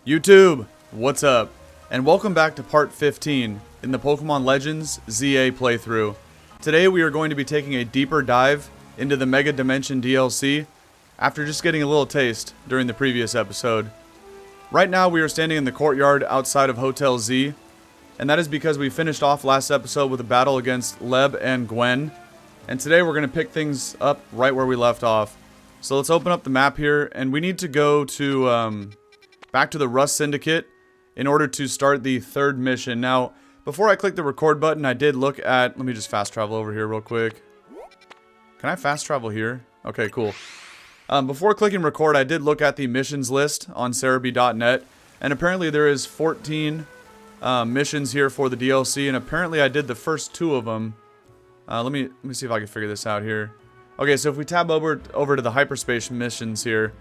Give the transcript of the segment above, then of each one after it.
YouTube, what's up? And welcome back to part 15 in the Pokémon Legends ZA playthrough. Today we are going to be taking a deeper dive into the Mega Dimension DLC after just getting a little taste during the previous episode. Right now we are standing in the courtyard outside of Hotel Z, and that is because we finished off last episode with a battle against Leb and Gwen, and today we're going to pick things up right where we left off. So let's open up the map here, and we need to go to back to the Rust Syndicate in order to start the third mission. Now, before I click the record button, I did look at... Let me just fast travel over here real quick. Can I fast travel here? Okay, cool. Before clicking record, I did look at the missions list on Cerebi.net, and apparently there is 14 missions here for the DLC, and apparently I did the first 2 of them. Let me see if I can figure this out here. Okay, so if we tab over to the hyperspace missions here,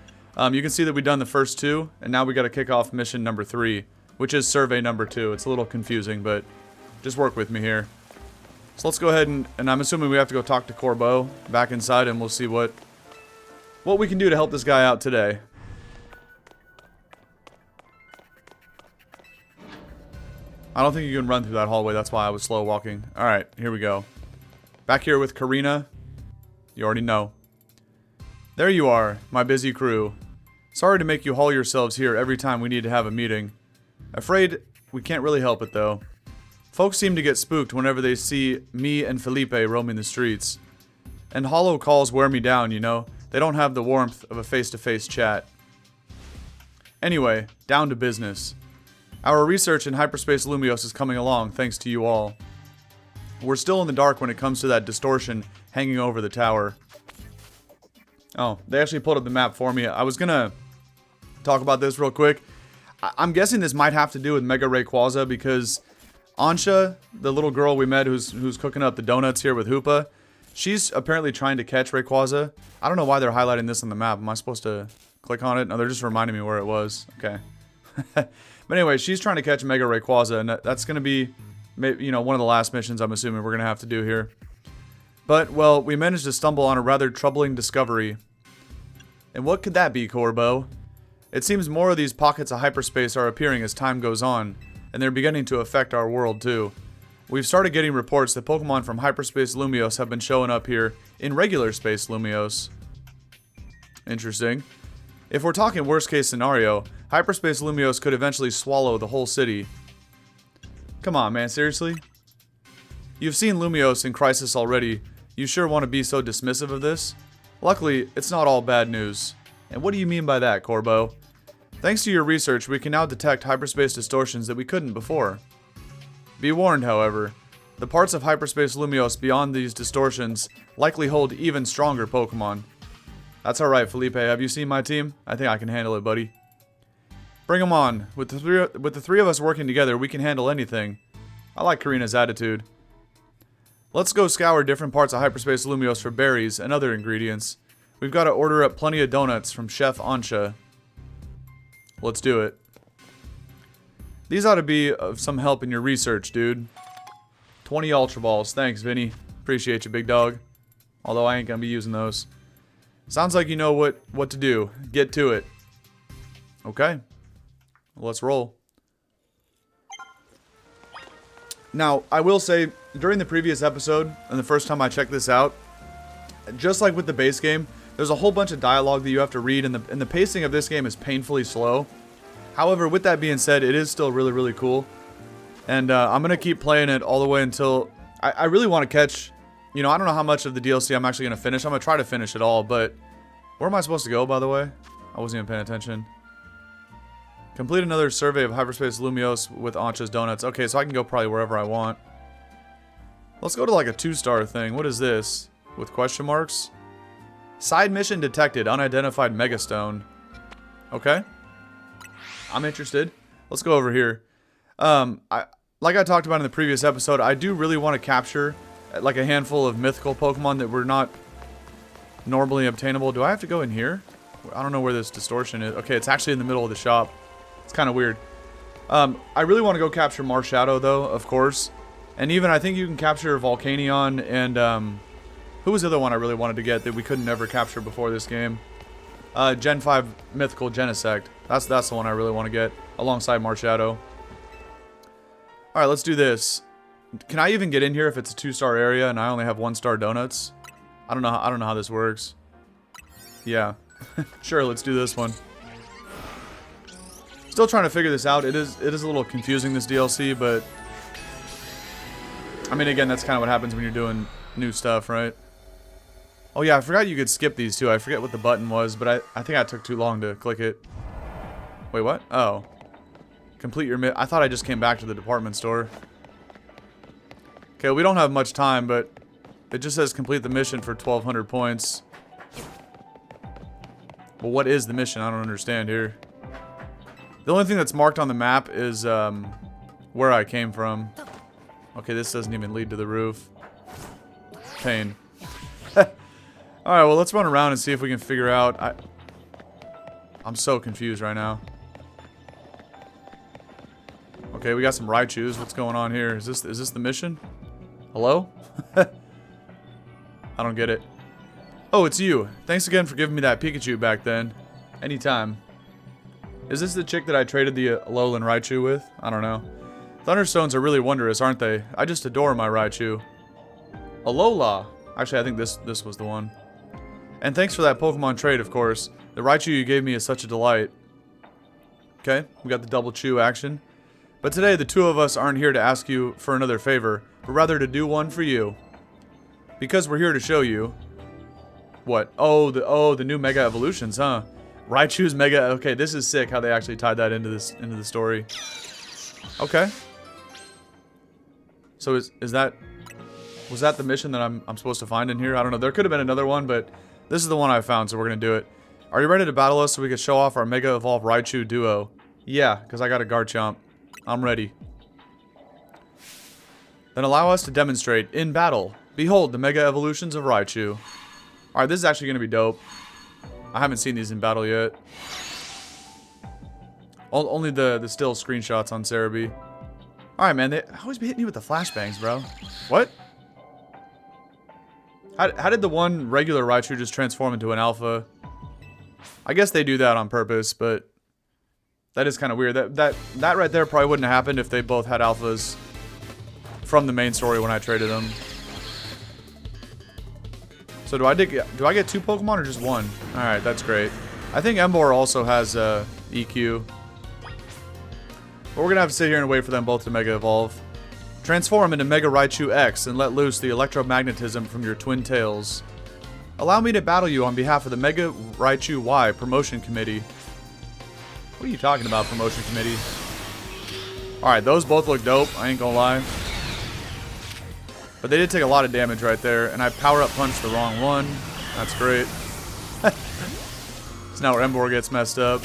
you can see that we've done the first 2, and now we got to kick off mission number 3, which is survey number 2. It's a little confusing, but just work with me here. So let's go ahead and I'm assuming we have to go talk to Corbeau back inside, and we'll see what we can do to help this guy out today. I don't think you can run through that hallway, that's why I was slow walking. Alright, here we go. Back here with Korrina. You already know. There you are, my busy crew. Sorry to make you haul yourselves here every time we need to have a meeting. Afraid we can't really help it though. Folks seem to get spooked whenever they see me and Felipe roaming the streets. And hollow calls wear me down, you know. They don't have the warmth of a face-to-face chat. Anyway, down to business. Our research in Hyperspace Lumiose is coming along thanks to you all. We're still in the dark when it comes to that distortion hanging over the tower. Oh, they actually pulled up the map for me. I was gonna talk about this real quick. I'm guessing this might have to do with Mega Rayquaza because Ansha, the little girl we met who's cooking up the donuts here with Hoopa, she's apparently trying to catch Rayquaza. I don't know why they're highlighting this on the map. Am I supposed to click on it? No, they're just reminding me where it was. Okay. But anyway, she's trying to catch Mega Rayquaza, and that's going to be, you know, one of the last missions I'm assuming we're going to have to do here. But, well, we managed to stumble on a rather troubling discovery. And what could that be, Corbeau? It seems more of these pockets of hyperspace are appearing as time goes on, and they're beginning to affect our world too. We've started getting reports that Pokemon from Hyperspace Lumiose have been showing up here in regular space Lumiose. Interesting. If we're talking worst case scenario, Hyperspace Lumiose could eventually swallow the whole city. Come on, man, seriously? You've seen Lumiose in Crisis already. You sure want to be so dismissive of this? Luckily, it's not all bad news. And what do you mean by that, Corbeau? Thanks to your research, we can now detect hyperspace distortions that we couldn't before. Be warned, however, the parts of Hyperspace Lumiose beyond these distortions likely hold even stronger Pokemon. That's alright, Felipe. Have you seen my team? I think I can handle it, buddy. Bring them on. With the three of us working together, we can handle anything. I like Korrina's attitude. Let's go scour different parts of Hyperspace Lumiose for berries and other ingredients. We've got to order up plenty of donuts from Chef Ansha. Let's do it. These ought to be of some help in your research, dude. 20 Ultra Balls. Thanks, Vinny. Appreciate you, big dog. Although I ain't gonna be using those. Sounds like you know what to do. Get to it. Okay. Let's roll. Now, I will say, during the previous episode, and the first time I checked this out, just like with the base game, there's a whole bunch of dialogue that you have to read, and the pacing of this game is painfully slow. However, with that being said, it is still really, really cool. And I'm going to keep playing it all the way until... I really want to catch... You know, I don't know how much of the DLC I'm actually going to finish. I'm going to try to finish it all, but... Where am I supposed to go, by the way? I wasn't even paying attention. Complete another survey of Hyperspace Lumiose with Ansha's donuts. Okay, so I can go probably wherever I want. Let's go to like a 2-star thing. What is this? With question marks? Side mission detected. Unidentified Megastone. Okay. I'm interested. Let's go over here. Like I talked about in the previous episode, I do really want to capture like a handful of mythical Pokemon that were not normally obtainable. Do I have to go in here? I don't know where this distortion is. Okay, it's actually in the middle of the shop. It's kind of weird. I really want to go capture Marshadow, though, of course. And even, I think you can capture Volcanion and, who was the other one I really wanted to get that we couldn't ever capture before this game? Gen 5 Mythical Genesect. That's the one I really want to get, alongside Marshadow. Alright, let's do this. Can I even get in here if it's a 2-star area and I only have 1-star donuts? I don't know how this works. Yeah. Sure, let's do this one. Still trying to figure this out. It is a little confusing, this DLC, but I mean, again, that's kind of what happens when you're doing new stuff, right? Oh yeah, I forgot you could skip these too. I forget what the button was, but I think I took too long to click it. Wait, what? Oh. Complete your I thought I just came back to the department store. Okay, we don't have much time, but it just says complete the mission for 1,200 points. Well, what is the mission? I don't understand here. The only thing that's marked on the map is where I came from. Okay, this doesn't even lead to the roof. Pain. Alright, well, let's run around and see if we can figure out... I'm so confused right now. Okay, we got some Raichus. What's going on here? Is this the mission? Hello? I don't get it. Oh, it's you. Thanks again for giving me that Pikachu back then. Anytime. Is this the chick that I traded the Alolan Raichu with? I don't know. Thunderstones are really wondrous, aren't they? I just adore my Raichu. Alola. Actually, I think this was the one. And thanks for that Pokemon trade, of course. The Raichu you gave me is such a delight. Okay, we got the double chew action. But today, the two of us aren't here to ask you for another favor, but rather to do one for you. Because we're here to show you... What? Oh, the new Mega Evolutions, huh? Raichu's Mega... Okay, this is sick how they actually tied that into the story. Okay. So is that... Was that the mission that I'm supposed to find in here? I don't know. There could have been another one, but this is the one I found, so we're going to do it. Are you ready to battle us so we can show off our Mega Evolved Raichu duo? Yeah, because I got a Garchomp. I'm ready. Then allow us to demonstrate in battle. Behold the Mega Evolutions of Raichu. Alright, this is actually going to be dope. I haven't seen these in battle yet. Only the still screenshots on Cerebi. Alright, man. They always be hitting you with the flashbangs, bro. What? How did the one regular Raichu just transform into an alpha? I guess they do that on purpose, but that is kind of weird. That right there probably wouldn't have happened if they both had alphas from the main story when I traded them. So do I get 2 Pokemon or just 1? All right, that's great. I think Emboar also has EQ. But we're gonna have to sit here and wait for them both to Mega Evolve. Transform into Mega Raichu X and let loose the electromagnetism from your twin tails. Allow me to battle you on behalf of the Mega Raichu Y Promotion Committee. What are you talking about, Promotion Committee? Alright, those both look dope, I ain't gonna lie. But they did take a lot of damage right there, and I power-up punched the wrong one. That's great. So now where Emboar gets messed up.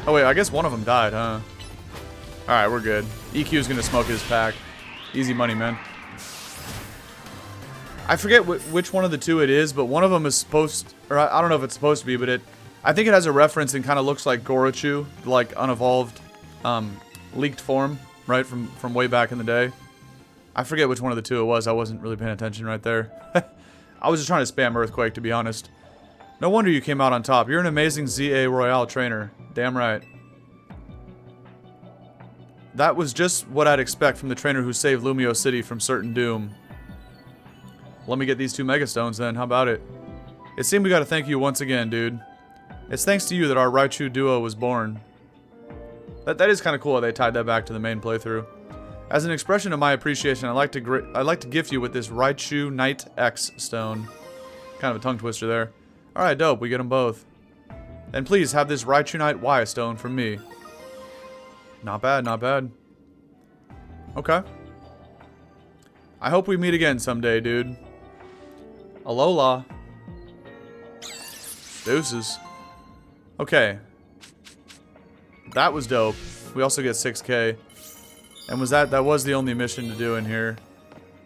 Oh wait, I guess one of them died, huh? Alright, we're good. EQ's gonna smoke his pack. Easy money, man. I forget which one of the two it is, but one of them is supposed... Or I don't know if it's supposed to be, but I think it has a reference and kind of looks like Gorochu, like unevolved, leaked form, right, from way back in the day. I forget which one of the two it was. I wasn't really paying attention right there. I was just trying to spam Earthquake, to be honest. No wonder you came out on top. You're an amazing ZA Royale trainer. Damn right. That was just what I'd expect from the trainer who saved Lumiose City from certain doom. Let me get these 2 Mega Stones then. How about it? It seemed we gotta thank you once again, dude. It's thanks to you that our Raichu duo was born. That is kind of cool how they tied that back to the main playthrough. As an expression of my appreciation, I'd like to gift you with this Raichu Knight X stone. Kind of a tongue twister there. Alright, dope. We get them both. And please have this Raichu Knight Y stone from me. Not bad, not bad. Okay. I hope we meet again someday, dude. Alola. Deuces. Okay. That was dope. We also get 6k. And that was the only mission to do in here.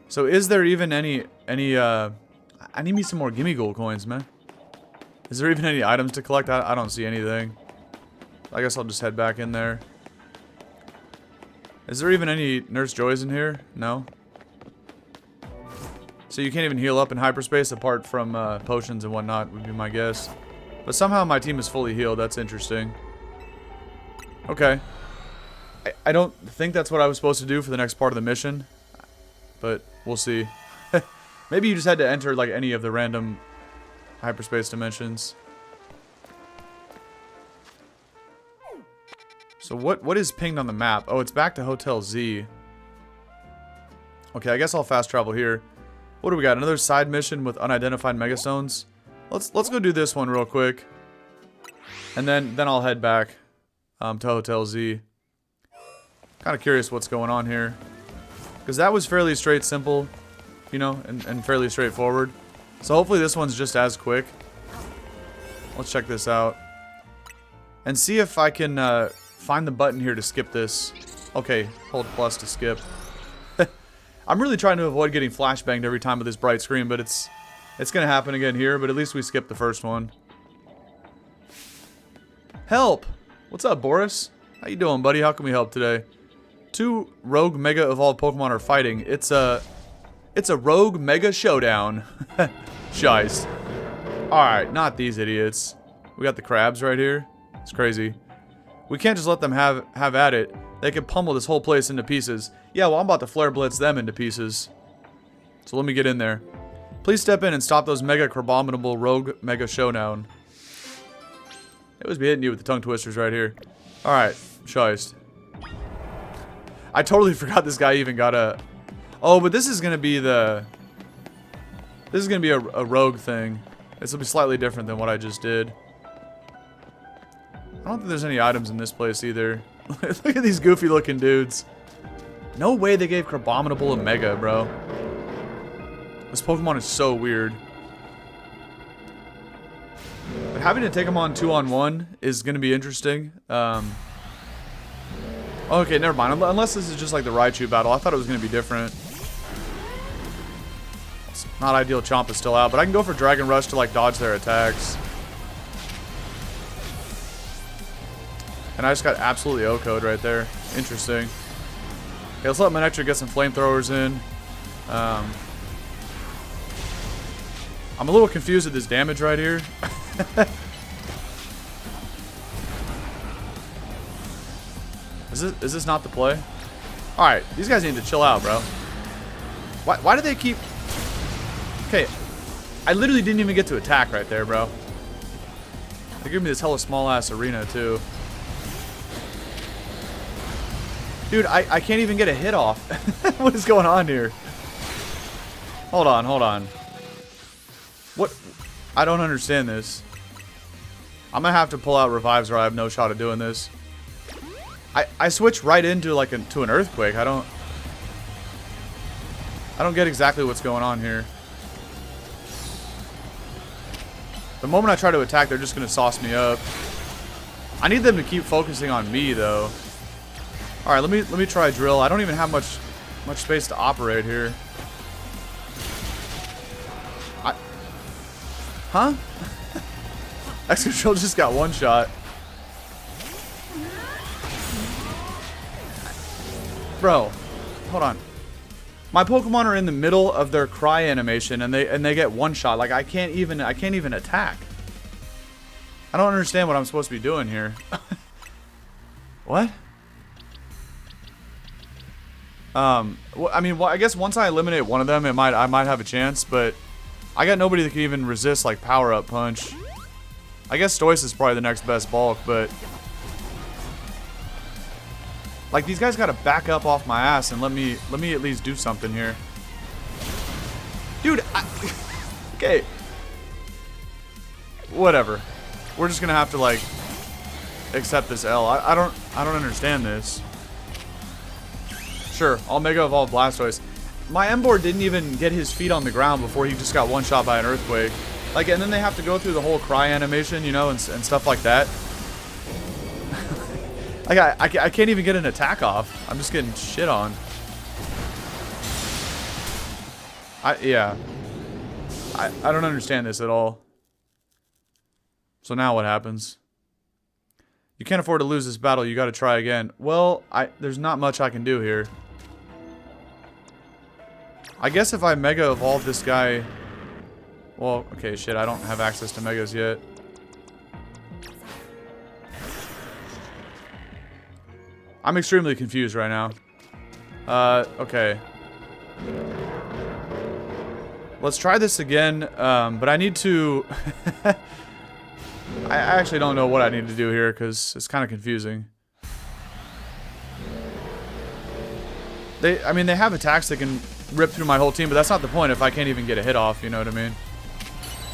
So is there even any I need me some more Gimme Gold coins, man. Is there even any items to collect? I don't see anything. I guess I'll just head back in there. Is there even any Nurse Joys in here? No? So you can't even heal up in hyperspace apart from potions and whatnot, would be my guess. But somehow my team is fully healed. That's interesting. Okay. I don't think that's what I was supposed to do for the next part of the mission. But we'll see. Maybe you just had to enter like any of the random hyperspace dimensions. So what is pinged on the map? Oh, it's back to Hotel Z. Okay, I guess I'll fast travel here. What do we got? Another side mission with unidentified megastones. Let's go do this one real quick. And then I'll head back to Hotel Z. Kind of curious what's going on here. Because that was fairly simple, you know, and fairly straightforward. So hopefully this one's just as quick. Let's check this out. And see if I can find the button here to skip this. Okay, hold plus to skip. I'm really trying to avoid getting flashbanged every time with this bright screen, but it's gonna happen again here, but at least we skipped the first one. Help! What's up, Boris? How you doing, buddy? How can we help today? 2 rogue mega evolved Pokemon are fighting. It's a rogue mega showdown. Shice. Alright, not these idiots. We got the crabs right here. It's crazy. We can't just let them have at it. They could pummel this whole place into pieces. Yeah, well, I'm about to flare blitz them into pieces. So let me get in there. Please step in and stop those mega crabominable rogue mega showdown. It was be hitting you with the tongue twisters right here. Alright, shice. I totally forgot this guy even got a... Oh, but this is gonna be the... This is gonna be a rogue thing. This will be slightly different than what I just did. I don't think there's any items in this place either. Look at these goofy looking dudes. No way they gave Crabominable a Mega, bro. This Pokemon is so weird. But having to take them on 2-on-1 is going to be interesting. Okay, never mind. Unless this is just like the Raichu battle. I thought it was going to be different. It's not ideal. Chomp is still out. But I can go for Dragon Rush to like dodge their attacks. And I just got absolutely O-code right there. Interesting. Okay, let's let Manectric get some flamethrowers in. I'm a little confused at this damage right here. Is this not the play? Alright, these guys need to chill out, bro. Why do they keep... Okay, I literally didn't even get to attack right there, bro. They give me this hella small-ass arena, too. Dude, I can't even get a hit off. What is going on here? Hold on, hold on. What? I don't understand this. I'm gonna have to pull out revives or I have no shot of doing this. I switched right into like to an earthquake. I don't get exactly what's going on here. The moment I try to attack, they're just gonna sauce me up. I need them to keep focusing on me though. All right, let me try drill. I don't even have much space to operate here. Huh? X-Control just got one shot. Bro, hold on. My Pokemon are in the middle of their cry animation and they get one shot. Like I can't even attack. I don't understand what I'm supposed to be doing here. What? I mean, I guess once I eliminate one of them, I might have a chance, but I got nobody that can even resist like power-up punch. I guess Stoice is probably the next best bulk, but like these guys got to back up off my ass and let me at least do something here. Dude, okay. Whatever. We're just gonna have to like accept this L. I don't understand this. Sure, I'll Mega Evolve Blastoise. My M-Board didn't even get his feet on the ground before he just got one shot by an earthquake. Like, and then they have to go through the whole cry animation, you know, and stuff like that. Like, I can't even get an attack off. I'm just getting shit on. Yeah. I don't understand this at all. So now what happens? You can't afford to lose this battle. You got to try again. Well, there's not much I can do here. I guess if I Mega Evolve this guy... Well, okay, shit, I don't have access to Megas yet. I'm extremely confused right now. Okay. Let's try this again, but I need to... I actually don't know what I need to do here, because it's kind of confusing. I mean, they have attacks that can rip through my whole team, but that's not the point if I can't even get a hit off, you know what I mean?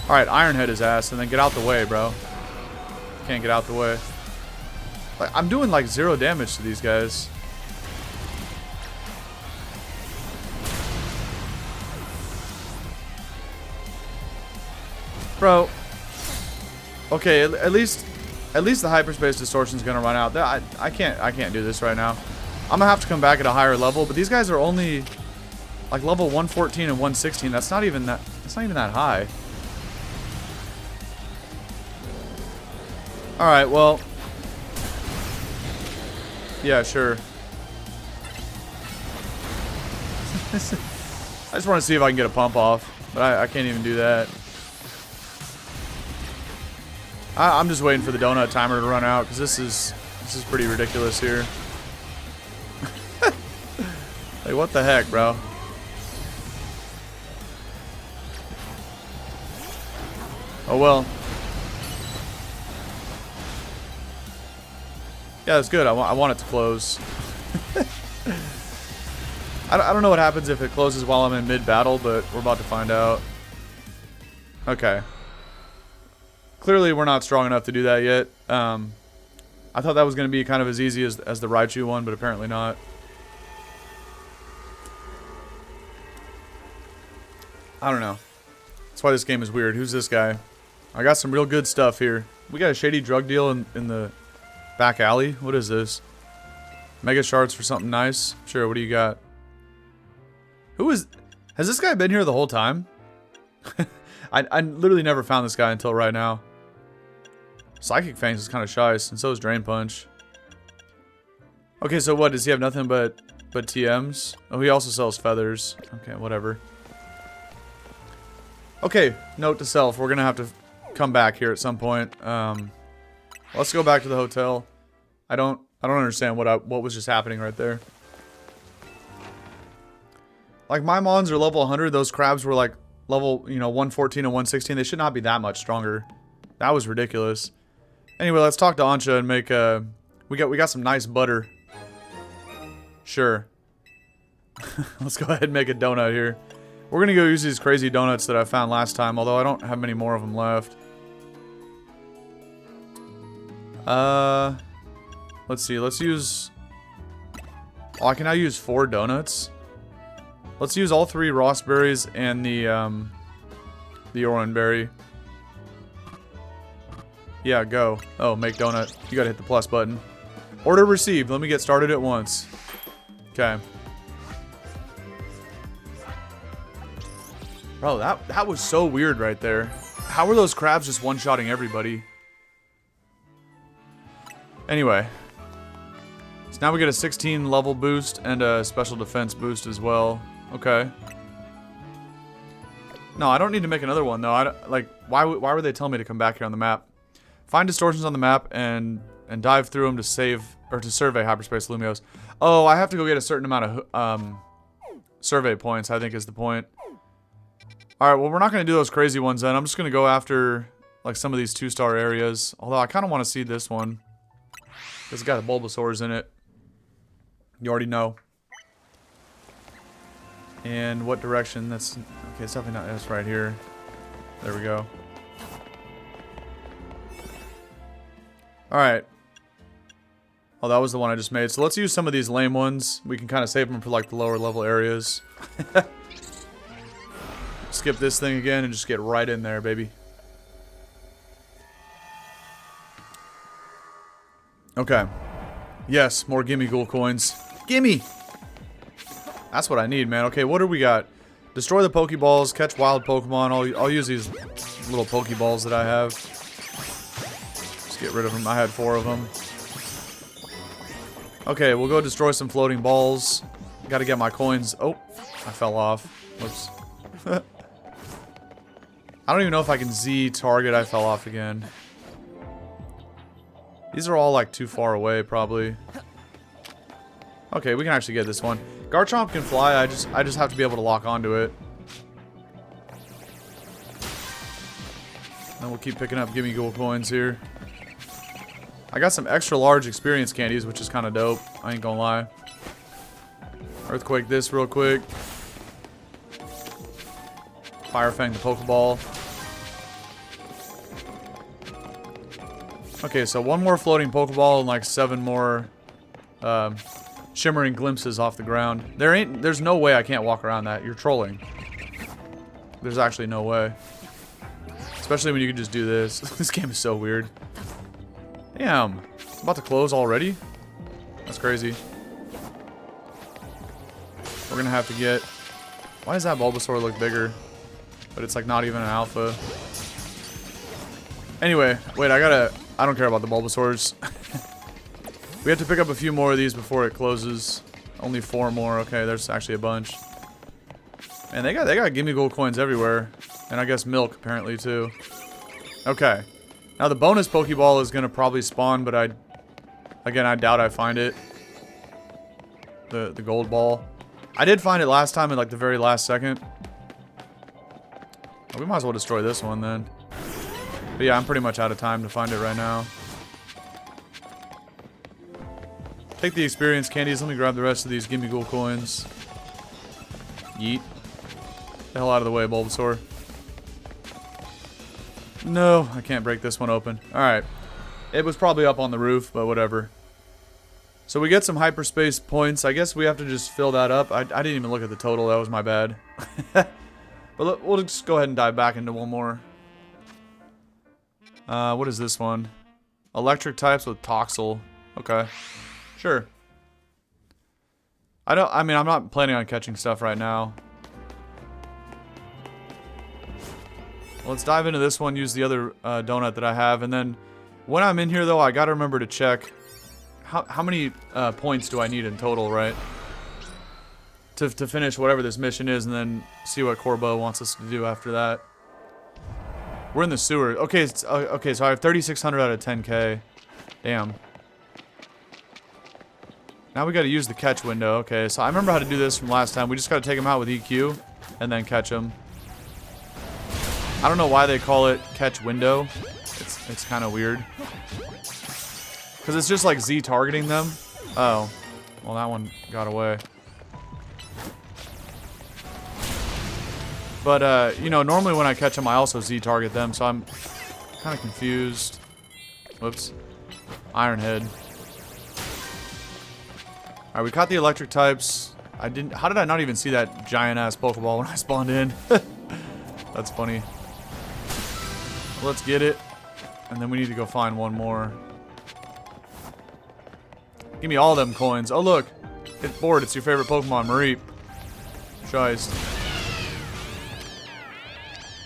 Alright, Iron Head his ass, and then get out the way, bro. Can't get out the way. Like, I'm doing like 0 damage to these guys. Bro. Okay, at least the hyperspace distortion's gonna run out. I can't do this right now. I'm gonna have to come back at a higher level, but these guys are only like level 114 and 116. That's not even that high. Alright, well. Yeah, sure. I just want to see if I can get a pump off, but I can't even do that. I'm just waiting for the donut timer to run out, because this is pretty ridiculous here. Like, what the heck, bro? Oh well. Yeah, that's good. I want it to close. I don't know what happens if it closes while I'm in mid-battle, but we're about to find out. Okay. Clearly, we're not strong enough to do that yet. I thought that was going to be kind of as easy as the Raichu one, but apparently not. I don't know. That's why this game is weird. Who's this guy? I got some real good stuff here. We got a shady drug deal in the back alley. What is this? Mega shards for something nice. Sure, what do you got? Has this guy been here the whole time? I literally never found this guy until right now. Psychic Fangs is kind of shice, and so is Drain Punch. Okay, so what? Does he have nothing but TMs? Oh, he also sells feathers. Okay, whatever. Okay, note to self. We're gonna have to come back here at some point. Let's go back to the hotel. I don't understand what was just happening right there. Like, my mons are level 100. Those crabs were like level, 114 and 116. They should not be that much stronger. That was ridiculous. Anyway, let's talk to Ansha and make we got some nice butter. Sure. Let's go ahead and make a donut here. We're gonna go use these crazy donuts that I found last time, although I don't have many more of them left. Let's see. Let's use... Oh, I can now use 4 donuts. Let's use all 3 raspberries and the orange berry. Yeah, go. Oh, make donut. You gotta hit the plus button. Order received. Let me get started at once. Okay. Bro, that was so weird right there. How were those crabs just one-shotting everybody? Anyway. So now we get a 16 level boost and a special defense boost as well. Okay. No, I don't need to make another one though. Why were they telling me to come back here on the map? Find distortions on the map and dive through them to survey Hyperspace Lumiose. Oh, I have to go get a certain amount of survey points, I think is the point. Alright, well, we're not going to do those crazy ones then. I'm just going to go after like some of these 2-star areas. Although I kind of want to see this one. It's got the Bulbasaurs in it. You already know. And what direction? That's... Okay, it's definitely not... That's right here. There we go. Alright. Oh, that was the one I just made. So let's use some of these lame ones. We can kind of save them for like the lower level areas. Skip this thing again and just get right in there, baby. Okay. Yes, more Gimme Ghoul coins. Gimme! That's what I need, man. Okay, what do we got? Destroy the Pokeballs, catch wild Pokemon. I'll use these little Pokeballs that I have. Just get rid of them. I had 4 of them. Okay, we'll go destroy some floating balls. Gotta get my coins. Oh, I fell off. Whoops. I don't even know if I can Z target. I fell off again. These are all like too far away, probably. Okay, we can actually get this one. Garchomp can fly. I just have to be able to lock onto it. And we'll keep picking up Gimme Gold coins here. I got some extra large experience candies, which is kind of dope. I ain't gonna lie. Earthquake this real quick. Fire Fang the Pokeball. Okay, so one more floating Pokeball and like 7 more shimmering glimpses off the ground. There's no way I can't walk around that. You're trolling. There's actually no way. Especially when you can just do this. This game is so weird. Damn. It's about to close already? That's crazy. We're gonna have to get... Why does that Bulbasaur look bigger? But it's like not even an alpha. Anyway, wait, I don't care about the Bulbasaurs. We have to pick up a few more of these before it closes. Only 4 more. Okay, there's actually a bunch. And they got Gimme Gold coins everywhere. And I guess milk, apparently, too. Okay. Now, the bonus Pokeball is going to probably spawn, but I doubt I find it. The gold ball. I did find it last time in, like, the very last second. We might as well destroy this one, then. But yeah, I'm pretty much out of time to find it right now. Take the experience candies. Let me grab the rest of these Gimme Gold coins. Yeet. The hell out of the way, Bulbasaur. No, I can't break this one open. Alright. It was probably up on the roof, but whatever. So we get some hyperspace points. I guess we have to just fill that up. I didn't even look at the total. That was my bad. But we'll just go ahead and dive back into one more. What is this one? Electric types with Toxel. Okay. Sure. I'm not planning on catching stuff right now. Let's dive into this one, use the other donut that I have, and then when I'm in here, though, I gotta remember to check how many points do I need in total, right? To finish whatever this mission is, and then see what Corbeau wants us to do after that. We're in the sewer. Okay, okay, so I have 3,600 out of 10k. Damn. Now we gotta use the catch window. Okay, so I remember how to do this from last time. We just gotta take them out with EQ, and then catch them. I don't know why they call it catch window. It's kind of weird. Because it's just like Z targeting them. Oh. Well, that one got away. But, you know, normally when I catch them, I also Z target them. So I'm kind of confused. Whoops. Ironhead. Alright, we caught the electric types. How did I not even see that giant-ass Pokeball when I spawned in? That's funny. Let's get it. And then we need to go find one more. Give me all them coins. Oh, look. It's bored. It's your favorite Pokemon, Mareep. Shiest.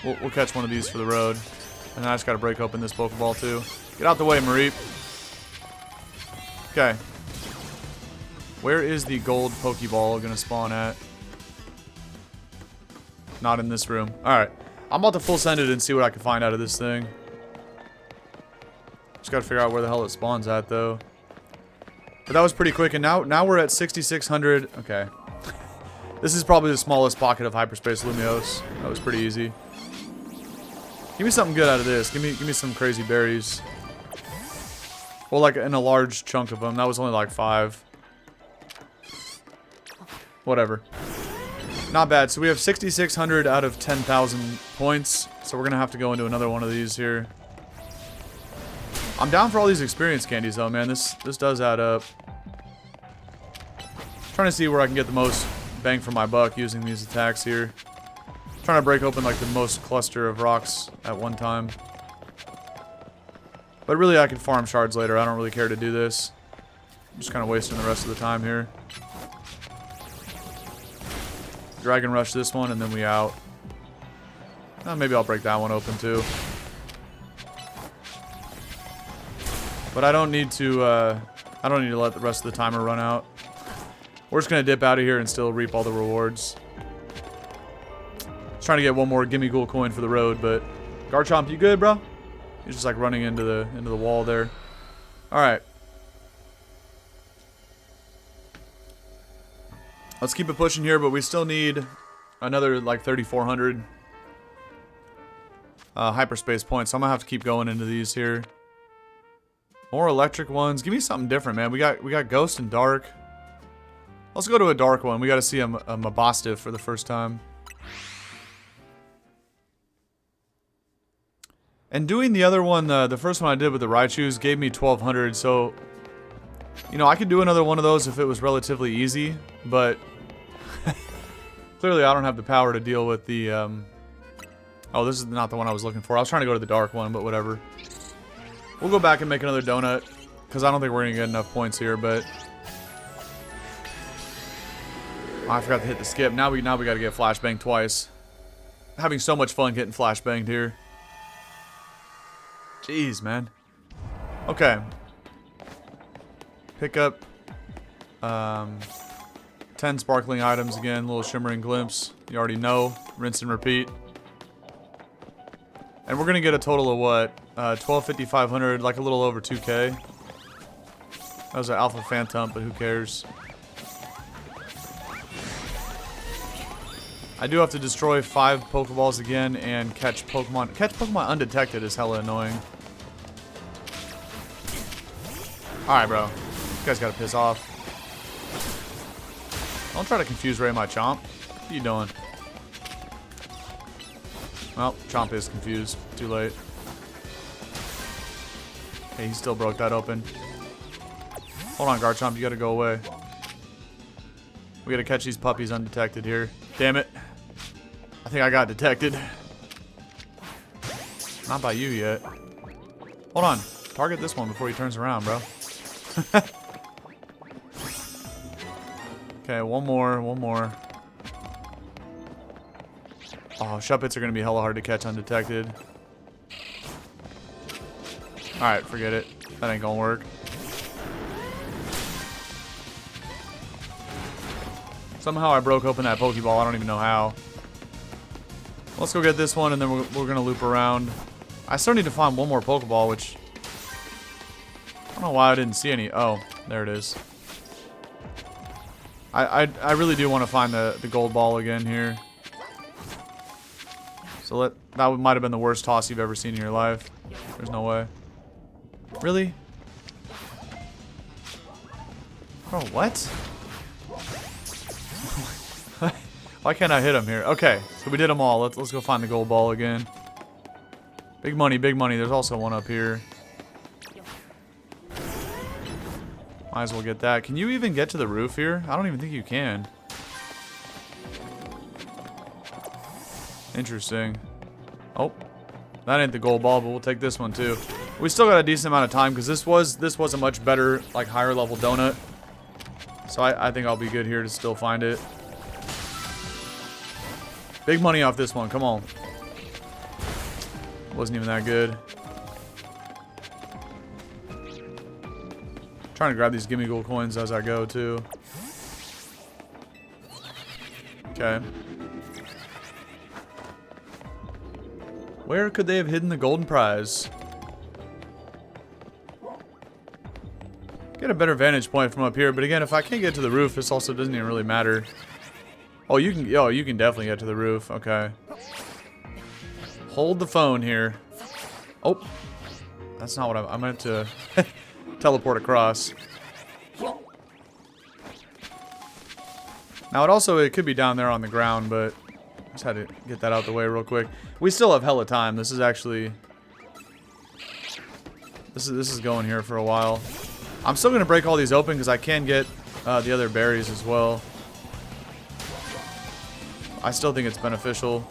We'll catch one of these for the road. And then I just gotta break open this Pokeball, too. Get out the way, Mareep. Okay. Where is the gold Pokeball gonna spawn at? Not in this room. Alright. I'm about to full send it and see what I can find out of this thing. Just gotta figure out where the hell it spawns at, though. But that was pretty quick, and now we're at 6,600. Okay. This is probably the smallest pocket of Hyperspace Lumiose. That was pretty easy. Give me something good out of this. Give me some crazy berries. Well, like in a large chunk of them. That was only like 5. Whatever. Not bad. So we have 6,600 out of 10,000 points. So we're going to have to go into another one of these here. I'm down for all these experience candies though, man. This does add up. Trying to see where I can get the most bang for my buck using these attacks here. Trying to break open like the most cluster of rocks at one time. But really I can farm shards later. I don't really care to do this. I'm just kind of wasting the rest of the time here. Dragon Rush this one, and then we out. Maybe I'll break that one open, too. But I don't need to let the rest of the timer run out. We're just going to dip out of here and still reap all the rewards. Just trying to get one more Gimme Ghoul coin for the road, but... Garchomp, you good, bro? He's just, like, running into the wall there. Alright. Let's keep it pushing here, but we still need another like 3,400 hyperspace points. So I'm gonna have to keep going into these here. More electric ones. Give me something different, man. We got ghost and dark. Let's go to a dark one. We got to see a Mabostiff for the first time. And doing the other one, the first one I did with the Raichus gave me 1,200. So, you know, I could do another one of those if it was relatively easy, but clearly I don't have the power to deal with the. Oh, this is not the one I was looking for. I was trying to go to the dark one, but whatever. We'll go back and make another donut because I don't think we're gonna get enough points here, but. Oh, I forgot to hit the skip. Now we got to get flashbanged twice. Having so much fun getting flashbanged here. Jeez, man. Okay. Pick up 10 sparkling items again. Little shimmering glimpse. You already know. Rinse and repeat. And we're gonna get a total of what? 5,500, like a little over 2K. That was an Alpha Phantom, but who cares? I do have to destroy 5 Pokeballs again and catch Pokemon. Catch Pokemon undetected is hella annoying. Alright, bro. You guys gotta piss off. Don't try to confuse Ray Machamp. What are you doing? Well, Chomp is confused. Too late. Hey, he still broke that open. Hold on, Garchomp. You gotta go away. We gotta catch these puppies undetected here. Damn it. I think I got detected. Not by you yet. Hold on. Target this one before he turns around, bro. Okay, one more. Oh, Shuppets are going to be hella hard to catch undetected. Alright, forget it. That ain't going to work. Somehow I broke open that Pokeball. I don't even know how. Let's go get this one, and then we're going to loop around. I still need to find one more Pokeball, which... I don't know why I didn't see any. Oh, there it is. I really do want to find the gold ball again here. So that might have been the worst toss you've ever seen in your life. There's no way. Really? Bro, what? Why can't I hit him here? Okay, so we did them all. Let's go find the gold ball again. Big money, big money. There's also one up here. Might as well get that. Can you even get to the roof here? I don't even think you can. Interesting. Oh, that ain't the gold ball, but we'll take this one too. We still got a decent amount of time because this was a much better, like, higher level donut. So I think I'll be good here to still find it. Big money off this one. Come on. Wasn't even that good. Trying to grab these gimme gold coins as I go too. Okay. Where could they have hidden the golden prize? Get a better vantage point from up here, but again, if I can't get to the roof, this also doesn't even really matter. Oh, you can definitely get to the roof. Okay. Hold the phone here. Oh, that's not what I meant to teleport across. Now it could be down there on the ground, but just had to get that out the way real quick. We still have hella time. This is actually this is going here for a while. I'm still gonna break all these open because I can get the other berries as well. I still think it's beneficial.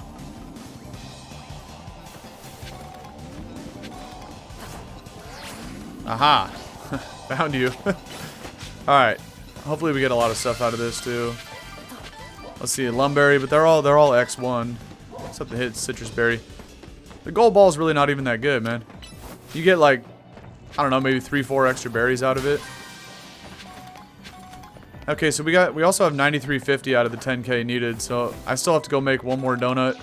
Aha! Found you. Alright. Hopefully we get a lot of stuff out of this too. Let's see, Lumberry, but they're all X1. Except the hit Citrus Berry. The gold ball is really not even that good, man. You get like, I don't know, maybe 3-4 extra berries out of it. Okay, so we also have 9350 out of the 10k needed, so I still have to go make one more donut.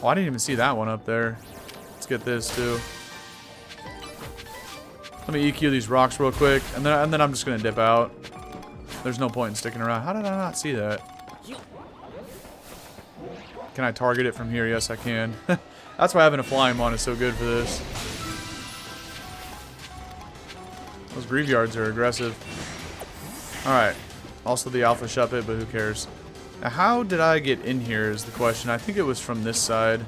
Oh, I didn't even see that one up there. Let's get this too. Let me EQ these rocks real quick, and then I'm just gonna dip out. There's no point in sticking around. How did I not see that? Can I target it from here? Yes, I can. That's why having a flying mon is so good for this. Those graveyards are aggressive. Alright. Also the alpha shuppet, but who cares? Now, how did I get in here is the question. I think it was from this side.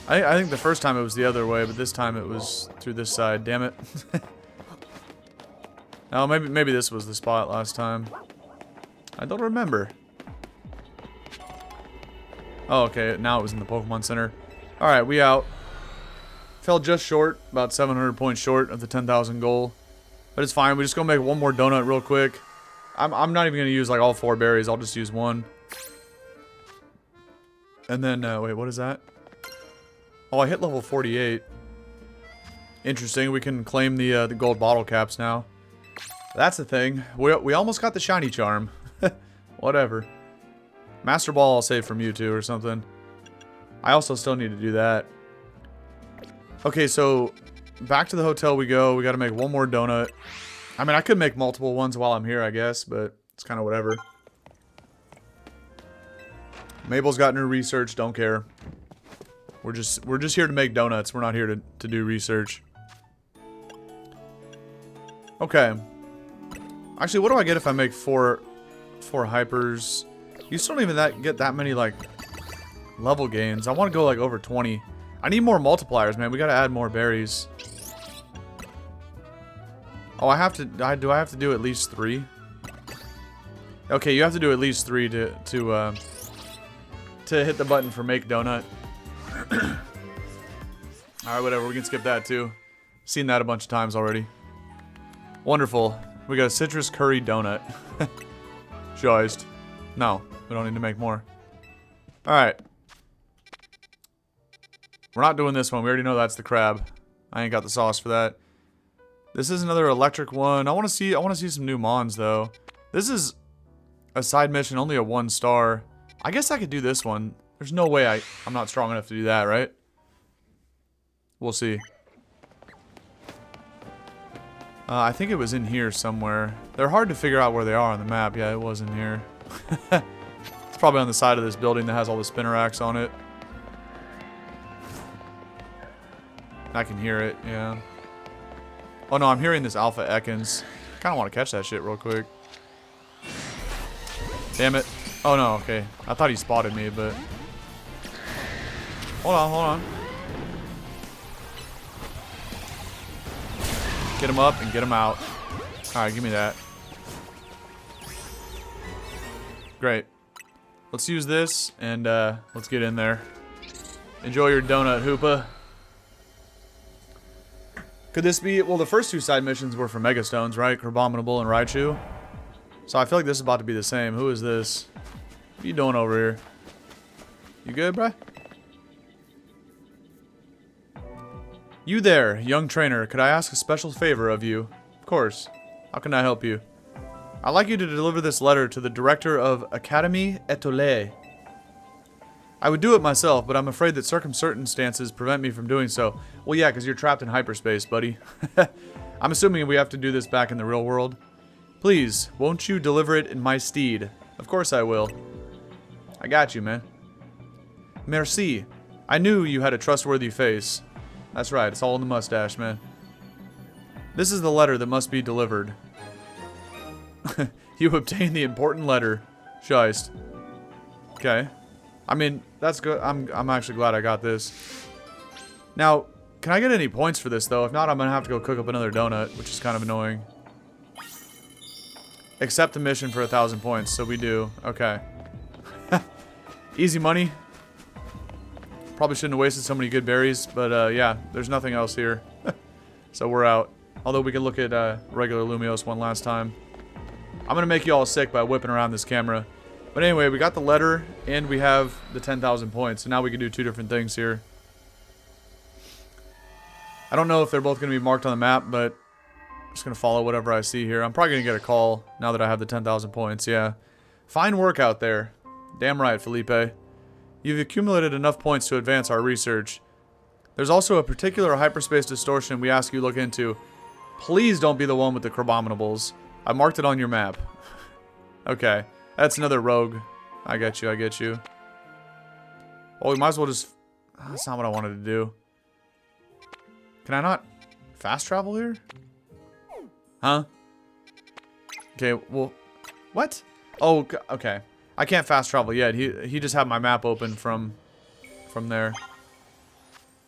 I think the first time it was the other way, but this time it was through this side. Damn it. Oh, maybe this was the spot last time. I don't remember. Oh, okay. Now it was in the Pokemon Center. Alright, we out. Fell just short. About 700 points short of the 10,000 goal. But it's fine. We're just going to make one more donut real quick. I'm not even going to use like all 4 berries. I'll just use one. And then, wait, what is that? Oh, I hit level 48. Interesting. We can claim the gold bottle caps now. That's the thing. We almost got the shiny charm. Whatever. Master Ball I'll save from Mewtwo or something. I also still need to do that. Okay, so back to the hotel we go. We got to make one more donut. I mean, I could make multiple ones while I'm here, I guess, but it's kind of whatever. Mabel's got new research. Don't care. We're just here to make donuts. We're not here to do research. Okay. Actually, what do I get if I make four hypers? You still don't even get that many like level gains. I want to go like over 20. I need more multipliers, man. We got to add more berries. Oh, I have to. Do I have to do at least 3? Okay, you have to do at least 3 to hit the button for make donut. Alright, whatever. We can skip that too. Seen that a bunch of times already. Wonderful. We got a citrus curry donut. Joiced. No, we don't need to make more. Alright. We're not doing this one. We already know that's the crab. I ain't got the sauce for that. This is another electric one. I want to see some new mons though. This is a side mission, only a 1 star. I guess I could do this one. There's no way I'm not strong enough to do that, right? We'll see. I think it was in here somewhere. They're hard to figure out where they are on the map. Yeah, it was in here. It's probably on the side of this building that has all the spinneracks on it. I can hear it, yeah. Oh no, I'm hearing this Alpha Ekans. Kinda want to catch that shit real quick. Damn it. Oh no, okay. I thought he spotted me, but... Hold on. Get him up and get him out. Alright, give me that. Great. Let's use this and let's get in there. Enjoy your donut, Hoopa. Could this be... Well, the first 2 side missions were for Mega Stones, right? Corbominable and Raichu. So I feel like this is about to be the same. Who is this? What are you doing over here? You good, bruh? You there, young trainer. Could I ask a special favor of you? Of course. How can I help you? I'd like you to deliver this letter to the director of Académie Étoilée. I would do it myself, but I'm afraid that circumstances prevent me from doing so. Well, yeah, because you're trapped in hyperspace, buddy. I'm assuming we have to do this back in the real world. Please, won't you deliver it in my stead? Of course I will. I got you, man. Merci. I knew you had a trustworthy face. That's right, it's all in the mustache, man. This is the letter that must be delivered. You obtained the important letter. Scheist. Okay. I mean, that's good. I'm actually glad I got this. Now, can I get any points for this, though? If not, I'm going to have to go cook up another donut, which is kind of annoying. Accept the mission for 1,000 points, so we do. Okay. Easy money. Probably shouldn't have wasted so many good berries, but yeah, there's nothing else here. So we're out. Although we can look at regular Lumiose one last time. I'm going to make you all sick by whipping around this camera. But anyway, we got the letter, and we have the 10,000 points. So now we can do 2 different things here. I don't know if they're both going to be marked on the map, but I'm just going to follow whatever I see here. I'm probably going to get a call now that I have the 10,000 points, yeah. Fine work out there. Damn right, Felipe. You've accumulated enough points to advance our research. There's also a particular hyperspace distortion we ask you to look into. Please don't be the one with the Crabominables. I marked it on your map. Okay. That's another rogue. I get you, I get you. Oh, we might as well just... That's not what I wanted to do. Can I not fast travel here? Huh? Okay, well... What? Oh, okay. I can't fast travel yet. He just had my map open from there.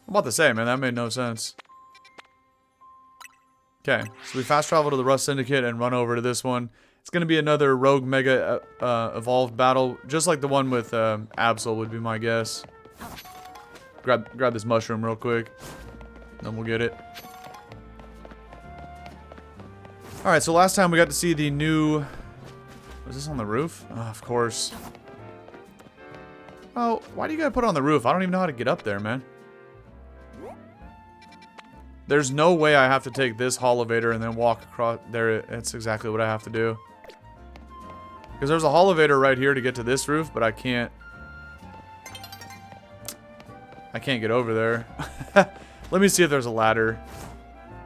I'm about to say, man, that made no sense. Okay, so we fast travel to the Rust Syndicate and run over to this one. It's going to be another Rogue Mega Evolved battle, just like the one with Absol would be my guess. Grab this mushroom real quick, then we'll get it. Alright, so last time we got to see the new... Was this on the roof? Oh, of course. Oh, why do you gotta put it on the roof? I don't even know how to get up there, man. There's no way I have to take this elevator and then walk across there. That's exactly what I have to do. Because there's a elevator right here to get to this roof, but I can't get over there. Let me see if there's a ladder.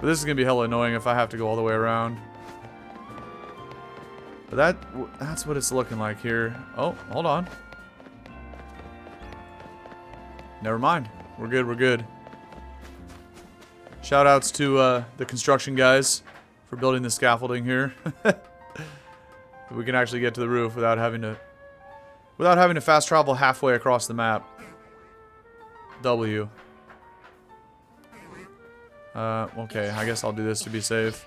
But this is gonna be hella annoying if I have to go all the way around. But that's what it's looking like here. Oh, hold on. Never mind. We're good, we're good. Shoutouts to the construction guys for building the scaffolding here. We can actually get to the roof without having to fast travel halfway across the map. W. Okay, I guess I'll do this to be safe.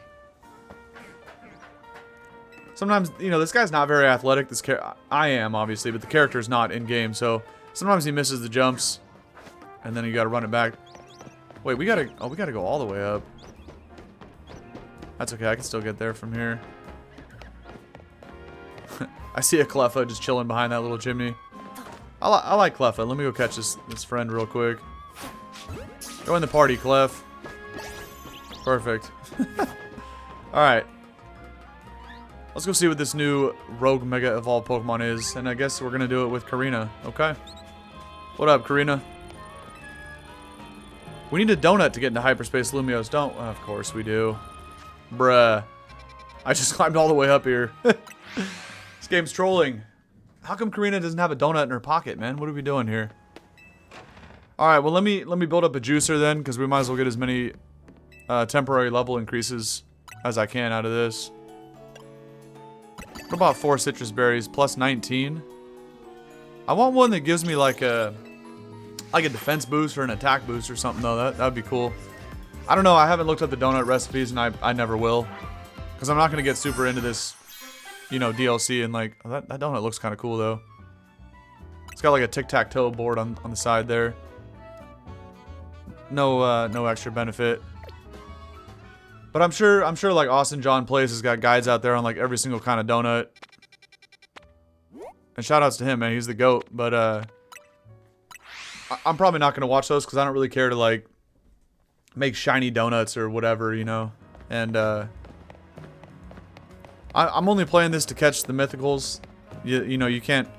Sometimes, you know, this guy's not very athletic. I am, obviously, but the character's not in-game, so sometimes he misses the jumps, and then you gotta run it back. Wait, we gotta go all the way up. That's okay, I can still get there from here. I see a Cleffa just chilling behind that little chimney. I like Cleffa. Let me go catch this friend real quick. Join the party, Clef. Perfect. Alright. Let's go see what this new Rogue Mega Evolved Pokemon is, and I guess we're gonna do it with Korrina, okay? What up, Korrina? We need a donut to get into Hyperspace Lumiose, don't? Of course we do. Bruh. I just climbed all the way up here. This game's trolling. How come Korrina doesn't have a donut in her pocket, man? What are we doing here? Alright, well let me build up a juicer then, because we might as well get as many temporary level increases as I can out of this. What about 4 citrus berries plus 19? I want one that gives me like a defense boost or an attack boost or something though. That'd be cool. I don't know. I haven't looked at the donut recipes and I never will, because I'm not gonna get super into this, you know, DLC. And like that donut looks kind of cool though. It's got like a tic-tac-toe board on the side there. No extra benefit. But I'm sure like Austin John Plays has got guides out there on like every single kind of donut. And shoutouts to him, man. He's the GOAT. But I'm probably not going to watch those because I don't really care to like make shiny donuts or whatever, you know. And I'm only playing this to catch the mythicals. You know, you can't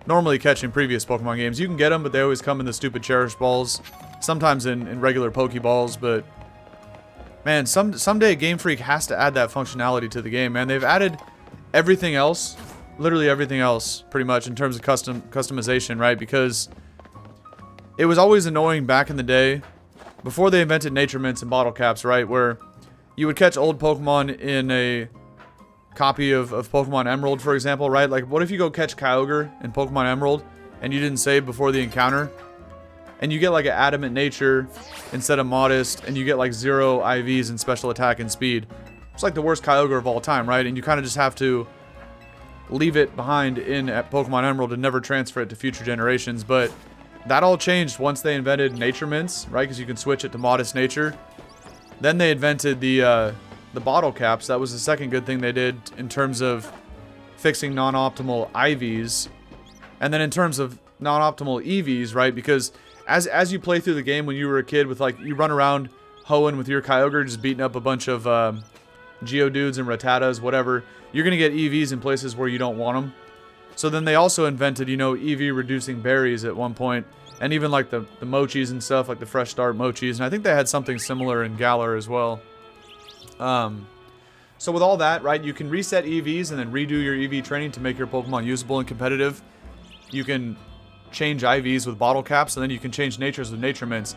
normally catch in previous Pokemon games. You can get them, but they always come in the stupid Cherish Balls. Sometimes in regular Pokeballs, but... Man, someday Game Freak has to add that functionality to the game, man. They've added everything else, literally everything else, pretty much, in terms of customization, right? Because it was always annoying back in the day, before they invented Nature Mints and bottle caps, right? Where you would catch old Pokemon in a copy of Pokemon Emerald, for example, right? Like, what if you go catch Kyogre in Pokemon Emerald, and you didn't save before the encounter? And you get like an Adamant Nature instead of Modest, and you get like 0 IVs in Special Attack and Speed. It's like the worst Kyogre of all time, right? And you kind of just have to leave it behind at Pokemon Emerald and never transfer it to future generations. But that all changed once they invented Nature Mints, right? Because you can switch it to Modest Nature. Then they invented the bottle caps. That was the second good thing they did in terms of fixing non-optimal IVs. And then in terms of non-optimal EVs, right? Because as you play through the game when you were a kid with like, you run around hoeing with your Kyogre, just beating up a bunch of Geodudes and Rattatas, whatever, you're going to get EVs in places where you don't want them. So then they also invented, you know, EV reducing berries at one point, and even like the Mochis and stuff, like the Fresh Start Mochis, and I think they had something similar in Galar as well. So with all that, right, you can reset EVs and then redo your EV training to make your Pokemon usable and competitive. You can change IVs with bottle caps, and then you can change natures with nature mints.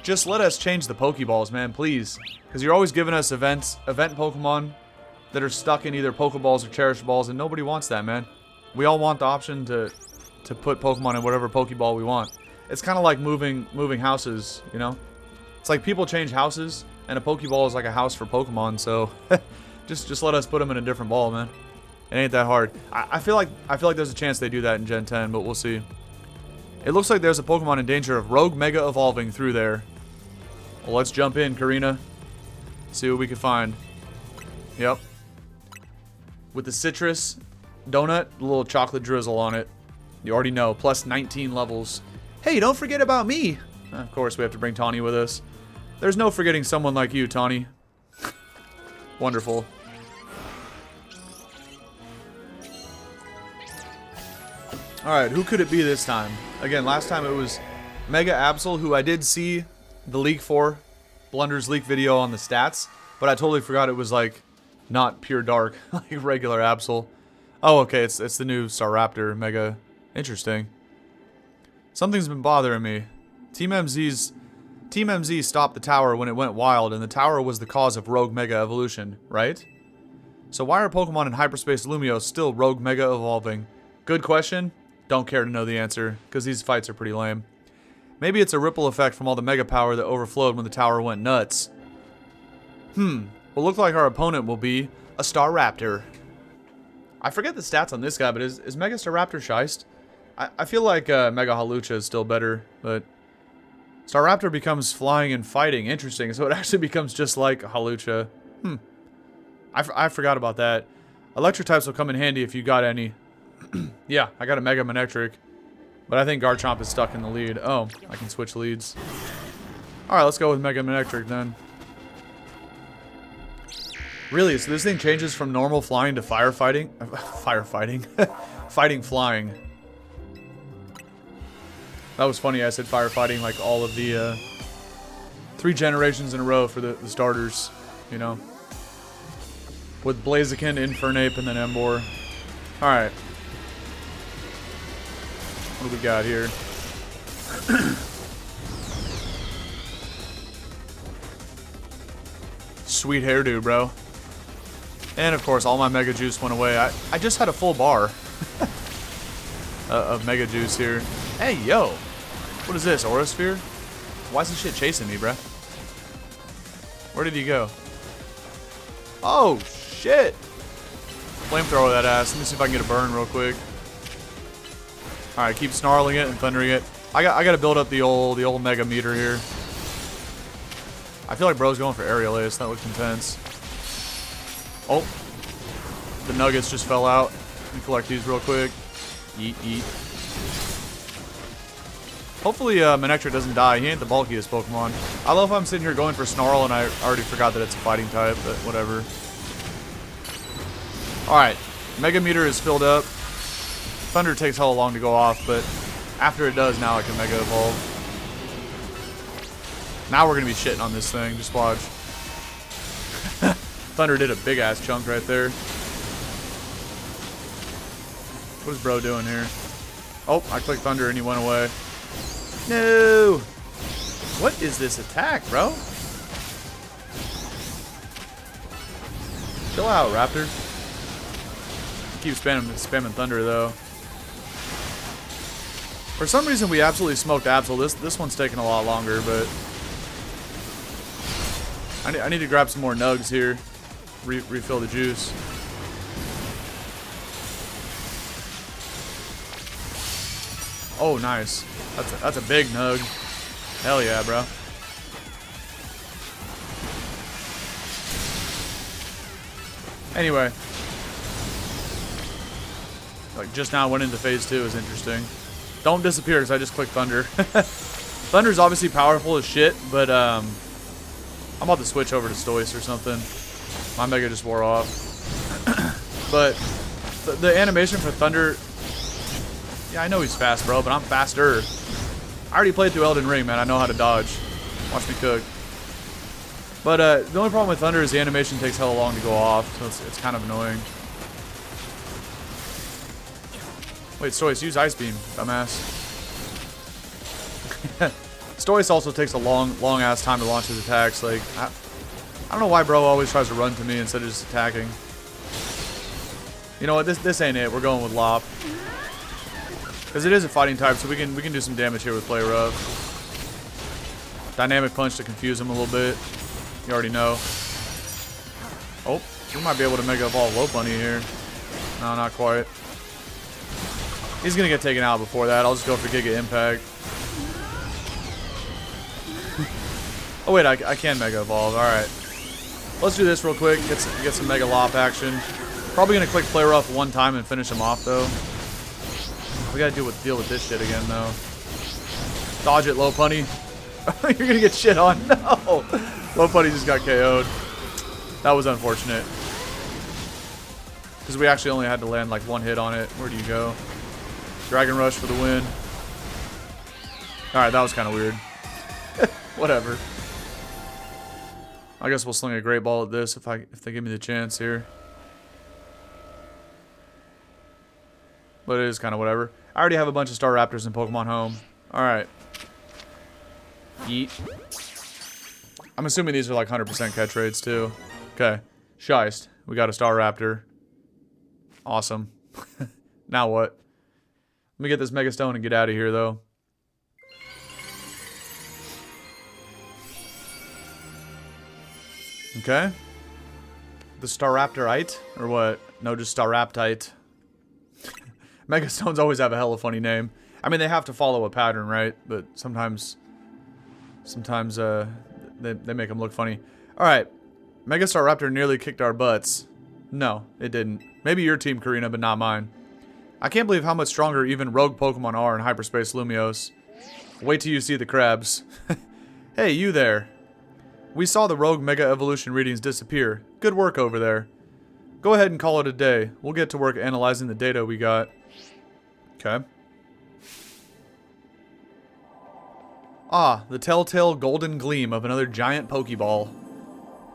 Just let us change the Pokeballs, man, please. Because you're always giving us event Pokemon that are stuck in either Pokeballs or Cherish Balls, and nobody wants that, man. We all want the option to put Pokemon in whatever Pokeball we want. It's kind of like moving houses, you know? It's like people change houses, and a Pokeball is like a house for Pokemon, so just let us put them in a different ball, man. It ain't that hard. I feel like there's a chance they do that in Gen 10, but we'll see. It looks like there's a Pokemon in danger of Rogue Mega evolving through there. Well, let's jump in, Korrina. See what we can find. Yep. With the citrus donut, a little chocolate drizzle on it. You already know, plus 19 levels. Hey, don't forget about me. Of course, we have to bring Taunie with us. There's no forgetting someone like you, Taunie. Wonderful. Alright, who could it be this time? Again, last time it was Mega Absol, who I did see the leak for. Blunder's leak video on the stats. But I totally forgot it was like not pure dark, like regular Absol. Oh, okay, it's the new Staraptor Mega. Interesting. Something's been bothering me. Team MZ stopped the tower when it went wild, and the tower was the cause of Rogue Mega evolution, right? So why are Pokemon in Hyperspace Lumiose still Rogue Mega evolving? Good question. Don't care to know the answer, because these fights are pretty lame. Maybe it's a ripple effect from all the Mega Power that overflowed when the tower went nuts. Well, look like our opponent will be a Staraptor. I forget the stats on this guy, but is Mega Staraptor Shiest? I feel like Mega Halucha is still better, but Staraptor becomes flying and fighting. Interesting, so it actually becomes just like Halucha. I forgot about that. Electric types will come in handy if you got any. Yeah, I got a Mega Manectric, but I think Garchomp is stuck in the lead. Oh, I can switch leads. Alright, let's go with Mega Manectric then. Really, so this thing changes from normal flying to firefighting? Firefighting? Fighting flying. That was funny, I said firefighting like all of the 3 generations in a row for the starters, you know. With Blaziken, Infernape, and then Emboar. Alright. What do we got here? Sweet hairdo, bro. And of course, all my Mega Juice went away. I just had a full bar of Mega Juice here. Hey, yo! What is this, Aurasphere? Why is this shit chasing me, bruh? Where did he go? Oh, shit! Flamethrower that ass. Let me see if I can get a burn real quick. Alright, keep snarling it and thundering it. I gotta build up the old Mega meter here. I feel like bro's going for Aerial Ace. That looks intense. Oh. The nuggets just fell out. Let me collect these real quick. Yeet, yeet. Hopefully Manectric doesn't die. He ain't the bulkiest Pokemon. I love how I'm sitting here going for Snarl and I already forgot that it's a fighting type, but whatever. Alright. Mega meter is filled up. Thunder takes hella long to go off, but after it does, now I can Mega Evolve. Now we're going to be shitting on this thing. Just watch. Thunder did a big ass chunk right there. What is bro doing here? Oh, I clicked Thunder and he went away. No! What is this attack, bro? Chill out, Raptor. Keep spamming Thunder, though. For some reason, we absolutely smoked Absol. This one's taking a lot longer, but I need to grab some more nugs here. Refill the juice. Oh, nice. That's a big nug. Hell yeah, bro. Anyway. Like, just now went into phase 2 is interesting. Don't disappear because I just clicked Thunder. Thunder's obviously powerful as shit, but I'm about to switch over to Stoice or something. My Mega just wore off. But the animation for Thunder... Yeah, I know he's fast, bro, but I'm faster. I already played through Elden Ring, man. I know how to dodge. Watch me cook. But the only problem with Thunder is the animation takes hella long to go off, so it's kind of annoying. Wait, Stoice, use Ice Beam, dumbass. Stoice also takes a long ass time to launch his attacks. Like, I don't know why bro always tries to run to me instead of just attacking. You know what? This ain't it. We're going with Lop. Because it is a fighting type, so we can do some damage here with Play Rough. Dynamic Punch to confuse him a little bit. You already know. Oh, we might be able to Mega Evolve Lopunny here. No, not quite. He's gonna get taken out before that. I'll just go for Giga Impact. Oh wait, I can Mega Evolve. Alright. Let's do this real quick. Get some Mega Lop action. Probably gonna click Play Rough one time and finish him off though. We gotta deal with this shit again though. Dodge it, Lopunny. You're gonna get shit on. No! Lopunny just got KO'd. That was unfortunate. Because we actually only had to land like one hit on it. Where do you go? Dragon Rush for the win. Alright, that was kind of weird. Whatever. I guess we'll sling a Great Ball at this if they give me the chance here. But it is kind of whatever. I already have a bunch of Staraptors in Pokemon Home. Alright. Yeet. I'm assuming these are like 100% catch rates too. Okay. Shiest. We got a Staraptor. Awesome. Now what? Let me get this Mega Stone and get out of here though. Okay. The Staraptorite? Or what? No, just Staraptite. Mega Stones always have a hella funny name. I mean, they have to follow a pattern, right? But sometimes they make them look funny. Alright. Mega Staraptor nearly kicked our butts. No, it didn't. Maybe your team, Korrina, but not mine. I can't believe how much stronger even rogue Pokemon are in Hyperspace Lumiose. Wait till you see the crabs. Hey, you there. We saw the rogue Mega Evolution readings disappear. Good work over there. Go ahead and call it a day. We'll get to work analyzing the data we got. Okay. Ah, the telltale golden gleam of another giant Pokeball.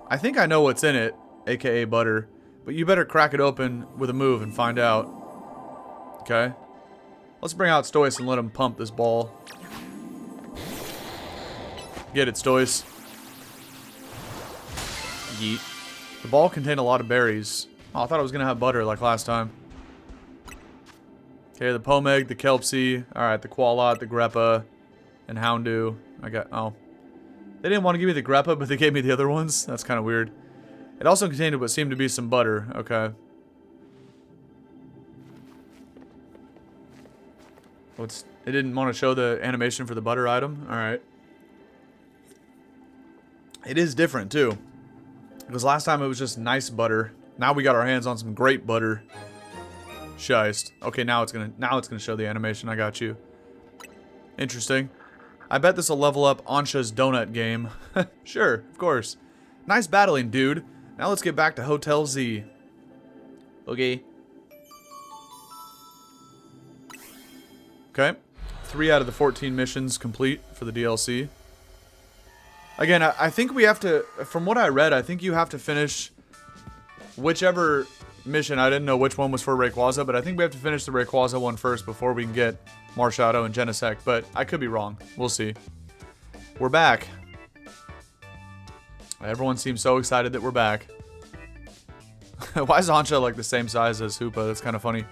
I think I know what's in it, aka butter, but you better crack it open with a move and find out. Okay. Let's bring out Stoice and let him pump this ball. Get it, Stoice. Yeet. The ball contained a lot of berries. Oh, I thought it was going to have butter like last time. Okay, the Pomeg, the Kelpsy. Alright, the Qualot, the Greppa, and Houndoom. Oh. They didn't want to give me the Greppa, but they gave me the other ones? That's kind of weird. It also contained what seemed to be some butter. Okay. It didn't want to show the animation for the butter item? Alright. It is different, too. Because last time it was just nice butter. Now we got our hands on some great butter. Shiest. Okay, now it's gonna show the animation. I got you. Interesting. I bet this will level up Ansha's donut game. Sure, of course. Nice battling, dude. Now let's get back to Hotel Z. Okay. Okay. 3 out of the 14 missions complete for the DLC. Again, I think we have to, from what I read, I think you have to finish whichever mission. I didn't know which one was for Rayquaza, but I think we have to finish the Rayquaza one first before we can get Marshadow and Genesect, but I could be wrong. We'll see. We're back. Everyone seems so excited that we're back. Why is Ansha like the same size as Hoopa? That's kind of funny.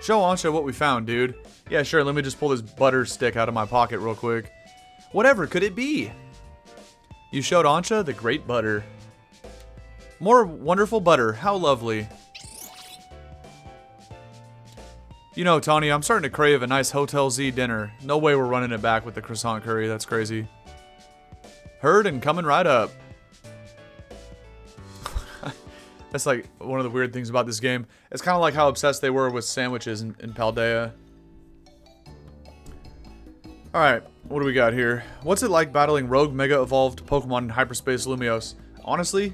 Show Ansha what we found, dude. Yeah, sure, let me just pull this butter stick out of my pocket real quick. Whatever could it be? You showed Ansha the great butter. More wonderful butter. How lovely. You know, Taunie, I'm starting to crave a nice Hotel Z dinner. No way we're running it back with the croissant curry. That's crazy. Heard and coming right up. That's like one of the weird things about this game. It's kind of like how obsessed they were with sandwiches in Paldea. Alright, what do we got here? What's it like battling rogue Mega Evolved Pokemon in Hyperspace Lumiose? Honestly,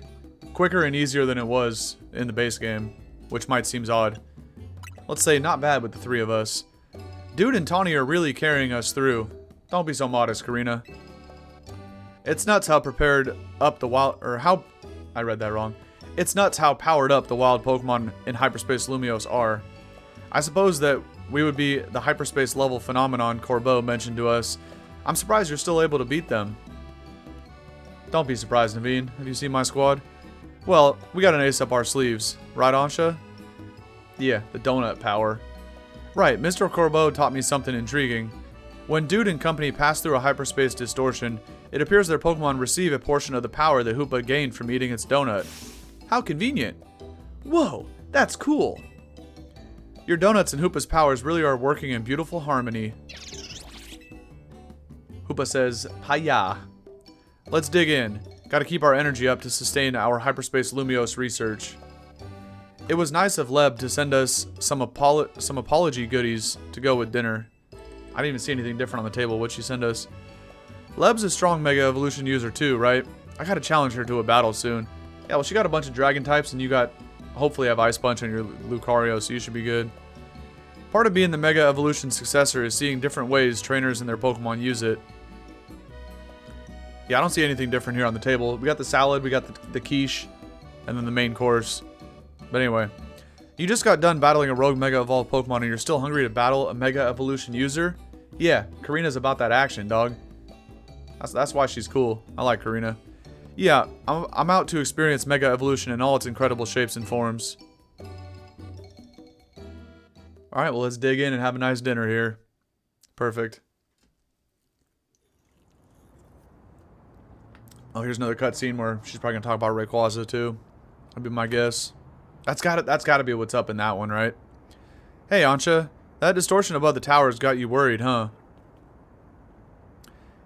quicker and easier than it was in the base game, which might seem odd. Let's say not bad with the 3 of us. Dude and Taunie are really carrying us through. Don't be so modest, Korrina. It's nuts how prepared up the wild, or how, I read that wrong. It's nuts how powered up the wild Pokemon in Hyperspace Lumiose are. I suppose that we would be the hyperspace level phenomenon Corbeau mentioned to us. I'm surprised you're still able to beat them. Don't be surprised, Naveen. Have you seen my squad? Well, we got an ace up our sleeves. Right, Ansha? Yeah, the donut power. Right, Mr. Corbeau taught me something intriguing. When Dude and company pass through a hyperspace distortion, it appears their Pokemon receive a portion of the power that Hoopa gained from eating its donut. How convenient. Whoa, that's cool. Your donuts and Hoopa's powers really are working in beautiful harmony. Hoopa says, Hiya. Let's dig in. Gotta keep our energy up to sustain our Hyperspace Lumiose research. It was nice of Leb to send us some apology goodies to go with dinner. I didn't even see anything different on the table. What'd she send us? Leb's a strong Mega Evolution user too, right? I gotta challenge her to a battle soon. Yeah, well, she got a bunch of dragon types, and you got, hopefully have Ice Punch on your Lucario, so you should be good. Part of being the Mega Evolution successor is seeing different ways trainers and their Pokemon use it. Yeah, I don't see anything different here on the table. We got the salad, we got the quiche, and then the main course. But anyway, you just got done battling a rogue Mega Evolved Pokemon and you're still hungry to battle a Mega Evolution user? Yeah, Korrina's about that action, dog. That's why she's cool. I like Korrina. Yeah, I'm out to experience Mega Evolution in all its incredible shapes and forms. Alright, well, let's dig in and have a nice dinner here. Perfect. Oh, here's another cutscene where she's probably gonna talk about Rayquaza too. That'd be my guess. That's gotta be what's up in that one, right? Hey, Ansha, that distortion above the towers got you worried, huh?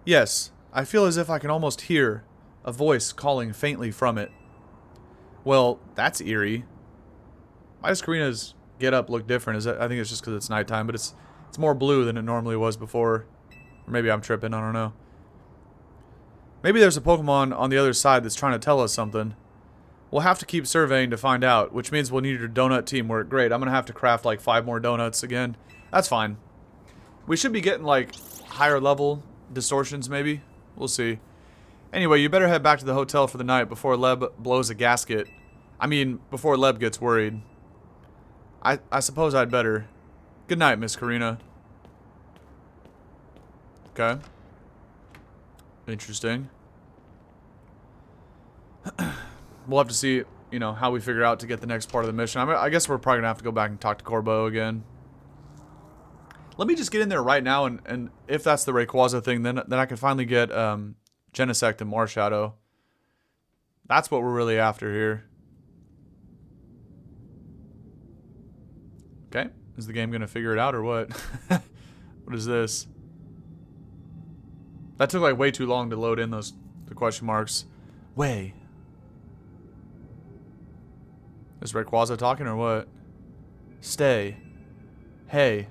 Yes, I feel as if I can almost hear a voice calling faintly from it. Well, that's eerie. Why does Korrina's get-up look different? I think it's just because it's nighttime, but it's more blue than it normally was before. Or maybe I'm tripping, I don't know. Maybe there's a Pokemon on the other side that's trying to tell us something. We'll have to keep surveying to find out, which means we'll need your donut teamwork. Great, I'm gonna have to craft like 5 more donuts again. That's fine. We should be getting like higher level distortions maybe. We'll see. Anyway, you better head back to the hotel for the night before Leb blows a gasket. I mean, before Leb gets worried. I suppose I'd better. Good night, Miss Korrina. Okay. Interesting. We'll have to see, you know, how we figure out to get the next part of the mission. I guess we're probably gonna have to go back and talk to Corbeau again. Let me just get in there right now, and if that's the Rayquaza thing, then I can finally get Genesect and Marshadow. That's what we're really after here. Okay, is the game gonna figure it out or what? What is this? That took like way too long to load in the question marks. Way. Is Rayquaza talking or what? Stay. Hey.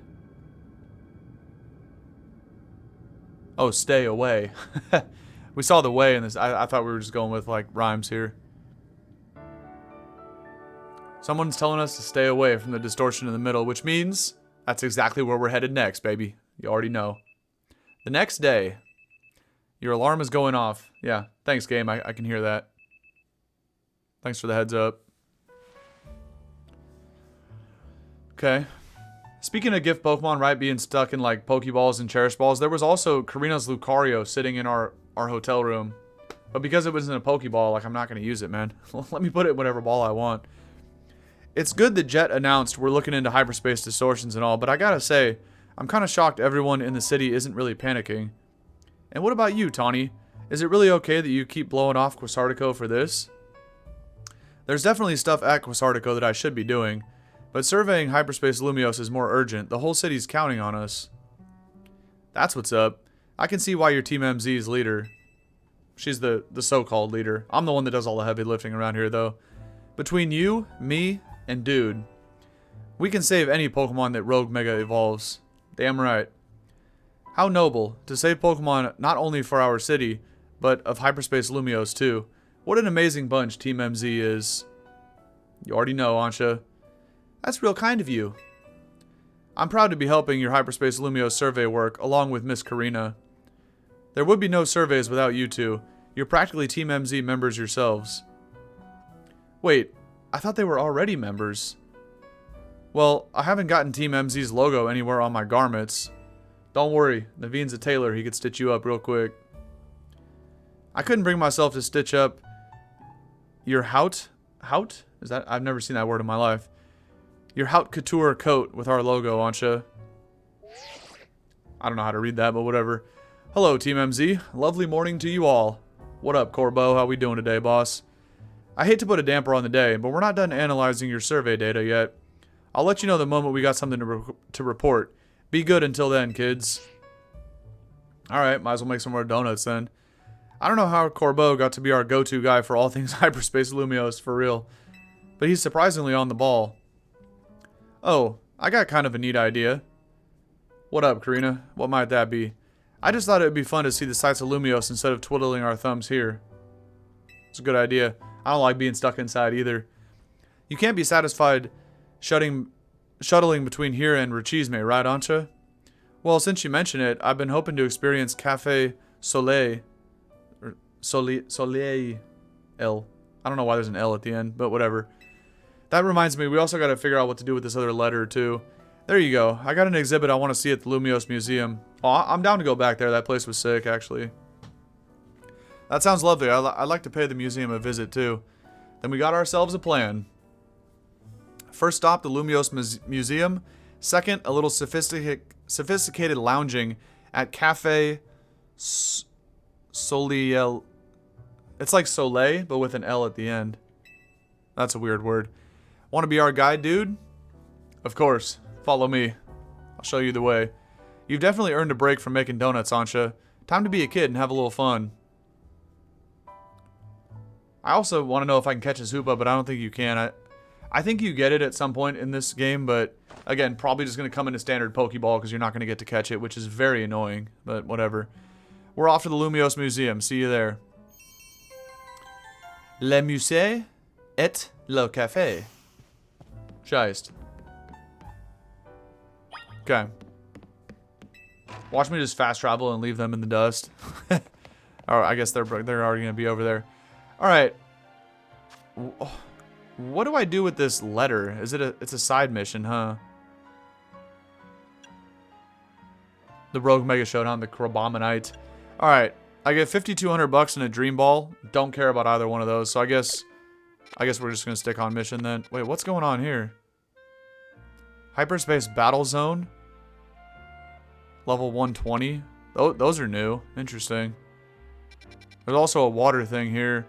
Oh, stay away. We saw the way in this. I thought we were just going with like rhymes here. Someone's telling us to stay away from the distortion in the middle, which means that's exactly where we're headed next, baby. You already know. The next day. Your alarm is going off. Yeah, thanks, game. I can hear that. Thanks for the heads up. Okay. Speaking of gift Pokemon, right, being stuck in like Pokeballs and Cherish Balls, there was also Korrina's Lucario sitting in our hotel room. But because it was in a Pokeball, like, I'm not going to use it, man. Let me put it in whatever ball I want. It's good that Jet announced we're looking into hyperspace distortions and all, but I gotta say, I'm kind of shocked everyone in the city isn't really panicking. And what about you, Taunie? Is it really okay that you keep blowing off Quasartico for this? There's definitely stuff at Quasartico that I should be doing, but surveying Hyperspace Lumiose is more urgent. The whole city's counting on us. That's what's up. I can see why you're Team MZ's leader. She's the so-called leader. I'm the one that does all the heavy lifting around here, though. Between you, me, and Dude, we can save any Pokemon that Rogue Mega evolves. Damn right. How noble, to save Pokemon not only for our city, but of Hyperspace Lumiose too. What an amazing bunch Team MZ is. You already know, Ansha. That's real kind of you. I'm proud to be helping your Hyperspace Lumiose survey work along with Miss Korrina. There would be no surveys without you two. You're practically Team MZ members yourselves. Wait, I thought they were already members. Well, I haven't gotten Team MZ's logo anywhere on my garments. Don't worry, Naveen's a tailor. He could stitch you up real quick. I couldn't bring myself to stitch up your Haute? Is that? I've never seen that word in my life. Your Haute Couture coat with our logo, Ansha. I don't know how to read that, but whatever. Hello, Team MZ. Lovely morning to you all. What up, Corbeau? How we doing today, boss? I hate to put a damper on the day, but we're not done analyzing your survey data yet. I'll let you know the moment we got something to report. Be good until then, kids. Alright, might as well make some more donuts then. I don't know how Corbeau got to be our go-to guy for all things Hyperspace Lumiose, for real. But he's surprisingly on the ball. Oh, I got kind of a neat idea. What up, Korrina? What might that be? I just thought it would be fun to see the sights of Lumiose instead of twiddling our thumbs here. It's a good idea. I don't like being stuck inside either. You can't be satisfied shuttling between here and Rechisme, right, Ansha? Well, since you mention it, I've been hoping to experience Cafe Soleil. Or Soleil. L. I don't know why there's an L at the end, but whatever. That reminds me, we also got to figure out what to do with this other letter, too. There you go. I got an exhibit I want to see at the Lumiose Museum. Oh, I'm down to go back there. That place was sick, actually. That sounds lovely. I'd like to pay the museum a visit, too. Then we got ourselves a plan. First stop, the Lumiose Museum. Second, a little sophisticated lounging at Cafe Soleil. It's like Soleil, but with an L at the end. That's a weird word. Want to be our guide, dude? Of course. Follow me. I'll show you the way. You've definitely earned a break from making donuts, Ansha. Time to be a kid and have a little fun. I also want to know if I can catch his Hoopa, but I don't think you can. I think you get it at some point in this game, but again, probably just going to come in a standard Pokeball because you're not going to get to catch it, which is very annoying, but whatever. We're off to the Lumiose Museum. See you there. Le musée et le café. Scheist. Okay. Watch me just fast travel and leave them in the dust. Or I guess they're already gonna be over there. All right. What do I do with this letter? It's a side mission, huh? The Rogue Mega Showdown, the Crabominite. All right. I get 5,200 bucks in a Dream Ball. Don't care about either one of those. So I guess we're just gonna stick on mission then. Wait, what's going on here? Hyperspace Battle Zone. Level 120. Those are new. Interesting. There's also a water thing here.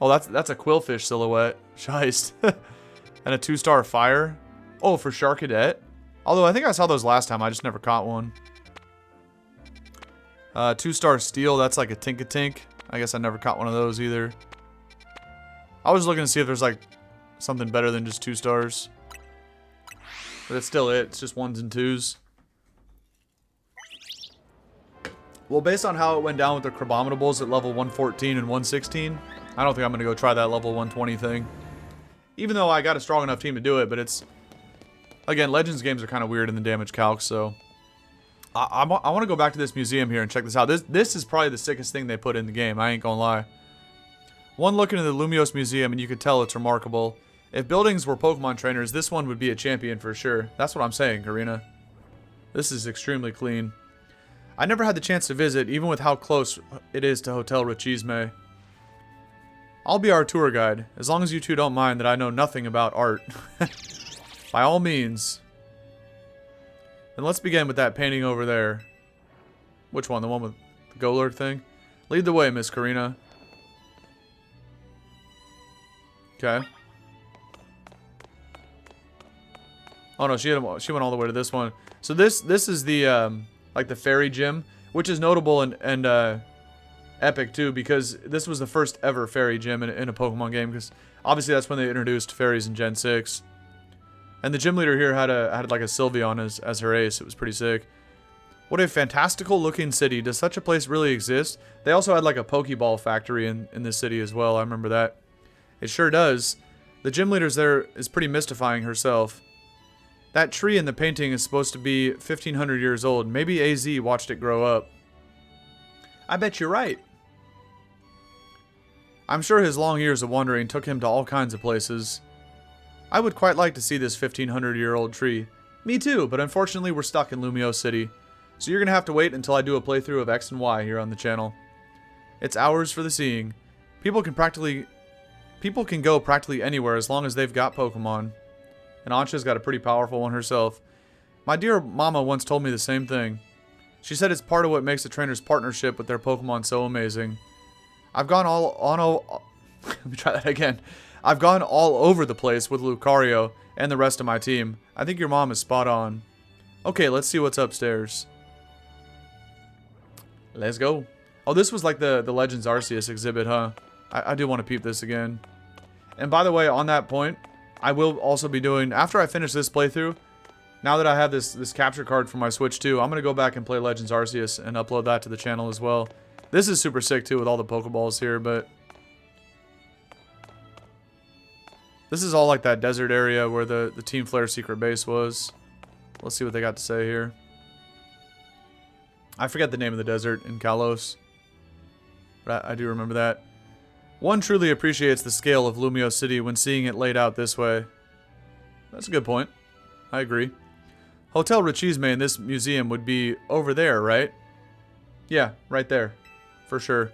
Oh, that's a Quillfish silhouette. Scheist. And a 2-star fire. Oh, for Charcadet. Although I think I saw those last time. I just never caught one. 2-star steel. That's like a Tink-a-Tink. I guess I never caught one of those either. I was looking to see if there's like something better than just 2 stars. But it's still it. It's just 1s and 2s. Well, based on how it went down with the Crabominatables at level 114 and 116, I don't think I'm going to go try that level 120 thing. Even though I got a strong enough team to do it, but it's... Again, Legends games are kind of weird in the damage calc, so... I want to go back to this museum here and check this out. This is probably the sickest thing they put in the game, I ain't gonna lie. One look into the Lumiose Museum and you could tell it's remarkable. If buildings were Pokemon trainers, this one would be a champion for sure. That's what I'm saying, Korrina. This is extremely clean. I never had the chance to visit, even with how close it is to Hotel Rechisme. I'll be our tour guide, as long as you two don't mind that I know nothing about art. By all means. Then let's begin with that painting over there. Which one? The one with the Golurk thing? Lead the way, Miss Korrina. Okay. Oh no, she went all the way to this one. So this is the like the fairy gym, which is notable and epic too, because this was the first ever fairy gym in a Pokemon game. Because obviously that's when they introduced fairies in Gen 6. And the gym leader here had like a Sylveon as her ace. It was pretty sick. What a fantastical looking city. Does such a place really exist? They also had like a Pokeball factory in this city as well. I remember that. It sure does. The gym leader's there is pretty mystifying herself. That tree in the painting is supposed to be 1,500 years old. Maybe AZ watched it grow up. I bet you're right. I'm sure his long years of wandering took him to all kinds of places. I would quite like to see this 1500-year-old tree. Me too, but unfortunately we're stuck in Lumiose City. So you're going to have to wait until I do a playthrough of X and Y here on the channel. It's ours for the seeing. People can go practically anywhere as long as they've got Pokemon. And Ansha's got a pretty powerful one herself. My dear mama once told me the same thing. She said it's part of what makes a trainer's partnership with their Pokemon so amazing. I've gone let me try that again. I've gone all over the place with Lucario and the rest of my team. I think your mom is spot on. Okay, let's see what's upstairs. Let's go. Oh, this was like the Legends Arceus exhibit, huh? I do want to peep this again. And by the way, on that point, I will also be doing, after I finish this playthrough, now that I have this capture card for my Switch 2, I'm going to go back and play Legends Arceus and upload that to the channel as well. This is super sick too with all the Pokeballs here, but this is all like that desert area where the Team Flare secret base was. Let's see what they got to say here. I forget the name of the desert in Kalos, but I do remember that. One truly appreciates the scale of Lumiose City when seeing it laid out this way. That's a good point. I agree. Hotel Richisme in this museum would be over there, right? Yeah, right there. For sure.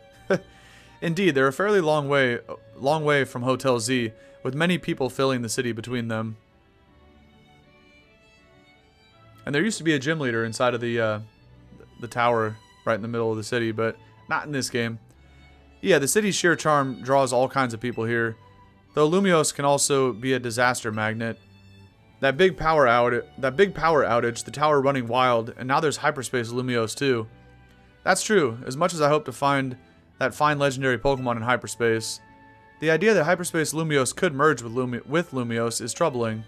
Indeed, they're a fairly long way from Hotel Z, with many people filling the city between them. And there used to be a gym leader inside of the tower right in the middle of the city, but not in this game. Yeah, the city's sheer charm draws all kinds of people here, though Lumiose can also be a disaster magnet. That big power outage, the tower running wild, and now there's Hyperspace Lumiose too. That's true, as much as I hope to find that fine legendary Pokemon in hyperspace. The idea that Hyperspace Lumiose could merge with Lumiose is troubling.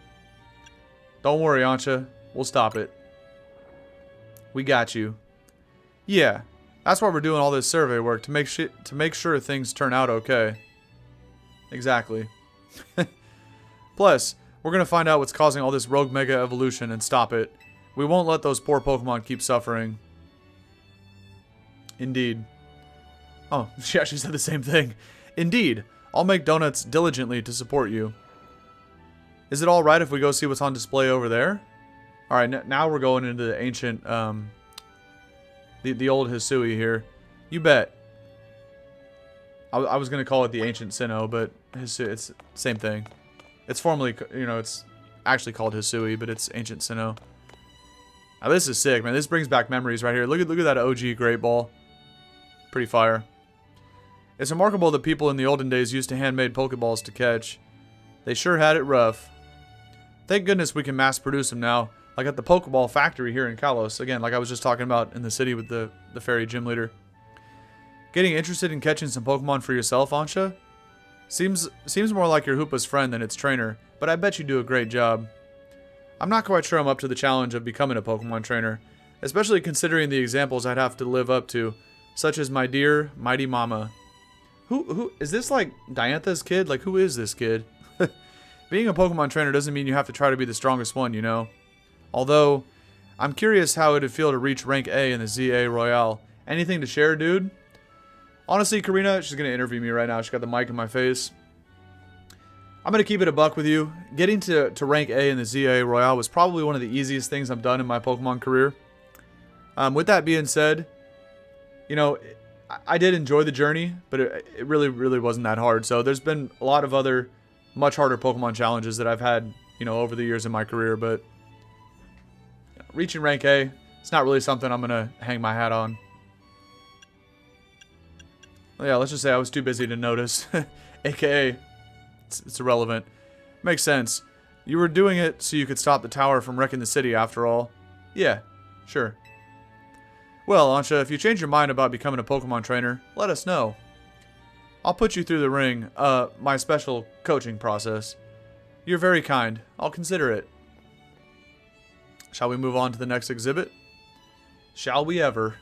Don't worry, Ansha. We'll stop it. We got you. Yeah, that's why we're doing all this survey work, to make sure things turn out okay. Exactly. Plus, we're going to find out what's causing all this rogue mega evolution and stop it. We won't let those poor Pokemon keep suffering. Indeed. Oh, she actually said the same thing. Indeed. I'll make donuts diligently to support you. Is it alright if we go see what's on display over there? Alright, now we're going into the ancient, the old Hisui here. You bet. I was going to call it the ancient Sinnoh, but it's the same thing. It's formerly, it's actually called Hisui, but it's ancient Sinnoh. Now this is sick, man. This brings back memories right here. Look at that OG Great Ball. Pretty fire. It's remarkable that people in the olden days used to handmade Pokeballs to catch. They sure had it rough. Thank goodness we can mass produce them now, like at the Pokeball factory here in Kalos. Again, like I was just talking about in the city with the fairy gym leader. Getting interested in catching some Pokemon for yourself, Ansha? Seems more like your Hoopa's friend than its trainer, but I bet you do a great job. I'm not quite sure I'm up to the challenge of becoming a Pokemon trainer, especially considering the examples I'd have to live up to, such as my dear, mighty mama. Who is this, like Diantha's kid? Like, who is this kid? Being a Pokemon trainer doesn't mean you have to try to be the strongest one, you know? Although, I'm curious how it'd feel to reach rank A in the ZA Royale. Anything to share, dude? Honestly, Korrina, she's going to interview me right now. She's got the mic in my face. I'm going to keep it a buck with you. Getting to rank A in the ZA Royale was probably one of the easiest things I've done in my Pokemon career. With that being said, I did enjoy the journey, but it really, really wasn't that hard. So there's been a lot of other much harder Pokemon challenges that I've had, over the years in my career. But reaching rank A, it's not really something I'm going to hang my hat on. Well, yeah, let's just say I was too busy to notice. AKA, it's irrelevant. Makes sense. You were doing it so you could stop the tower from wrecking the city after all. Yeah, sure. Well, Ansha, if you change your mind about becoming a Pokemon trainer, let us know. I'll put you through the ring, my special coaching process. You're very kind. I'll consider it. Shall we move on to the next exhibit? Shall we ever?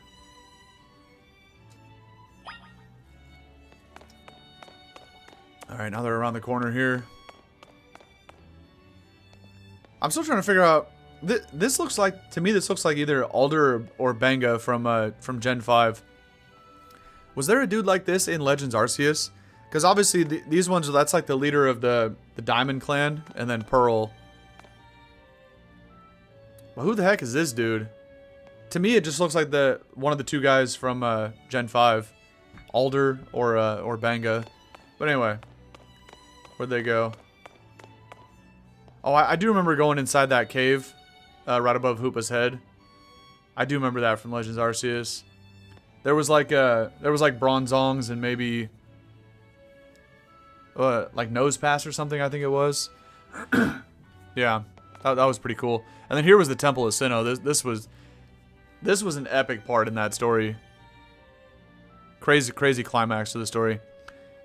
Alright, now they're around the corner here. I'm still trying to figure out... This looks like... To me, this looks like either Alder or Benga from Gen 5. Was there a dude like this in Legends Arceus? Because obviously these ones, that's like the leader of the Diamond Clan, and then Pearl. Well, who the heck is this dude? To me, it just looks like one of the two guys from Gen 5. Alder or Banga. But anyway, where'd they go? Oh, I do remember going inside that cave right above Hoopa's head. I do remember that from Legends Arceus. There was like Bronzongs and maybe like Nose Pass or something, I think it was. Yeah, that was pretty cool. And then here was the Temple of Sinnoh. This was an epic part in that story. Crazy climax to the story.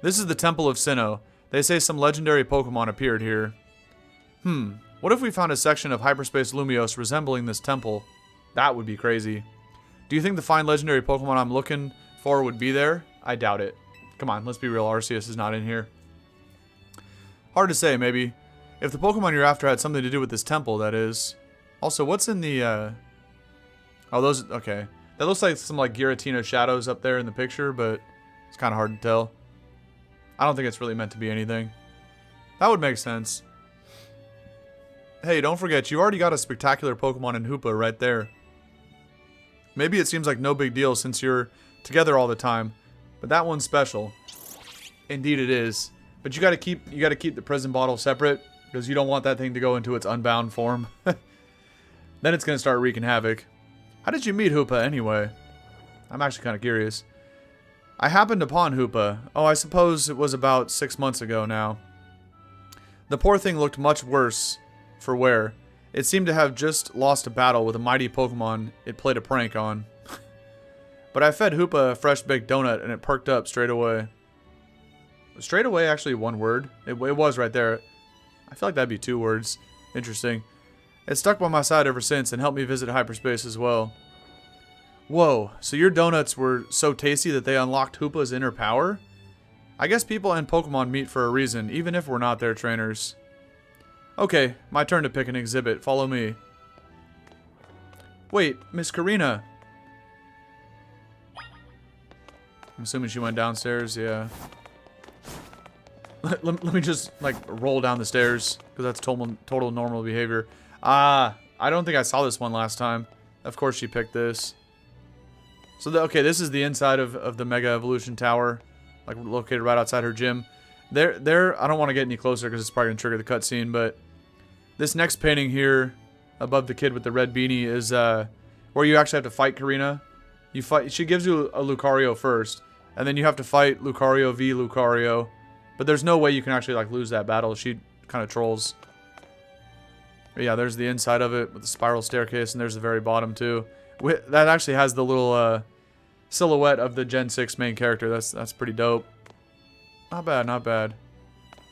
This is the Temple of Sinnoh. They say some legendary Pokemon appeared here. What if we found a section of Hyperspace Lumiose resembling this temple? That would be crazy. Do you think the fine legendary Pokemon I'm looking for would be there? I doubt it. Come on, let's be real. Arceus is not in here. Hard to say, maybe. If the Pokemon you're after had something to do with this temple, that is. Also, what's in the, Oh, those... Okay. That looks like some, like, Giratina shadows up there in the picture, but it's kind of hard to tell. I don't think it's really meant to be anything. That would make sense. Hey, don't forget, you already got a spectacular Pokemon in Hoopa right there. Maybe it seems like no big deal since you're together all the time, but that one's special. Indeed it is. But you gotta keep the prison bottle separate, because you don't want that thing to go into its unbound form. Then it's gonna start wreaking havoc. How did you meet Hoopa anyway? I'm actually kind of curious. I happened upon Hoopa. Oh, I suppose it was about 6 months ago now. The poor thing looked much worse for wear. It seemed to have just lost a battle with a mighty Pokemon it played a prank on. But I fed Hoopa a fresh baked donut and it perked up straight away. Was straight away actually one word? It was right there. I feel like that'd be 2 words. Interesting. It's stuck by my side ever since and helped me visit hyperspace as well. Whoa, so your donuts were so tasty that they unlocked Hoopa's inner power? I guess people and Pokemon meet for a reason, even if we're not their trainers. Okay, my turn to pick an exhibit. Follow me. Wait, Miss Korrina. I'm assuming she went downstairs, yeah. Let me just, like, roll down the stairs, because that's total normal behavior. I don't think I saw this one last time. Of course she picked this. So, okay, this is the inside of the Mega Evolution Tower, like, located right outside her gym. There, I don't want to get any closer, because it's probably going to trigger the cutscene, but this next painting here, above the kid with the red beanie, is, where you actually have to fight Korrina. She gives you a Lucario first, and then you have to fight Lucario v Lucario. But there's no way you can actually, like, lose that battle. She kind of trolls. But yeah, there's the inside of it with the spiral staircase, and there's the very bottom, too. That actually has the little silhouette of the Gen 6 main character. That's pretty dope. Not bad, not bad.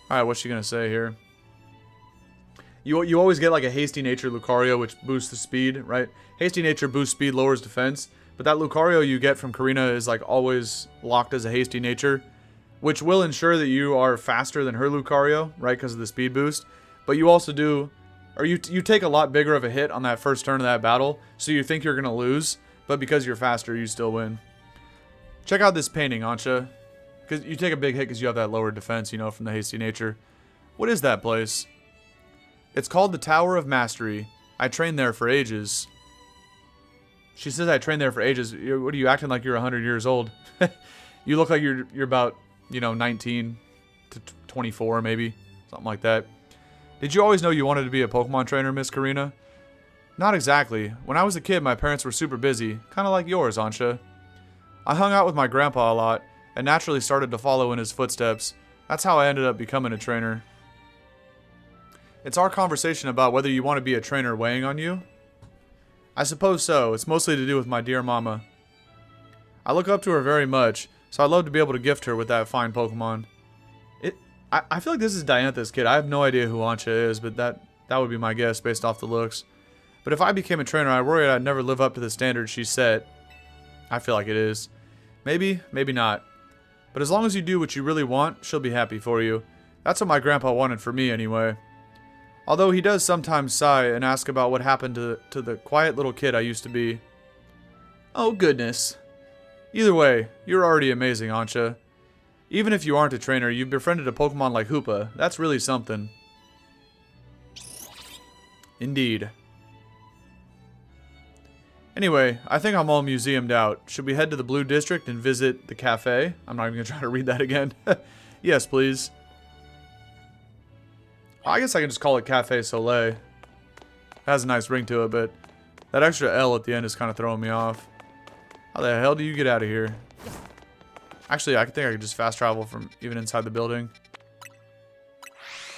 Alright, what's she gonna say here? You always get, like, a Hasty Nature Lucario, which boosts the speed, right? Hasty Nature boosts speed, lowers defense. But that Lucario you get from Korrina is, like, always locked as a Hasty Nature, which will ensure that you are faster than her Lucario, right, because of the speed boost. But you also do, or you take a lot bigger of a hit on that first turn of that battle, so you think you're going to lose, but because you're faster, you still win. Check out this painting, Ansha. Because you take a big hit because you have that lower defense, you know, from the Hasty Nature. What is that place? It's called the Tower of Mastery. I trained there for ages. She says I trained there for ages. What are you acting like you're 100 years old? You look like you're about, you know, 19 to 24 maybe. Something like that. Did you always know you wanted to be a Pokemon trainer, Miss Korrina? Not exactly. When I was a kid, my parents were super busy. Kind of like yours, Ansha. I hung out with my grandpa a lot, and naturally started to follow in his footsteps. That's how I ended up becoming a trainer. It's our conversation about whether you want to be a trainer weighing on you? I suppose so. It's mostly to do with my dear mama. I look up to her very much, so I'd love to be able to gift her with that fine Pokemon. I feel like this is Diantha's kid. I have no idea who Ansha is, but that would be my guess based off the looks. But if I became a trainer, I worry I'd never live up to the standards she set. I feel like it is. Maybe, maybe not. But as long as you do what you really want, she'll be happy for you. That's what my grandpa wanted for me anyway. Although he does sometimes sigh and ask about what happened to the quiet little kid I used to be. Oh goodness. Either way, you're already amazing, Ansha. Even if you aren't a trainer, you've befriended a Pokemon like Hoopa. That's really something. Indeed. Anyway, I think I'm all museumed out. Should we head to the Blue District and visit the cafe? I'm not even going to try to read that again. Yes, please. I guess I can just call it Cafe Soleil. It has a nice ring to it, but that extra L at the end is kind of throwing me off. How the hell do you get out of here? Actually, I think I could just fast travel from even inside the building.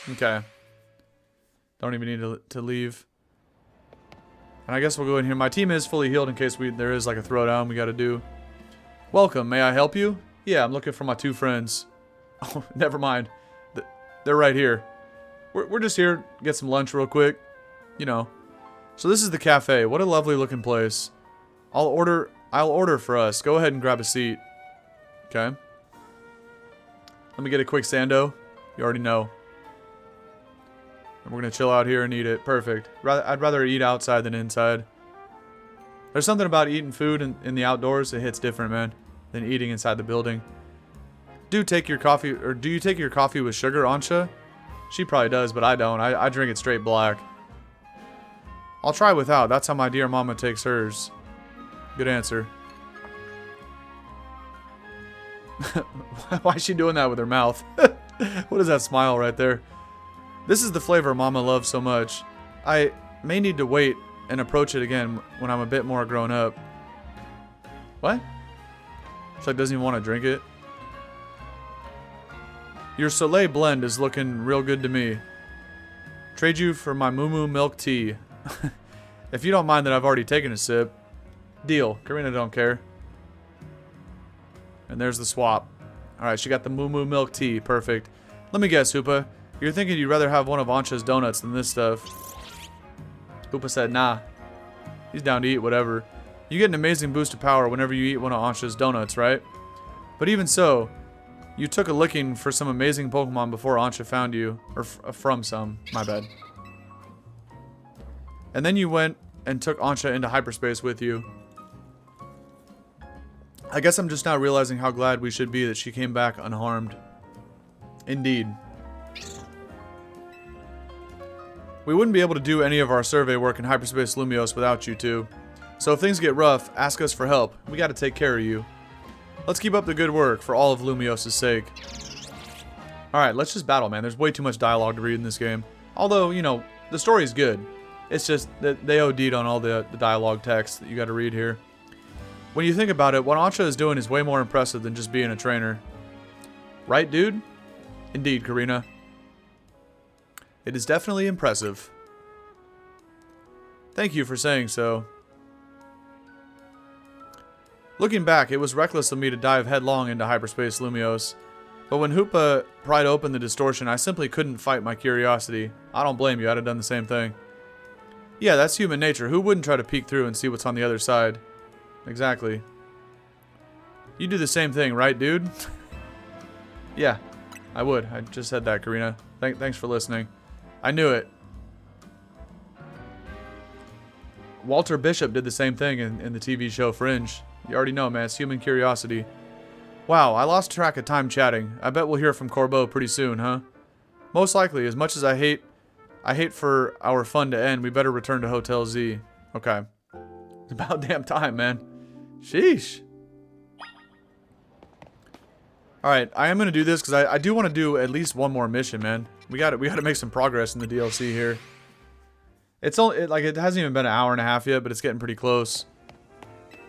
Okay. Don't even need to leave. And I guess we'll go in here. My team is fully healed in case there is like a throwdown we got to do. Welcome. May I help you? Yeah, I'm looking for my 2 friends. Oh, never mind. They're right here. We're just here to get some lunch real quick. You know. So this is the cafe. What a lovely looking place. I'll order for us. Go ahead and grab a seat. Okay. Let me get a quick Sando. You already know. And we're going to chill out here and eat it. Perfect. I'd rather eat outside than inside. There's something about eating food in the outdoors that hits different, man, than eating inside the building. Do you take your coffee with sugar, Ansha? She probably does, but I don't. I drink it straight black. I'll try without. That's how my dear mama takes hers. Good answer. Why is she doing that with her mouth? What is that smile right there? This is the flavor Mama loves so much. I may need to wait and approach it again when I'm a bit more grown up. What? She like doesn't even want to drink it. Your Soleil blend is looking real good to me. Trade you for my Moo Moo milk tea. If you don't mind that I've already taken a sip. Deal. Korrina don't care. And there's the swap. Alright, she got the Moo Moo milk tea. Perfect. Let me guess, Hoopa. You're thinking you'd rather have one of Ansha's donuts than this stuff. Hoopa said, nah. He's down to eat whatever. You get an amazing boost of power whenever you eat one of Ansha's donuts, right? But even so, you took a licking for some amazing Pokemon before Ansha found you. Or from some. My bad. And then you went and took Ansha into hyperspace with you. I guess I'm just now realizing how glad we should be that she came back unharmed. Indeed. We wouldn't be able to do any of our survey work in Hyperspace Lumiose without you two. So if things get rough, ask us for help. We gotta take care of you. Let's keep up the good work for all of Lumiose's sake. Alright, let's just battle, man. There's way too much dialogue to read in this game. Although, you know, the story's good. It's just that they OD'd on all the dialogue text that you gotta read here. When you think about it, what Ansha is doing is way more impressive than just being a trainer. Right, dude? Indeed, Korrina. It is definitely impressive. Thank you for saying so. Looking back, it was reckless of me to dive headlong into Hyperspace Lumiose. But when Hoopa pried open the distortion, I simply couldn't fight my curiosity. I don't blame you, I'd have done the same thing. Yeah, that's human nature. Who wouldn't try to peek through and see what's on the other side? Exactly. You do the same thing, right, dude? Yeah, I would. I just said that, Korrina. Thanks for listening. I knew it. Walter Bishop did the same thing in the TV show Fringe. You already know, man. It's human curiosity. Wow, I lost track of time chatting. I bet we'll hear from Corbeau pretty soon, huh? Most likely. As much as I hate for our fun to end, we better return to Hotel Z. Okay. It's about damn time, man. Sheesh. Alright, I am going to do this because I do want to do at least one more mission, man. We got to make some progress in the DLC here. It's only like it hasn't even been an hour and a half yet, but it's getting pretty close.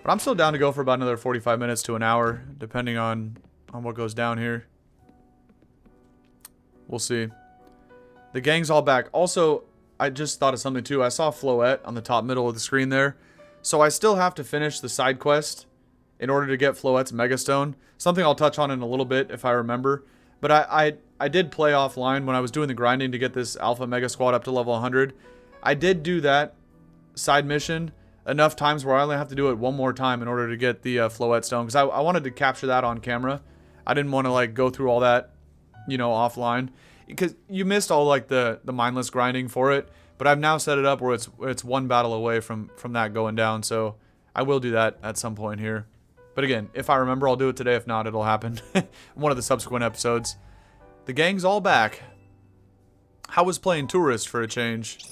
But I'm still down to go for about another 45 minutes to an hour, depending on what goes down here. We'll see. The gang's all back. Also, I just thought of something too. I saw Floette on the top middle of the screen there. So I still have to finish the side quest in order to get Floette's Mega Stone. Something I'll touch on in a little bit if I remember. But I did play offline when I was doing the grinding to get this Alpha Mega Squad up to level 100. I did do that side mission enough times where I only have to do it one more time in order to get the Floette Stone. Because I wanted to capture that on camera. I didn't want to like go through all that, you know, offline. Because you missed all like the mindless grinding for it. But I've now set it up where it's one battle away from that going down. So I will do that at some point here. But again, if I remember, I'll do it today. If not, it'll happen in one of the subsequent episodes. The gang's all back. How was playing tourist for a change?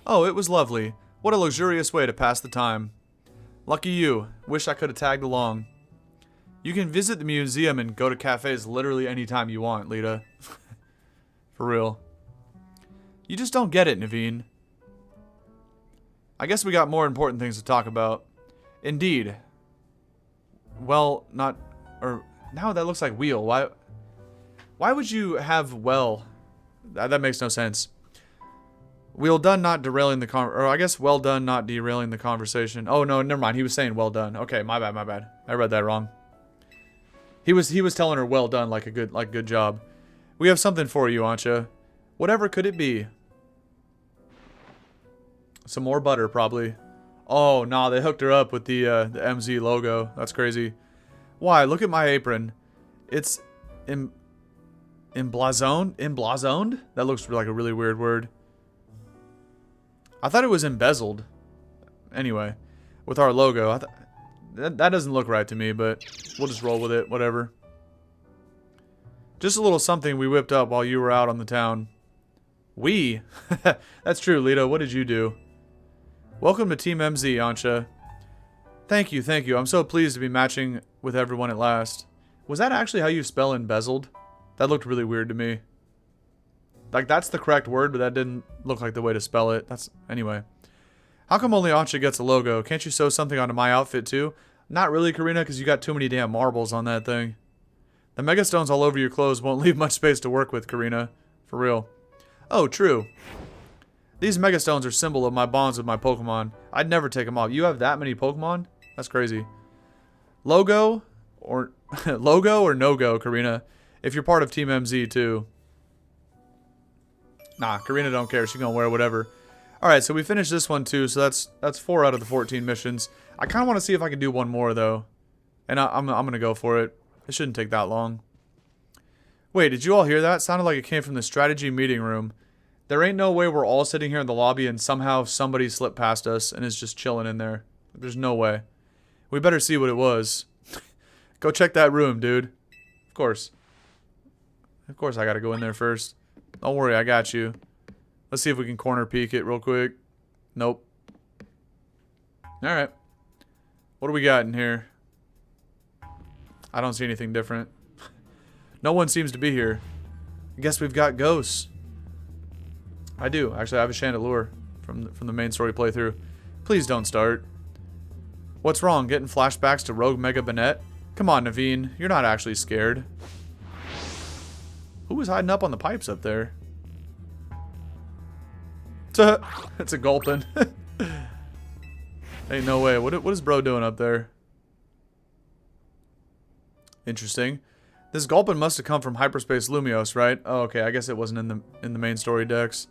Oh, it was lovely. What a luxurious way to pass the time. Lucky you. Wish I could have tagged along. You can visit the museum and go to cafes literally anytime you want, Lita. For real. You just don't get it, Naveen. I guess we got more important things to talk about. Indeed. Well, not... Or... Now that looks like wheel. Why would you have well? That makes no sense. Well done not derailing the or I guess well done not derailing the conversation. Oh no, never mind. He was saying well done. Okay, my bad. I read that wrong. He was telling her well done like good job. We have something for you, Ansha. Whatever could it be? Some more butter probably. Oh, nah, they hooked her up with the MZ logo. That's crazy. Why? Look at my apron. It's emblazoned? Emblazoned? That looks like a really weird word. I thought it was embezzled. Anyway, with our logo, that doesn't look right to me, but we'll just roll with it, whatever. Just a little something we whipped up while you were out on the town. We? That's true, Lita. What did you do? Welcome to Team MZ, Ansha. Thank you. I'm so pleased to be matching with everyone at last. Was that actually how you spell embezzled? That looked really weird to me. Like, that's the correct word, but that didn't look like the way to spell it. Anyway. How come only Ansha gets a logo? Can't you sew something onto my outfit, too? Not really, Korrina, because you got too many damn marbles on that thing. The mega stones all over your clothes won't leave much space to work with, Korrina. For real. Oh, true. These mega stones are symbol of my bonds with my Pokemon. I'd never take them off. You have that many Pokemon? That's crazy. Logo or no-go, Korrina. If you're part of Team MZ, too. Nah, Korrina don't care. She's gonna wear whatever. Alright, so we finished this one, too. So that's 4 out of the 14 missions. I kind of want to see if I can do one more, though. And I'm gonna go for it. It shouldn't take that long. Wait, did you all hear that? It sounded like it came from the strategy meeting room. There ain't no way we're all sitting here in the lobby and somehow somebody slipped past us and is just chilling in there. There's no way. We better see what it was. Go check that room, dude. Of course. Of course I gotta go in there first. Don't worry, I got you. Let's see if we can corner peek it real quick. Nope. Alright. What do we got in here? I don't see anything different. No one seems to be here. I guess we've got ghosts. I do. Actually, I have a Chandelure from the main story playthrough. Please don't start. What's wrong? Getting flashbacks to Rogue Mega Banette? Come on, Naveen. You're not actually scared. Who was hiding up on the pipes up there? It's a gulpin. Ain't no way. What is bro doing up there? Interesting. This gulpin must have come from Hyperspace Lumiose, right? Oh, okay. I guess it wasn't in the main story decks.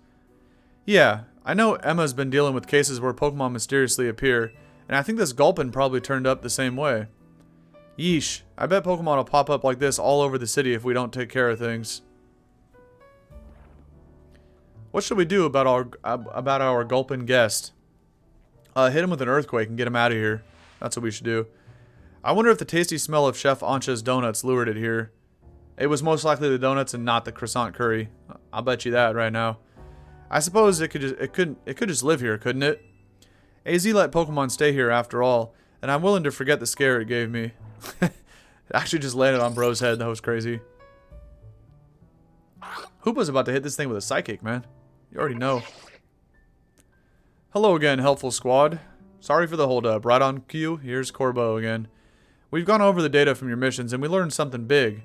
Yeah, I know Emma's been dealing with cases where Pokemon mysteriously appear, and I think this gulpin probably turned up the same way. Yeesh. I bet Pokemon will pop up like this all over the city if we don't take care of things. What should we do about our gulpin guest? Hit him with an earthquake and get him out of here. That's what we should do. I wonder if the tasty smell of Chef Ansha's donuts lured it here. It was most likely the donuts and not the croissant curry. I'll bet you that right now. I suppose it could just live here, couldn't it? AZ let Pokemon stay here after all, and I'm willing to forget the scare it gave me. It actually just landed on bro's head. That was crazy. Hoopa's about to hit this thing with a psychic, man. You already know. Hello again, helpful squad. Sorry for the holdup. Right on cue, here's Corbeau again. We've gone over the data from your missions, and we learned something big.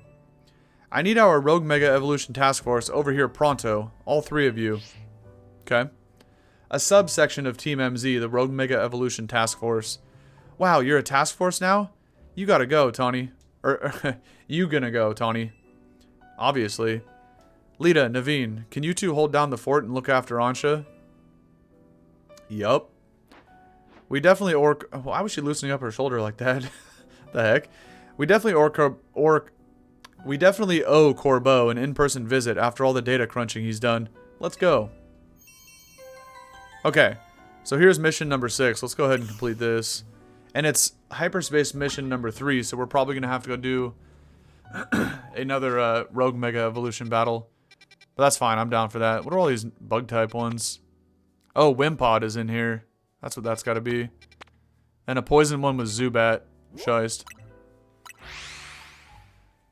I need our Rogue Mega Evolution Task Force over here pronto. All 3 of you. Okay. A subsection of Team MZ, the Rogue Mega Evolution Task Force. Wow, you're a task force now? You gotta go, Taunie. You gonna go, Taunie. Obviously. Lita, Naveen, can you 2 hold down the fort and look after Ansha? Yup. We definitely why was she loosening up her shoulder like that? The heck? We definitely owe Corbeau an in-person visit after all the data crunching he's done. Let's go. Okay. So here's mission number 6. Let's go ahead and complete this. And it's Hyperspace mission number 3, so we're probably going to have to go do another Rogue Mega Evolution battle. But that's fine, I'm down for that. What are all these bug type ones? Oh, Wimpod is in here. That's what that's got to be. And a poison one was Zubat. Shiest.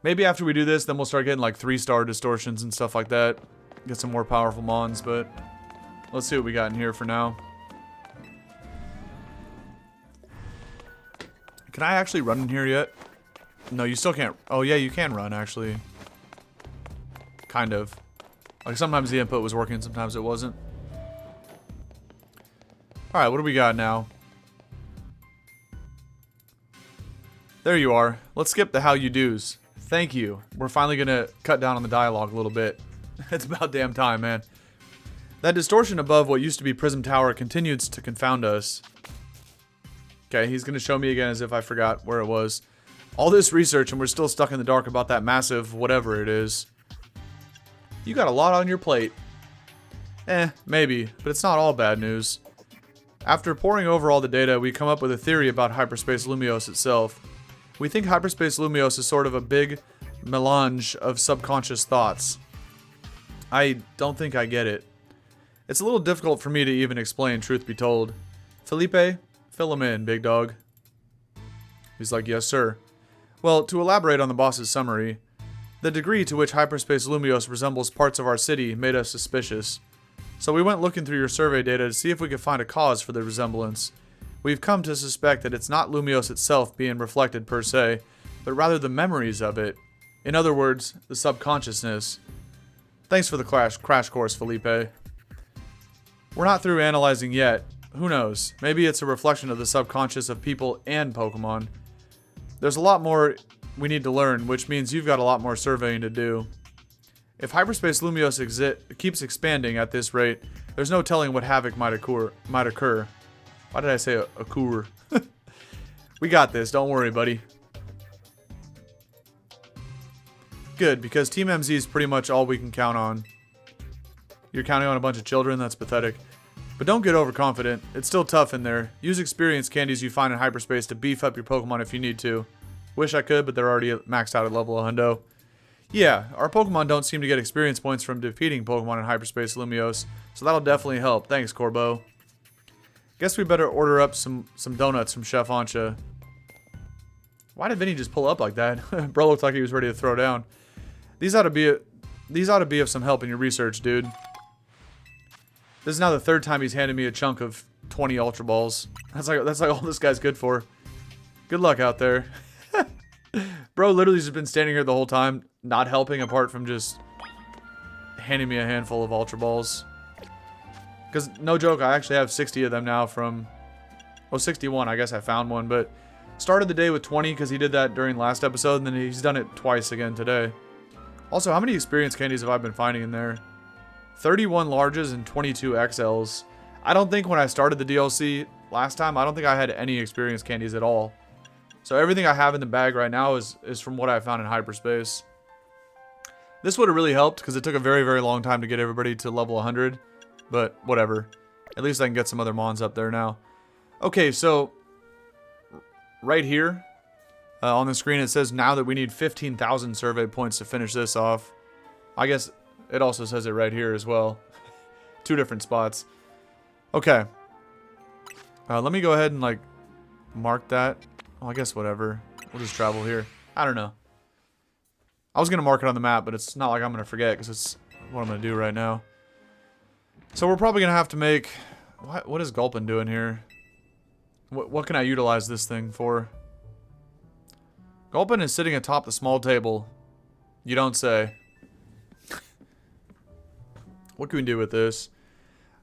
Maybe after we do this, then we'll start getting like 3-star distortions and stuff like that. Get some more powerful mons, but let's see what we got in here for now. Can I actually run in here yet? No, you still can't. Oh yeah, you can run actually. Kind of. Like sometimes the input was working, sometimes it wasn't. Alright, what do we got now? There you are. Let's skip the how you do's. Thank you. We're finally gonna cut down on the dialogue a little bit. It's about damn time, man. That distortion above what used to be Prism Tower continues to confound us. Okay, he's gonna show me again as if I forgot where it was. All this research and we're still stuck in the dark about that massive whatever it is. You got a lot on your plate. Maybe, but it's not all bad news. After poring over all the data, we come up with a theory about Hyperspace Lumiose itself. We think Hyperspace Lumiose is sort of a big melange of subconscious thoughts. I don't think I get it. It's a little difficult for me to even explain, truth be told. Felipe, fill him in, big dog. He's like, yes, sir. Well, to elaborate on the boss's summary, the degree to which Hyperspace Lumiose resembles parts of our city made us suspicious. So we went looking through your survey data to see if we could find a cause for the resemblance. We've come to suspect that it's not Lumiose itself being reflected per se, but rather the memories of it. In other words, the subconsciousness. Thanks for the crash course, Felipe. We're not through analyzing yet. Who knows? Maybe it's a reflection of the subconscious of people and Pokemon. There's a lot more we need to learn, which means you've got a lot more surveying to do. If Hyperspace Lumiose keeps expanding at this rate, there's no telling what havoc might occur. Why did I say occur? We got this, don't worry, buddy. Good, because Team MZ is pretty much all we can count on. You're counting on a bunch of children? That's pathetic. But don't get overconfident. It's still tough in there. Use experience candies you find in hyperspace to beef up your Pokemon if you need to. Wish I could, but they're already maxed out at level 100. Yeah, our Pokemon don't seem to get experience points from defeating Pokemon in Hyperspace Lumiose, so that'll definitely help. Thanks, Corbeau. Guess we better order up some doughnuts from Chef Ansha. Why did Vinny just pull up like that? Bro looked like he was ready to throw down. These ought to be of some help in your research, dude. This is now the 3rd time he's handed me a chunk of 20 Ultra Balls. That's like all this guy's good for. Good luck out there. Bro literally just been standing here the whole time, not helping apart from just handing me a handful of Ultra Balls. Because, no joke, I actually have 60 of them now from... Well, 61, I guess I found one, but... Started the day with 20 because he did that during last episode, and then he's done it twice again today. Also, how many experience candies have I been finding in there? 31 larges and 22 XLs. I don't think when I started the DLC last time, I don't think I had any experience candies at all. So everything I have in the bag right now is from what I found in hyperspace. This would have really helped because it took a very, very long time to get everybody to level 100. But whatever. At least I can get some other mons up there now. Okay, so right here on the screen it says now that we need 15,000 survey points to finish this off. I guess it also says it right here as well. 2 different spots. Okay. Let me go ahead and like mark that. Oh, I guess whatever. We'll just travel here. I don't know. I was going to mark it on the map, but it's not like I'm going to forget because it's what I'm going to do right now. So we're probably going to have to make... What is Gulpin doing here? What can I utilize this thing for? Gulpin is sitting atop the small table. You don't say. What can we do with this?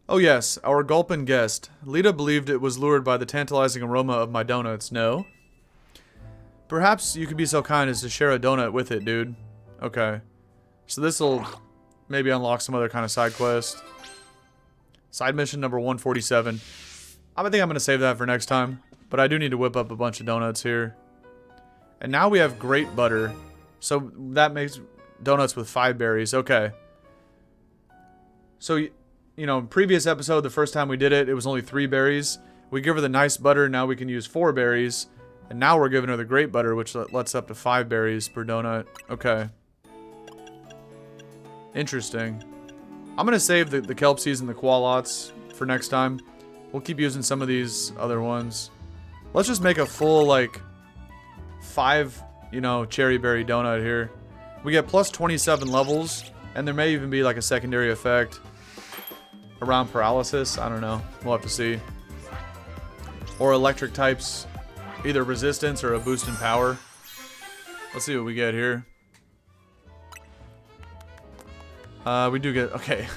Oh yes, our Gulpin guest. Lita believed it was lured by the tantalizing aroma of my donuts. No? Perhaps you could be so kind as to share a donut with it, dude. Okay. So this'll maybe unlock some other kind of side quest. Side mission number 147. I think I'm going to save that for next time. But I do need to whip up a bunch of donuts here. And now we have great butter. So that makes donuts with 5 berries. Okay. So, you know, previous episode, the first time we did it, it was only 3 berries. We give her the nice butter. Now we can use 4 berries. And now we're giving her the great butter, which lets up to 5 berries per donut. Okay. Interesting. I'm going to save the Kelpsies and the Qualots for next time. We'll keep using some of these other ones. Let's just make a full, like, 5, you know, cherry berry donut here. We get plus 27 levels, and there may even be, like, a secondary effect around paralysis. I don't know. We'll have to see. Or electric types, either resistance or a boost in power. Let's see what we get here. We do get, okay.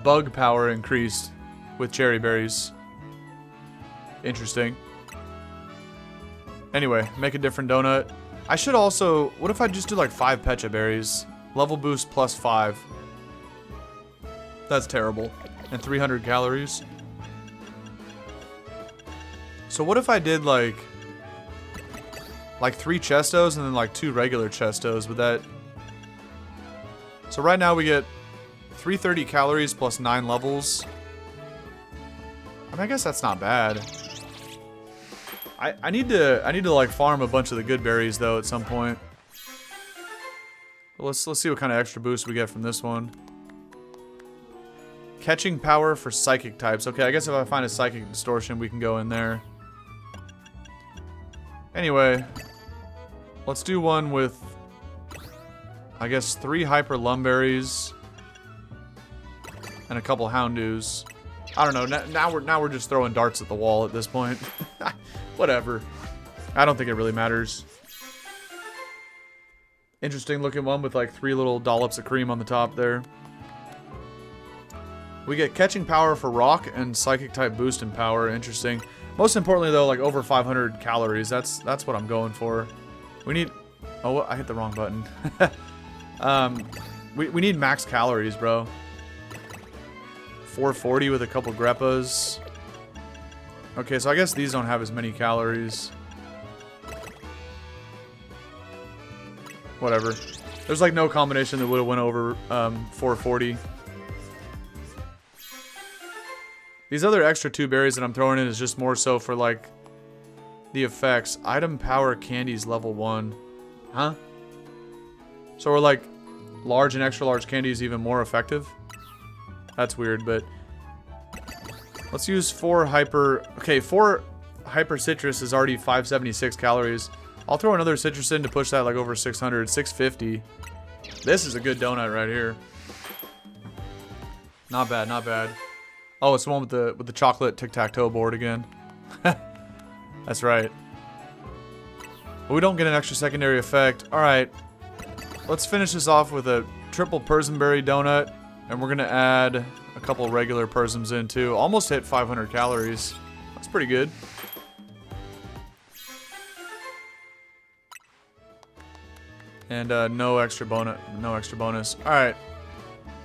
Bug power increased with cherry berries. Interesting. Anyway, make a different donut. I should also, what if I just do like 5 Pecha berries? Level boost plus 5. That's terrible. And 300 calories. So what if I did like 3 Chestos and then like 2 regular Chestos? Would that... So right now we get 330 calories plus 9 levels. I mean, I guess that's not bad. I need to like farm a bunch of the good berries though at some point. Let's see what kind of extra boost we get from this one. Catching power for psychic types. Okay, I guess if I find a psychic distortion, we can go in there. Anyway, let's do one with, I guess, 3 hyper lumberries and a couple houndoos. I don't know. Now we're just throwing darts at the wall at this point. Whatever. I don't think it really matters. Interesting looking one with like 3 little dollops of cream on the top there. We get catching power for rock and psychic type boost in power. Interesting. Most importantly though, like over 500 calories. That's what I'm going for. We need... Oh, I hit the wrong button. We need max calories, bro. 440 with a couple greppas. Okay, so I guess these don't have as many calories. Whatever. There's like no combination that would have went over 440. These other extra 2 berries that I'm throwing in is just more so for like the effects. Item power candies level 1. Huh? So we're like large and extra large candy is even more effective? That's weird, but let's use 4 hyper... Okay, 4 hyper citrus is already 576 calories. I'll throw another citrus in to push that like over 600, 650. This is a good donut right here. Not bad, not bad. Oh, it's the one with the chocolate tic-tac-toe board again. That's right. But we don't get an extra secondary effect. Alright. Let's finish this off with a triple Persimberry donut. And we're going to add a couple regular Persims in too. Almost hit 500 calories. That's pretty good. And no extra bonus. Alright.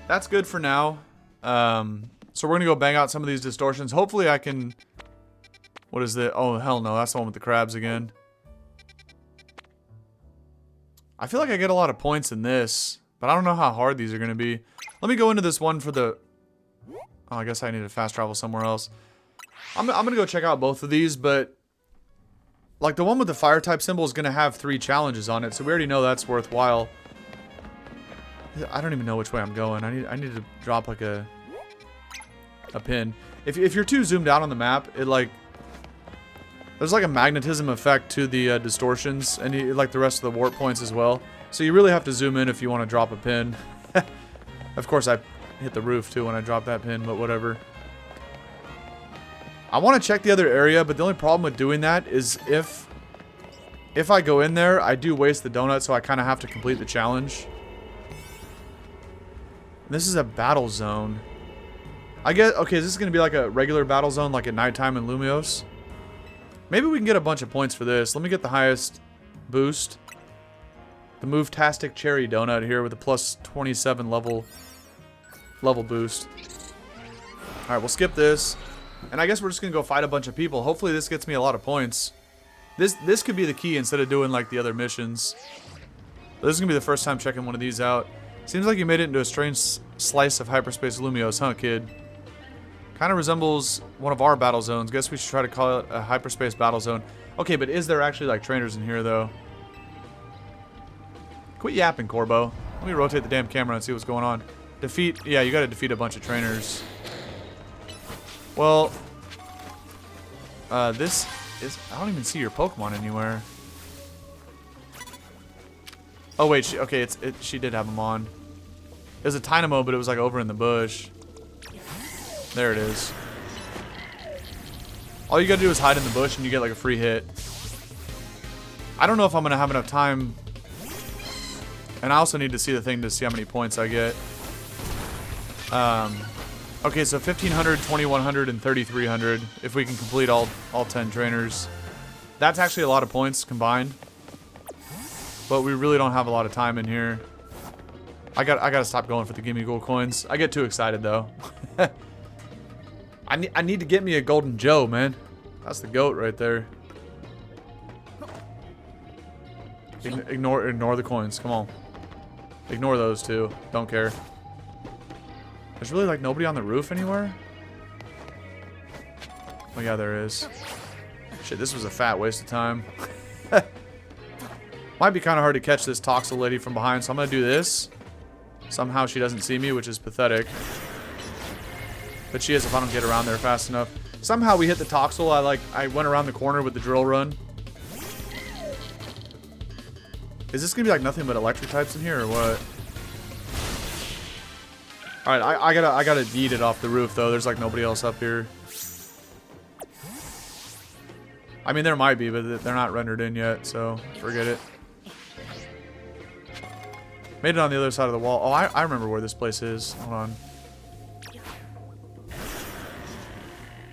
That's good for now. So we're going to go bang out some of these distortions. Hopefully I can... What is it? Oh, hell no. That's the one with the crabs again. I feel like I get a lot of points in this. But I don't know how hard these are going to be. Let me go into this one for the... Oh, I guess I need to fast travel somewhere else. I'm going to go check out both of these, but... Like, the one with the fire type symbol is going to have 3 challenges on it, so we already know that's worthwhile. I don't even know which way I'm going. I need to drop, like, a pin. If you're too zoomed out on the map, it, like... There's, like, a magnetism effect to the distortions, and, like, the rest of the warp points as well. So you really have to zoom in if you want to drop a pin. Of course, I hit the roof, too, when I dropped that pin, but whatever. I want to check the other area, but the only problem with doing that is if I go in there, I do waste the donut, so I kind of have to complete the challenge. This is a battle zone. I guess, okay, is this going to be like a regular battle zone, like at nighttime in Lumiose? Maybe we can get a bunch of points for this. Let me get the highest boost. The Move-tastic Cherry Donut here with a plus 27 level boost. Alright, we'll skip this. And I guess we're just going to go fight a bunch of people. Hopefully this gets me a lot of points. This could be the key instead of doing like the other missions. This is going to be the first time checking one of these out. Seems like you made it into a strange slice of Hyperspace Lumiose, huh, kid? Kind of resembles one of our battle zones. Guess we should try to call it a hyperspace battle zone. Okay, but is there actually like trainers in here though? Quit yapping, Corbeau. Let me rotate the damn camera and see what's going on. Defeat, yeah, you gotta defeat a bunch of trainers. Well, this is, I don't even see your Pokemon anywhere. Oh wait, okay, she did have them on. It was a Dynamo, but it was like over in the bush. There it is. All you gotta do is hide in the bush and you get like a free hit. I don't know if I'm gonna have enough time. And I also need to see the thing to see how many points I get. Okay, so 1,500, 2,100, and 3,300 if we can complete all 10 trainers. That's actually a lot of points combined. But we really don't have a lot of time in here. I gotta stop going for the gimme gold coins. I get too excited though. I need to get me a Golden Joe, man. That's the goat right there. Ignore the coins. Come on. Ignore those two. Don't care. There's really like nobody on the roof anywhere. Oh yeah, there is. Shit, this was a fat waste of time. Might be kind of hard to catch this Toxel lady from behind, so I'm gonna do this. Somehow she doesn't see me, which is pathetic. But she is if I don't get around there fast enough. Somehow we hit the Toxel. I went around the corner with the drill run. Is this gonna be like nothing but electric types in here or what? Alright, I gotta yeet it off the roof though. There's like nobody else up here. I mean there might be, but they're not rendered in yet, so forget it. Made it on the other side of the wall. Oh, I remember where this place is. Hold on.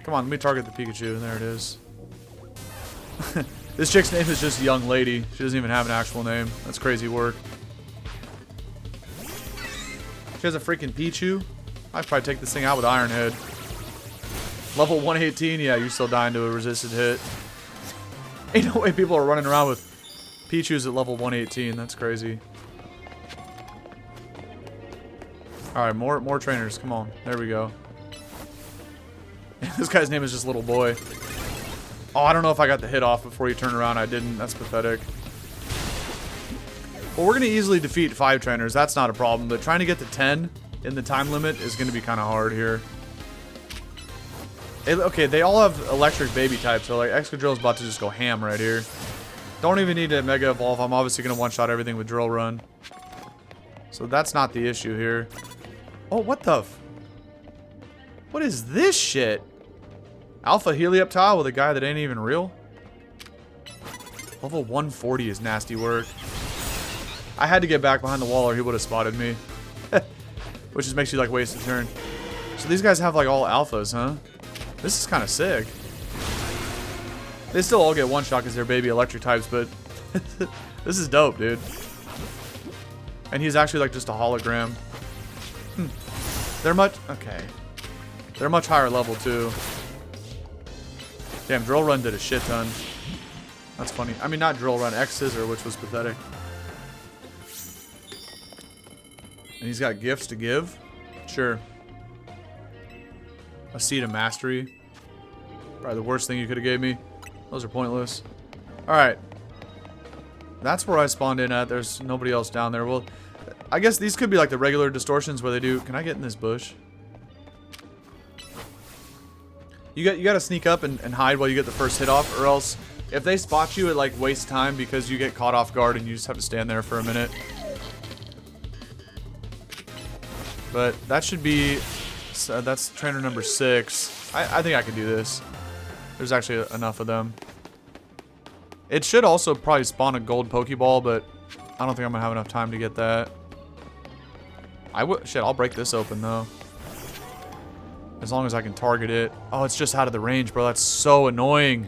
Come on, let me target the Pikachu. There it is. This chick's name is just Young Lady. She doesn't even have an actual name. That's crazy work. She has a freaking Pichu. I'd probably take this thing out with Iron Head. Level 118? Yeah, you're still dying to a resisted hit. Ain't no way people are running around with Pichus at level 118. That's crazy. Alright, more trainers. Come on. There we go. This guy's name is just Little Boy. Oh, I don't know if I got the hit off before you turned around. I didn't. That's pathetic. Well, we're going to easily defeat 5 trainers. That's not a problem. But trying to get to 10 in the time limit is going to be kind of hard here. Okay, they all have electric baby types. So, like, Excadrill's about to just go ham right here. Don't even need to Mega Evolve. I'm obviously going to one-shot everything with Drill Run. So that's not the issue here. Oh, what the f... What is this shit? Alpha Helioptile with a guy that ain't even real? Level 140 is nasty work. I had to get back behind the wall or he would have spotted me. Which just makes you like waste a turn. So these guys have like all alphas, huh? This is kind of sick. They still all get one shot because they're baby electric types, but this is dope, dude. And he's actually like just a hologram. They're much... Okay. They're much higher level too. Damn, Drill Run did a shit ton. That's funny. I mean, not Drill Run, X-Scissor, which was pathetic. And he's got gifts to give? Sure. A Seed of Mastery. Probably the worst thing you could have gave me. Those are pointless. Alright. That's where I spawned in at. There's nobody else down there. Well, I guess these could be like the regular distortions where they do... Can I get in this bush? You got to sneak up and hide while you get the first hit off, or else if they spot you, it like wastes time because you get caught off guard and you just have to stand there for a minute. But that should be... that's trainer number 6. I think I can do this. There's actually enough of them. It should also probably spawn a gold Pokeball, but I don't think I'm going to have enough time to get that. Shit, I'll break this open, though. As long as I can target it. Oh, it's just out of the range, bro. That's so annoying.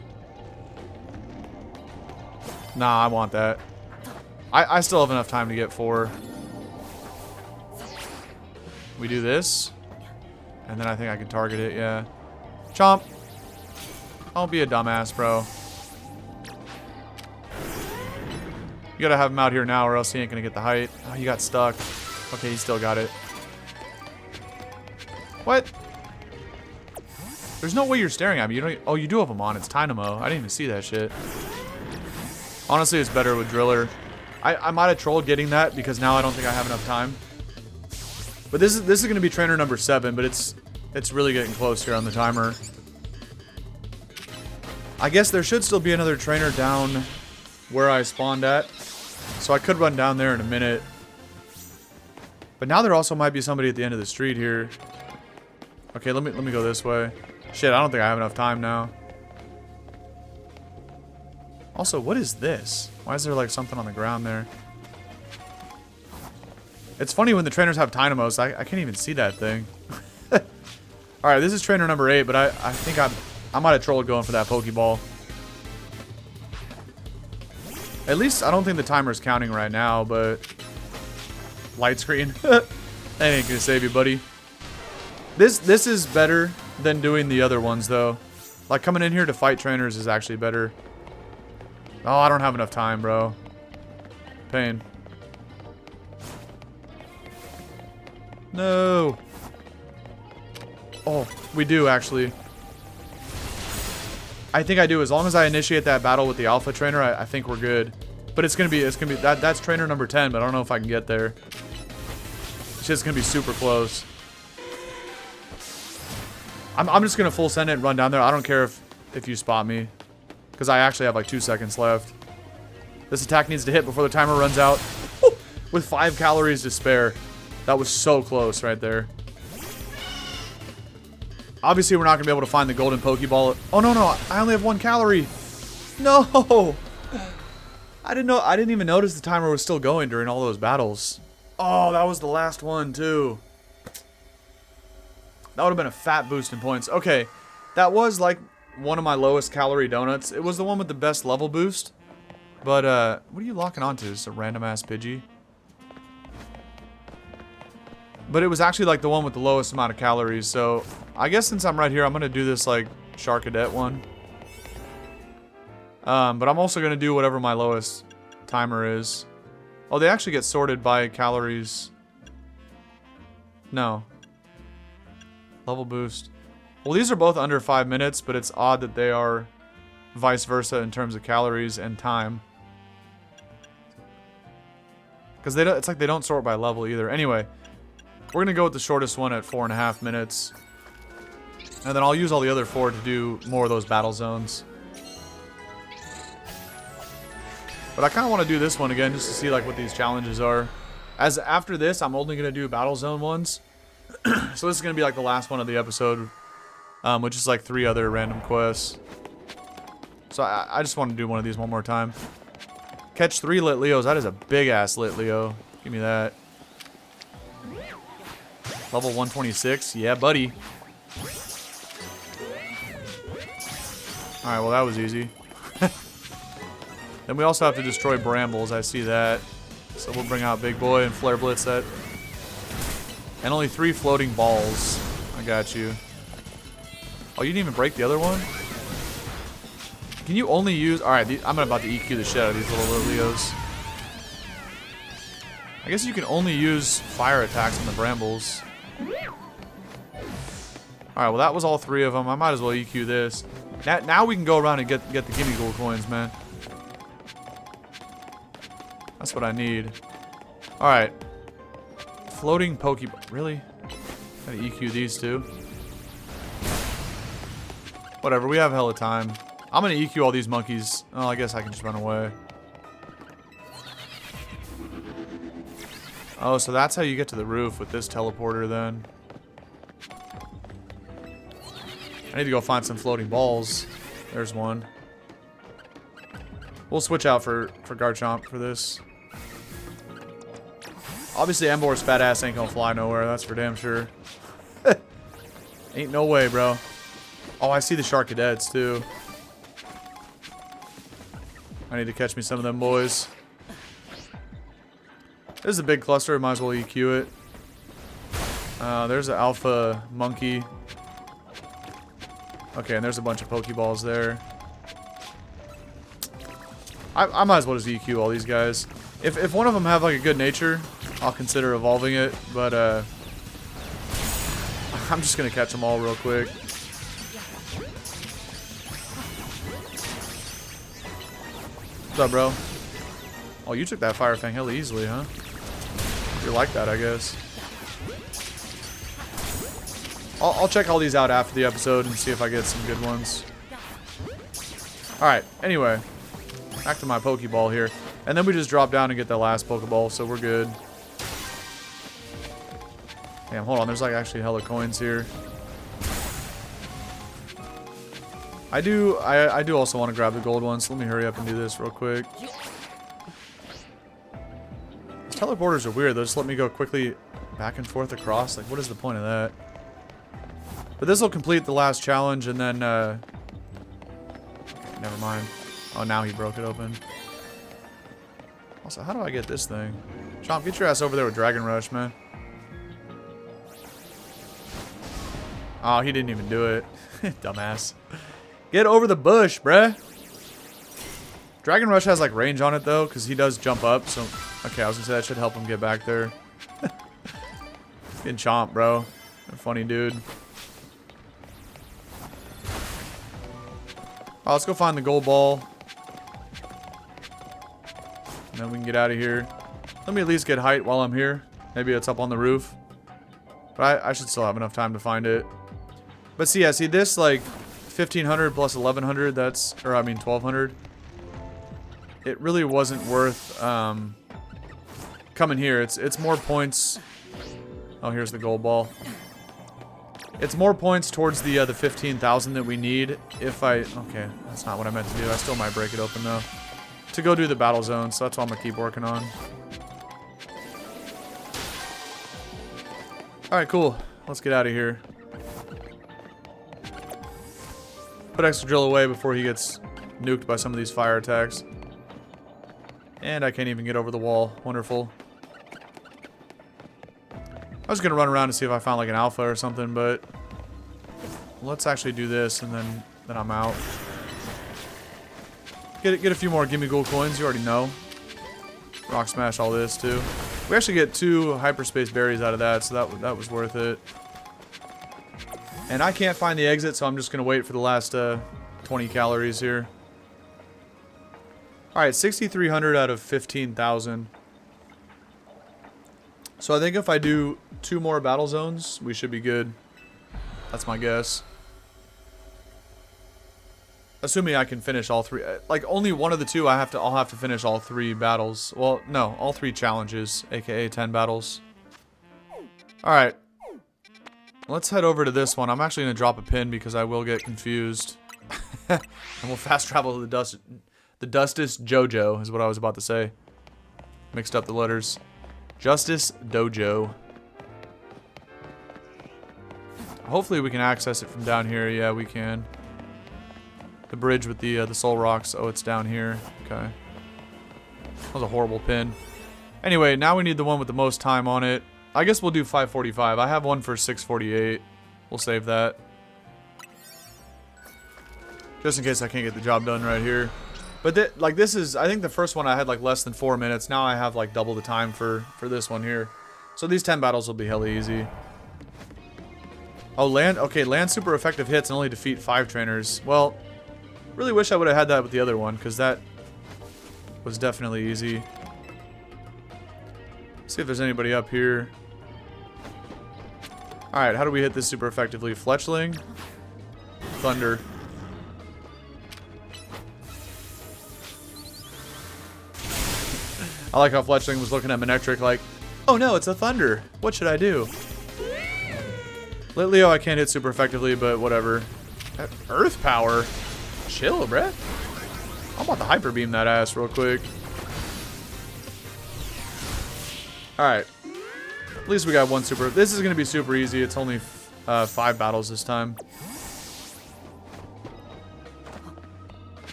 Nah, I want that. I still have enough time to get 4. We do this. And then I think I can target it, yeah. Chomp. Don't be a dumbass, bro. You gotta have him out here now or else he ain't gonna get the height. Oh, he got stuck. Okay, he still got it. What? There's no way you're staring at me. You don't. Oh, you do have them on. It's Dynamo. I didn't even see that shit. Honestly, it's better with Driller. I might have trolled getting that because now I don't think I have enough time. But this is going to be trainer number 7, but it's really getting close here on the timer. I guess there should still be another trainer down where I spawned at. So I could run down there in a minute. But now there also might be somebody at the end of the street here. Okay, let me go this way. Shit, I don't think I have enough time now. Also, what is this? Why is there like something on the ground there? It's funny when the trainers have dynamos. I can't even see that thing. Alright, this is trainer number 8, but I think I might have trolled going for that Pokeball. At least I don't think the timer's counting right now, but... Light screen. That ain't gonna save you, buddy. This is better than doing the other ones, though. Like, coming in here to fight trainers is actually better. Oh, I don't have enough time, bro. Pain. No. Oh, we do, actually. I think I do. As long as I initiate that battle with the Alpha Trainer, I think we're good. But it's gonna be that's trainer number 10, but I don't know if I can get there. It's just gonna be super close. I'm just gonna full send it and run down there. I don't care if you spot me, because I actually have like 2 seconds left. This attack needs to hit before the timer runs out. Woo! With 5 calories to spare. That was so close right there. Obviously, we're not gonna be able to find the golden Pokeball. Oh no, I only have 1 calorie. No. I didn't even notice the timer was still going during all those battles. Oh, that was the last one too. That would have been a fat boost in points. Okay, that was like one of my lowest calorie donuts. It was the one with the best level boost. But, what are you locking onto? Just a random ass Pidgey? But it was actually like the one with the lowest amount of calories. So, I guess since I'm right here, I'm going to do this like Sharkadet one. But I'm also going to do whatever my lowest timer is. Oh, they actually get sorted by calories. No. Level boost. Well, these are both under 5 minutes, but it's odd that they are vice versa in terms of calories and time. Because it's like they don't sort by level either. Anyway, we're going to go with the shortest one at 4.5 minutes. And then I'll use all the other 4 to do more of those battle zones. But I kind of want to do this one again just to see like what these challenges are. As after this, I'm only going to do battle zone ones. So this is going to be like the last one of the episode, which is like 3 other random quests. So I just want to do one of these one more time. Catch 3 lit Leos. That is a big ass lit Leo. Give me that. Level 126. Yeah, buddy. Alright, well that was easy. Then we also have to destroy brambles. I see that. So we'll bring out Big Boy and Flare Blitz that. And only 3 floating balls. I got you. Oh, you didn't even break the other one? Can you only use... Alright, I'm about to EQ the shit out of these little Leos. I guess you can only use fire attacks on the brambles. Alright, well that was all 3 of them. I might as well EQ this. Now we can go around and get the Gimme Gold coins, man. That's what I need. Alright. Floating Pokeball. Really? Gotta EQ these 2. Whatever, we have hella time. I'm gonna EQ all these monkeys. Oh, I guess I can just run away. Oh, so that's how you get to the roof with this teleporter then. I need to go find some floating balls. There's one. We'll switch out for Garchomp for this. Obviously, Embor's fat ass ain't gonna fly nowhere. That's for damn sure. Ain't no way, bro. Oh, I see the Sharkadets, too. I need to catch me some of them boys. This is a big cluster. Might as well EQ it. There's an alpha monkey. Okay, and there's a bunch of Pokeballs there. I might as well just EQ all these guys. If one of them have like a good nature, I'll consider evolving it, but I'm just gonna catch them all real quick. What's up, bro? Oh, you took that Fire Fang hella easily, huh? You're like that, I guess. I'll check all these out after the episode and see if I get some good ones. Alright, anyway. Back to my Pokeball here. And then we just drop down and get that last Pokeball, so we're good. Damn, hold on. There's like actually hella coins here. I do also want to grab the gold one, so let me hurry up and do this real quick. These teleporters are weird. They'll just let me go quickly back and forth across. Like, what is the point of that? But this will complete the last challenge, and then, okay, never mind. Oh, now he broke it open. Also, how do I get this thing? Chomp, get your ass over there with Dragon Rush, man. Oh, he didn't even do it. Dumbass. Get over the bush, bruh. Dragon Rush has, like, range on it, though, because he does jump up, so... Okay, I was gonna say that should help him get back there. Getting chomped, bro. You're a funny dude. Oh, let's go find the gold ball. And then we can get out of here. Let me at least get height while I'm here. Maybe it's up on the roof. But I should still have enough time to find it. But see, yeah, see this, like... 1500 plus 1100, that's, or I mean 1200. It really wasn't worth coming here. It's more points. Oh, here's the gold ball. It's more points towards the 15,000 that we need. If I, okay, that's not what I meant to do. I still might break it open though. To go do the battle zone, so that's what I'm gonna keep working on. All right, cool. Let's get out of here. Put extra drill away before he gets nuked by some of these fire attacks. And I can't even get over the wall. Wonderful. I was going to run around to see if I found like an alpha or something, but let's actually do this and then I'm out. Get a few more Gimme Gold coins, you already know. Rock Smash all this too. We actually get 2 Hyperspace berries out of that, so that was worth it. And I can't find the exit, so I'm just going to wait for the last 20 calories here. Alright, 6,300 out of 15,000. So I think if I do 2 more battle zones, we should be good. That's my guess. Assuming I can finish all 3. Like, only one of the 2 I'll have to finish all 3 battles. Well, no, all 3 challenges, aka 10 battles. Alright. Let's head over to this one. I'm actually going to drop a pin because I will get confused. And we'll fast travel to the Justice Jojo is what I was about to say. Mixed up the letters. Justice Dojo. Hopefully we can access it from down here. Yeah, we can. The bridge with the soul rocks. Oh, it's down here. Okay. That was a horrible pin. Anyway, now we need the one with the most time on it. I guess we'll do 545. I have one for 648. We'll save that. Just in case I can't get the job done right here. But like this is, I think the first one I had like less than 4 minutes. Now I have like double the time for this one here. So these 10 battles will be hella easy. Oh, land super effective hits and only defeat 5 trainers. Well, really wish I would have had that with the other one because that was definitely easy. See if there's anybody up here. Alright, how do we hit this super effectively? Fletchling? Thunder. I like how Fletchling was looking at Manectric like, oh no, it's a Thunder. What should I do? Leo, I can't hit super effectively, but whatever. That Earth Power? Chill, bruh. I'm about to Hyper Beam that ass real quick. Alright. At least we got one super. This is going to be super easy. It's only 5 battles this time.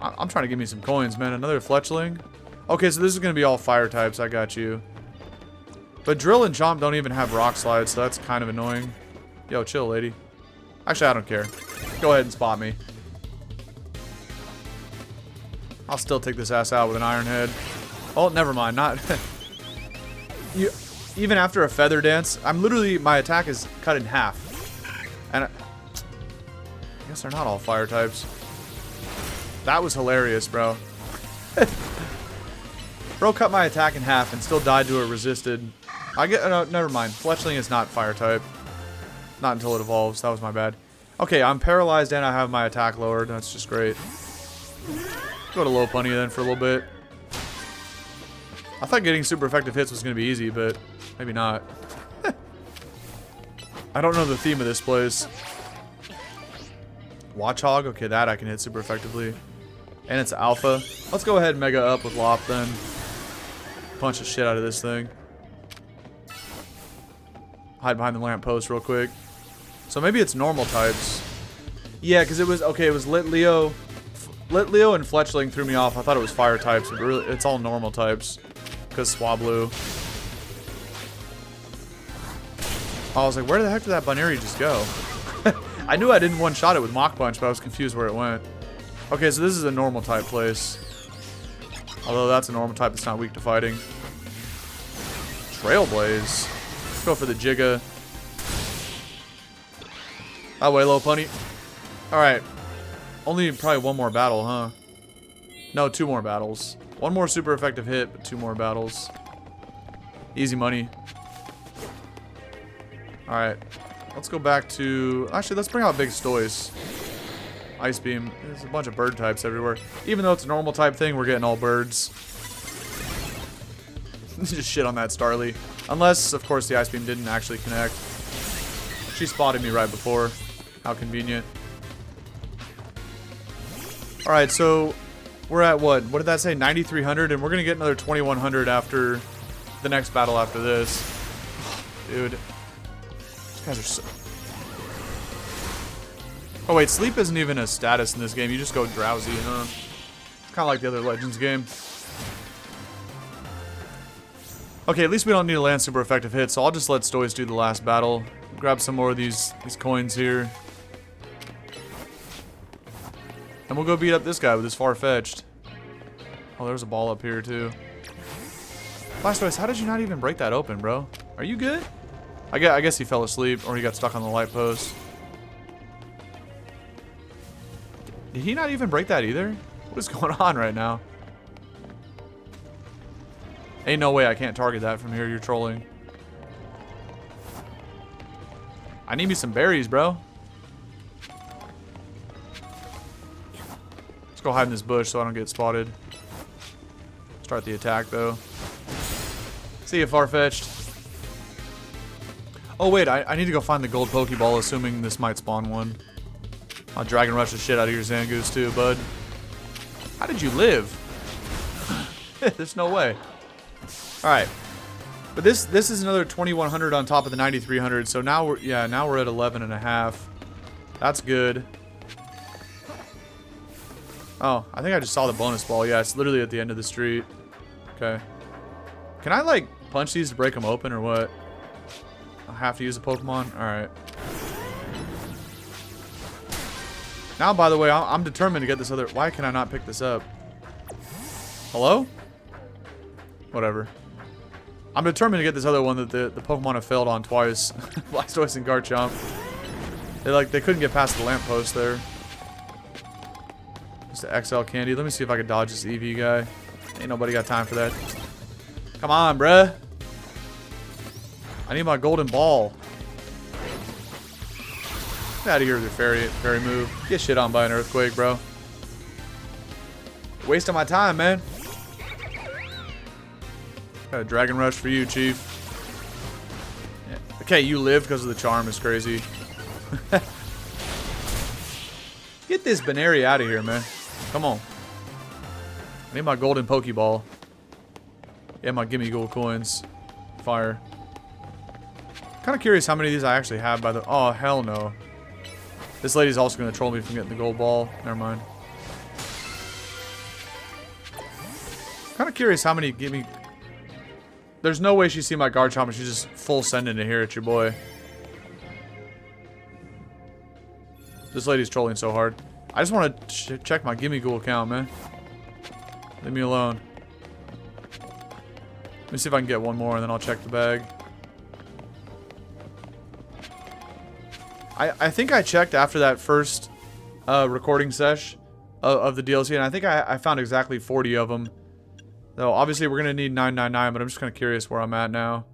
I'm trying to give me some coins, man. Another Fletchling. Okay, so this is going to be all fire types. I got you. But Drill and Chomp don't even have Rock Slide, so that's kind of annoying. Yo, chill, lady. Actually, I don't care. Go ahead and spot me. I'll still take this ass out with an Iron Head. Oh, never mind. Not... Even after a Feather Dance, I'm literally... My attack is cut in half. And I guess they're not all fire types. That was hilarious, bro. Bro cut my attack in half and still died to a resisted. I get. No, never mind. Fletchling is not fire type. Not until it evolves. That was my bad. Okay, I'm paralyzed and I have my attack lowered. That's just great. Go to low punny then for a little bit. I thought getting super effective hits was going to be easy, but maybe not. I don't know the theme of this place. Watchhog? Okay, that I can hit super effectively. And it's alpha. Let's go ahead and mega up with Lop then. Punch the shit out of this thing. Hide behind the lamppost real quick. So maybe it's normal types. Yeah, because it was, okay, it was Lit Leo. Lit Leo and Fletchling threw me off. I thought it was fire types, but really, it's all normal types. Because Swablu. I was like, where the heck did that Bunnery just go? I knew I didn't one-shot it with Mach Punch, but I was confused where it went. Okay, so this is a normal type place. Although that's a normal type that's not weak to fighting. Trailblaze. Let's go for the Giga. That way, low punny. Alright. Only probably one more battle, huh? No, 2 more battles. 1 more super effective hit, but 2 more battles. Easy money. Alright. Let's go back to... Actually, let's bring out Big Stoice. Ice Beam. There's a bunch of bird types everywhere. Even though it's a normal type thing, we're getting all birds. Just shit on that Starly. Unless, of course, the Ice Beam didn't actually connect. She spotted me right before. How convenient. Alright, so... We're at what? What did that say? 9,300, and we're gonna get another 2,100 after the next battle after this. Dude. These guys are so... Oh wait, sleep isn't even a status in this game. You just go drowsy, huh? It's kind of like the other Legends game. Okay, at least we don't need to land super effective hits, so I'll just let Stoice do the last battle. Grab some more of these coins here. And we'll go beat up this guy with his Far-Fetched. Oh, there's a ball up here, too. Blastoise, how did you not even break that open, bro? Are you good? I guess he fell asleep, or he got stuck on the light post. Did he not even break that either? What is going on right now? Ain't no way I can't target that from here. You're trolling. I need me some berries, bro. Let's go hide in this bush so I don't get spotted. Start the attack, though. See you, Far-Fetched. Oh, wait. I need to go find the gold Pokeball, assuming this might spawn one. I'll Dragon Rush the shit out of your Zangoose, too, bud. How did you live? There's no way. Alright. But this is another 2,100 on top of the 9,300, so now we're at 11.5. That's good. Oh, I think I just saw the bonus ball. Yeah, it's literally at the end of the street. Okay. Can I, like, punch these to break them open or what? I have to use a Pokemon? Alright. Now, by the way, I'm determined to get this other... Why can I not pick this up? Hello? Whatever. I'm determined to get this other one that the Pokemon have failed on twice. Blastoise and Garchomp. They couldn't get past the lamppost there. Just the XL candy. Let me see if I can dodge this EV guy. Ain't nobody got time for that. Come on, bruh. I need my golden ball. Get out of here with your fairy move. Get shit on by an earthquake, bro. Wasting my time, man. Got a Dragon Rush for you, Chief. Yeah. Okay, you lived because of the charm is crazy. Get this Baneri out of here, man. Come on. I need my golden Pokeball. Yeah, my gimme gold coins. Fire. Kind of curious how many of these I actually have by the... Oh, hell no. This lady's also going to troll me from getting the gold ball. Never mind. Kind of curious how many gimme... There's no way she's seen my Garchomp and she's just full sending it here at your boy. This lady's trolling so hard. I just want to check my gimme ghoul count, man. Leave me alone. Let me see if I can get one more and then I'll check the bag. I think I checked after that first recording sesh of the DLC, and I think I found exactly 40 of them. Though obviously we're gonna need 999, but I'm just kind of curious where I'm at now.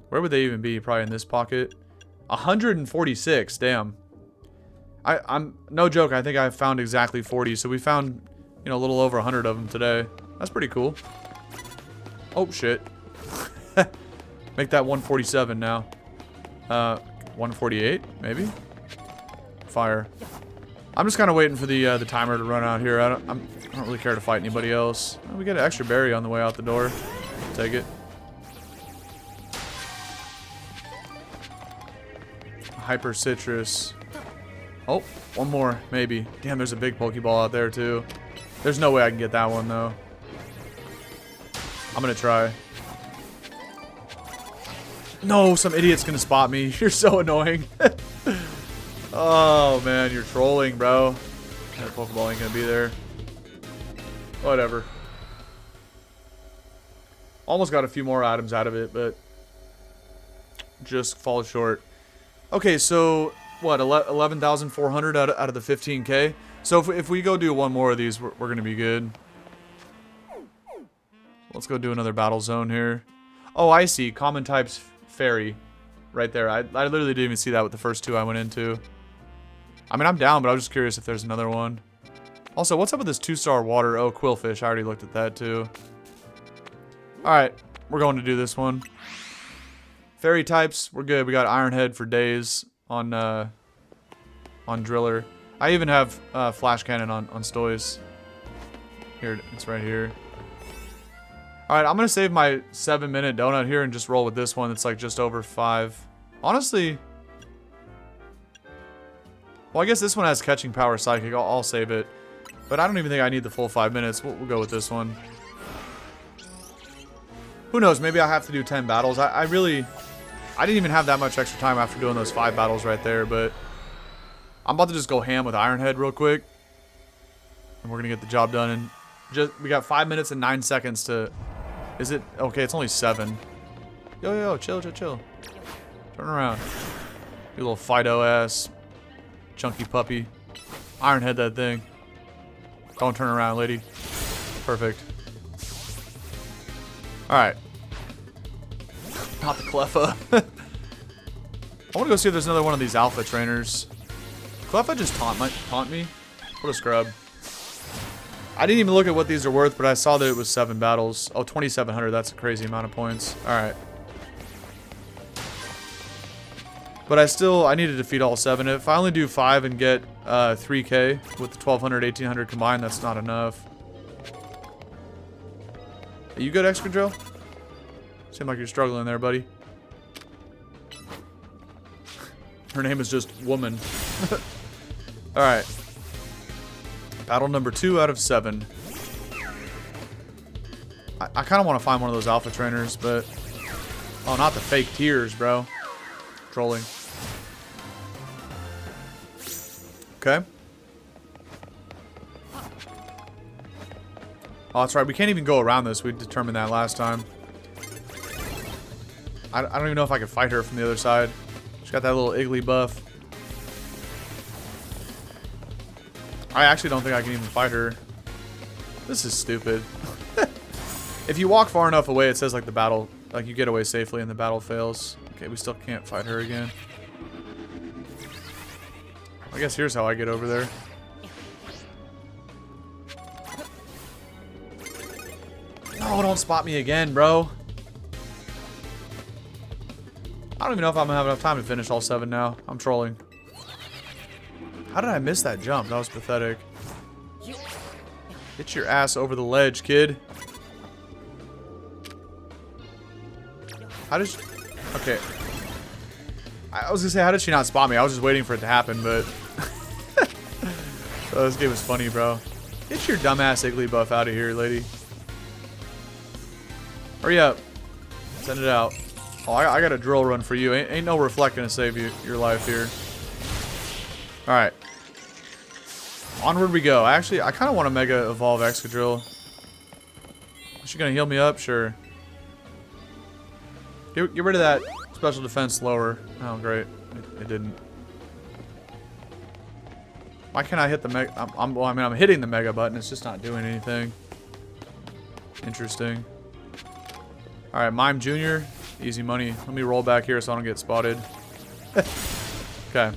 Where would they even be? Probably in this pocket. 146. Damn. I'm no joke. I think I found exactly 40. So we found, you know, a little over 100 of them today. That's pretty cool. Oh shit. Make that 147 now. 148 maybe. Fire. I'm just kind of waiting for the timer to run out here. I don't really care to fight anybody else. Oh, we get an extra berry on the way out the door. Take it. Hyper citrus. Oh, one more maybe. Damn, there's a big Pokeball out there too. There's no way I can get that one though. I'm gonna try. No, some idiot's gonna spot me. You're so annoying. Oh man, you're trolling, bro. That Pokeball ain't gonna be there. Whatever. Almost got a few more items out of it, but just fall short. Okay, so what? 11,400 out of the 15K. So if we go do one more of these, we're gonna be good. Let's go do another battle zone here. Oh, I see. Common types fairy, right there. I literally didn't even see that with the first two I went into. I mean, I'm down, but I was just curious if there's another one. Also, what's up with this 2-star water? Oh, Quillfish. I already looked at that, too. Alright, we're going to do this one. Fairy types, we're good. We got Iron Head for days on Driller. I even have Flash Cannon on Stoys. Here, it's right here. Alright, I'm going to save my 7-minute donut here and just roll with this one. It's like just over 5. Honestly... Well, I guess this one has catching power psychic. I'll save it. But I don't even think I need the full 5 minutes. We'll go with this one. Who knows? Maybe I have to do 10 battles. I didn't even have that much extra time after doing those 5 battles right there. But I'm about to just go ham with Iron Head real quick. And we're going to get the job done. And we got 5 minutes and 9 seconds to... Is it? Okay, it's only 7. Yo, chill. Turn around. You little Fido ass. Chunky puppy. Iron Head that thing. Don't turn around, lady. Perfect. Alright. Not the Cleffa. I want to go see if there's another one of these alpha trainers. Cleffa just taunt me. What a scrub. I didn't even look at what these are worth, but I saw that it was 7 battles. Oh, 2,700. That's a crazy amount of points. Alright. But I need to defeat all 7. If I only do 5 and get 3K with the 1,200, 1,800 combined, that's not enough. Are you good, Excadrill? Seem like you're struggling there, buddy. Her name is just Woman. Alright. Battle number 2 out of 7. I kind of want to find one of those alpha trainers, but... Oh, not the fake tears, bro. Trolling. Okay. Oh, that's right. We can't even go around this. We determined that last time. I don't even know if I can fight her from the other side. She's got that little Iggly buff. I actually don't think I can even fight her. This is stupid. If you walk far enough away, it says like the battle, like you get away safely and the battle fails. Okay, we still can't fight her again. I guess here's how I get over there. No, don't spot me again, bro. I don't even know if I'm gonna have enough time to finish all 7 now. I'm trolling. How did I miss that jump? That was pathetic. Get your ass over the ledge, kid. How did she... Okay. I was gonna say, how did she not spot me? I was just waiting for it to happen, but... Oh, this game is funny, bro. Get your dumbass Iggly buff out of here, lady. Hurry up. Send it out. Oh, I got a drill run for you. Ain't no reflect gonna save your life here. Alright. Onward we go. Actually, I kind of want to Mega Evolve Excadrill. Is she gonna heal me up? Sure. Get rid of that special defense lower. Oh, great. It didn't. Why can't I hit the mega? Well, I mean, I'm hitting the mega button. It's just not doing anything. Interesting. All right, Mime Jr. Easy money. Let me roll back here so I don't get spotted. Okay.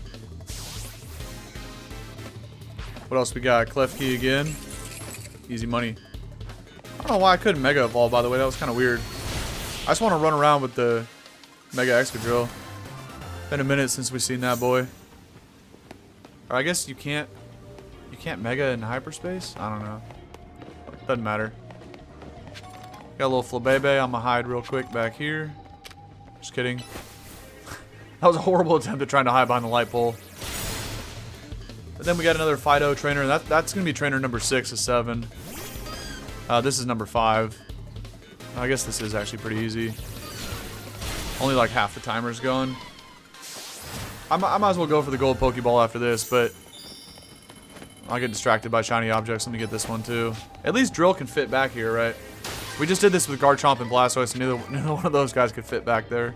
What else we got? Klefki again. Easy money. I don't know why I couldn't Mega Evolve, by the way. That was kind of weird. I just want to run around with the Mega Excadrill. Been a minute since we've seen that boy. Or I guess you can't Mega in hyperspace? I don't know. Doesn't matter. Got a little Flabebe. I'm gonna hide real quick back here. Just kidding. That was a horrible attempt at trying to hide behind the light pole. But then we got another Fido trainer. That's gonna be trainer number 6 of 7. This is number 5. I guess this is actually pretty easy. Only like half the timer's going. I might as well go for the gold Pokeball after this, but I'll get distracted by shiny objects. Let me get this one too. At least Drill can fit back here, right? We just did this with Garchomp and Blastoise, and neither one of those guys could fit back there.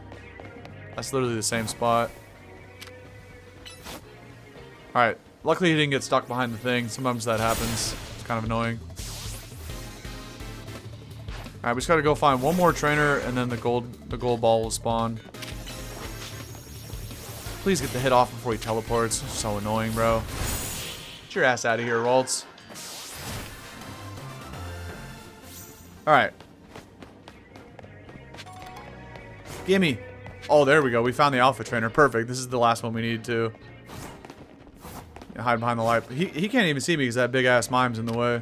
That's literally the same spot. Alright. Luckily he didn't get stuck behind the thing. Sometimes that happens. It's kind of annoying. Alright, we just gotta go find one more trainer, and then the gold ball will spawn. Please get the hit off before he teleports. It's so annoying, bro. Get your ass out of here, Waltz. Alright. Gimme. Oh, there we go. We found the Alpha Trainer. Perfect. This is the last one we need to hide behind the light. He can't even see me because that big-ass Mime's in the way.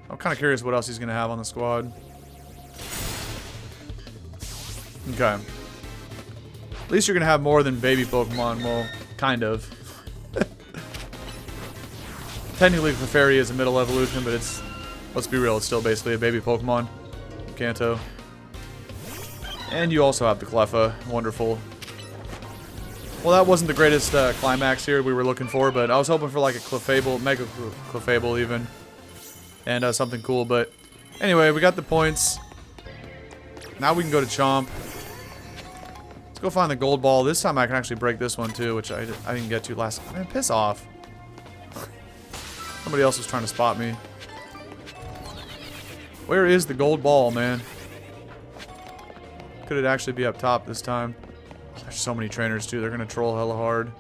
I'm kind of curious what else he's going to have on the squad. Okay. At least you're going to have more than baby Pokemon. Well, kind of. Technically, Clefairy is a middle evolution, but it's... Let's be real, it's still basically a baby Pokemon. Kanto. And you also have the Cleffa. Wonderful. Well, that wasn't the greatest climax here we were looking for, but I was hoping for like a Clefable, Mega Clefable even. And something cool, but anyway, we got the points. Now we can go to Chomp. Let's go find the gold ball. This time I can actually break this one too, which I didn't get to last time. Man, piss off. Somebody else was trying to spot me. Where is the gold ball, man? Could it actually be up top this time? There's so many trainers too. They're gonna troll hella hard.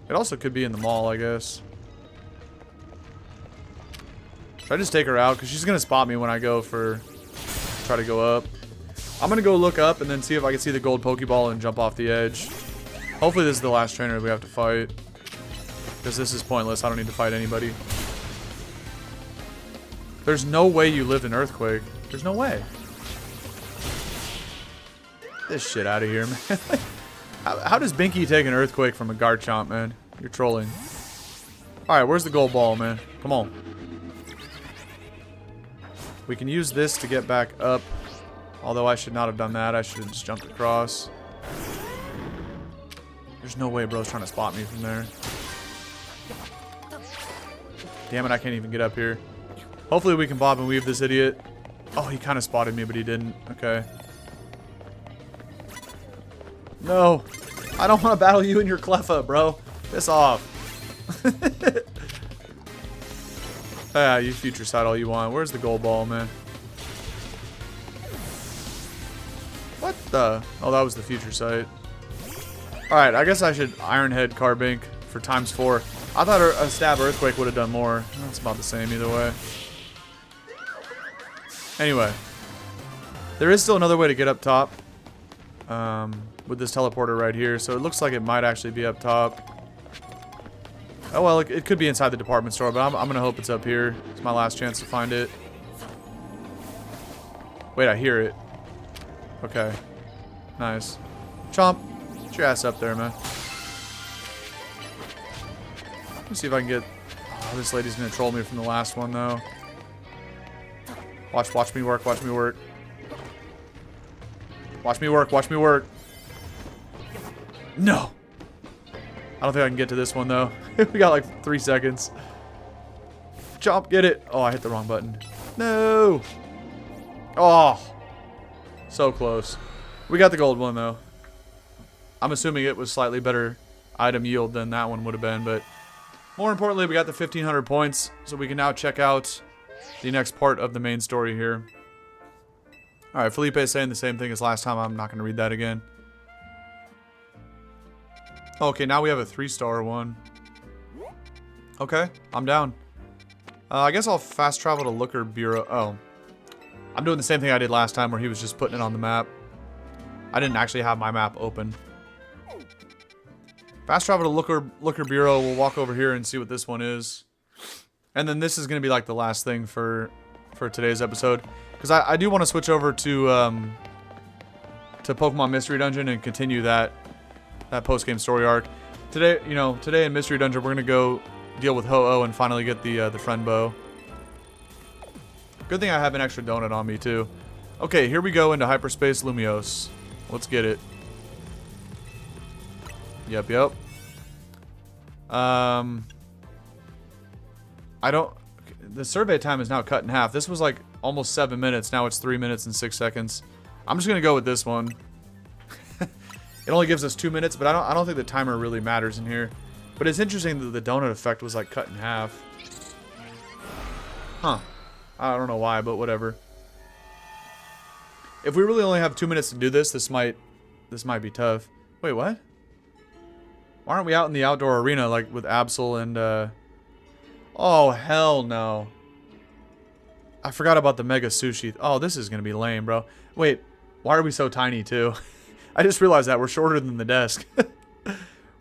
It also could be in the mall, I guess. Should I just take her out? Because she's gonna spot me when I go for... Try to go up. I'm gonna go look up and then see if I can see the gold Pokeball and jump off the edge. Hopefully this is the last trainer we have to fight. Because this is pointless. I don't need to fight anybody. There's no way you lived an earthquake. There's no way. Get this shit out of here, man. How does Binky take an earthquake from a Garchomp, man? You're trolling. Alright, where's the gold ball, man? Come on. We can use this to get back up. Although I should not have done that. I should have just jumped across. There's no way bro's trying to spot me from there. Damn it, I can't even get up here. Hopefully we can bob and weave this idiot. Oh, he kind of spotted me, but he didn't. Okay. No. I don't want to battle you and your Cleffa, bro. Piss off. Ah, you future sight all you want. Where's the gold ball, man? What the? Oh, that was the future sight. Alright, I guess I should Iron Head Carbink for ×4. I thought a stab earthquake would have done more. That's about the same either way. Anyway. There is still another way to get up top. With this teleporter right here. So it looks like it might actually be up top. Oh well, it could be inside the department store, but I'm going to hope it's up here. It's my last chance to find it. Wait, I hear it. Okay. Nice. Chomp. Get your ass up there, man. Let me see if I can get... Oh, this lady's going to troll me from the last one, though. Watch me work, watch me work. Watch me work, watch me work. No! I don't think I can get to this one, though. We got like 3 seconds. Chomp, get it! Oh, I hit the wrong button. No! Oh! So close. We got the gold one, though. I'm assuming it was slightly better. item yield than that one would have been. But more importantly, we got the 1,500 points, so we can now check out the next part of the main story here. Alright, Felipe is saying the same thing as last time. I'm not going to read that again. Okay, now we have a 3-star one. Okay, I'm down. I guess I'll fast travel to Looker Bureau. Oh. I'm doing the same thing I did last time where he was just putting it on the map. I didn't actually have my map open. Fast travel to Looker Bureau. We'll walk over here and see what this one is. And then this is going to be like the last thing for today's episode. Because I do want to switch over to Pokemon Mystery Dungeon and continue that post-game story arc. Today, today in Mystery Dungeon, we're going to go deal with Ho-Oh and finally get the friend bow. Good thing I have an extra donut on me, too. Okay, here we go into Hyperspace Lumiose. Let's get it. Yep. The survey time is now cut in half. This was like almost 7 minutes. Now it's 3 minutes and 6 seconds. I'm just going to go with this one. It only gives us 2 minutes, but I don't think the timer really matters in here. But it's interesting that the donut effect was like cut in half. Huh. I don't know why, but whatever. If we really only have 2 minutes to do this, this might be tough. Wait, what? Why aren't we out in the outdoor arena like with Absol and Oh, hell no. I forgot about the Mega Sushi. Oh, this is going to be lame, bro. Wait, why are we so tiny too? I just realized that we're shorter than the desk.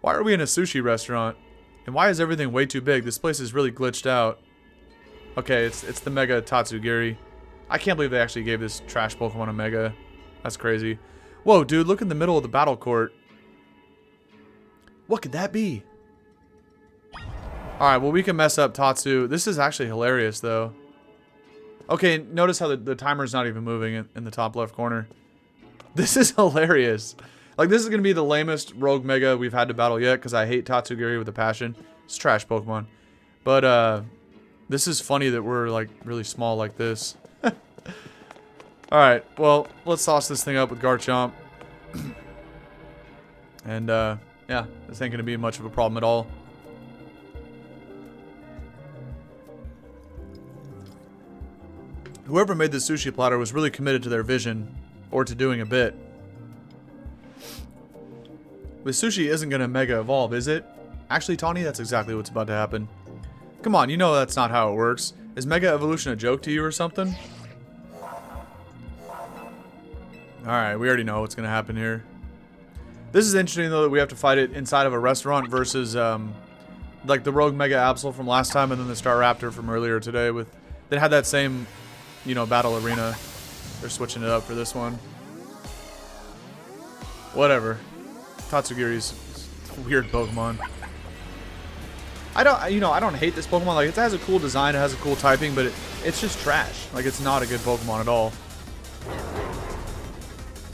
Why are we in a sushi restaurant? And why is everything way too big? This place is really glitched out. Okay, it's the Mega Tatsugiri. I can't believe they actually gave this trash Pokemon a Mega. That's crazy. Whoa, dude, look in the middle of the battle court. What could that be? Alright, well, we can mess up Tatsu. This is actually hilarious, though. Okay, notice how the timer's not even moving in the top left corner. This is hilarious. Like, this is going to be the lamest Rogue Mega we've had to battle yet, because I hate Tatsugiri with a passion. It's trash Pokemon. But, this is funny that we're, like, really small like this. Alright, well, let's sauce this thing up with Garchomp. And, yeah, this ain't going to be much of a problem at all. Whoever made this sushi platter was really committed to their vision, or to doing a bit. This sushi isn't going to Mega Evolve, is it? Actually, Taunie, that's exactly what's about to happen. Come on, you know that's not how it works. Is Mega Evolution a joke to you or something? Alright, we already know what's going to happen here. This is interesting, though, that we have to fight it inside of a restaurant versus, like the Rogue Mega Absol from last time and then the Staraptor from earlier today. They had that same, battle arena. They're switching it up for this one. Whatever. Tatsugiri's a weird Pokemon. I don't hate this Pokemon. Like, it has a cool design, it has a cool typing, but it's just trash. Like, it's not a good Pokemon at all.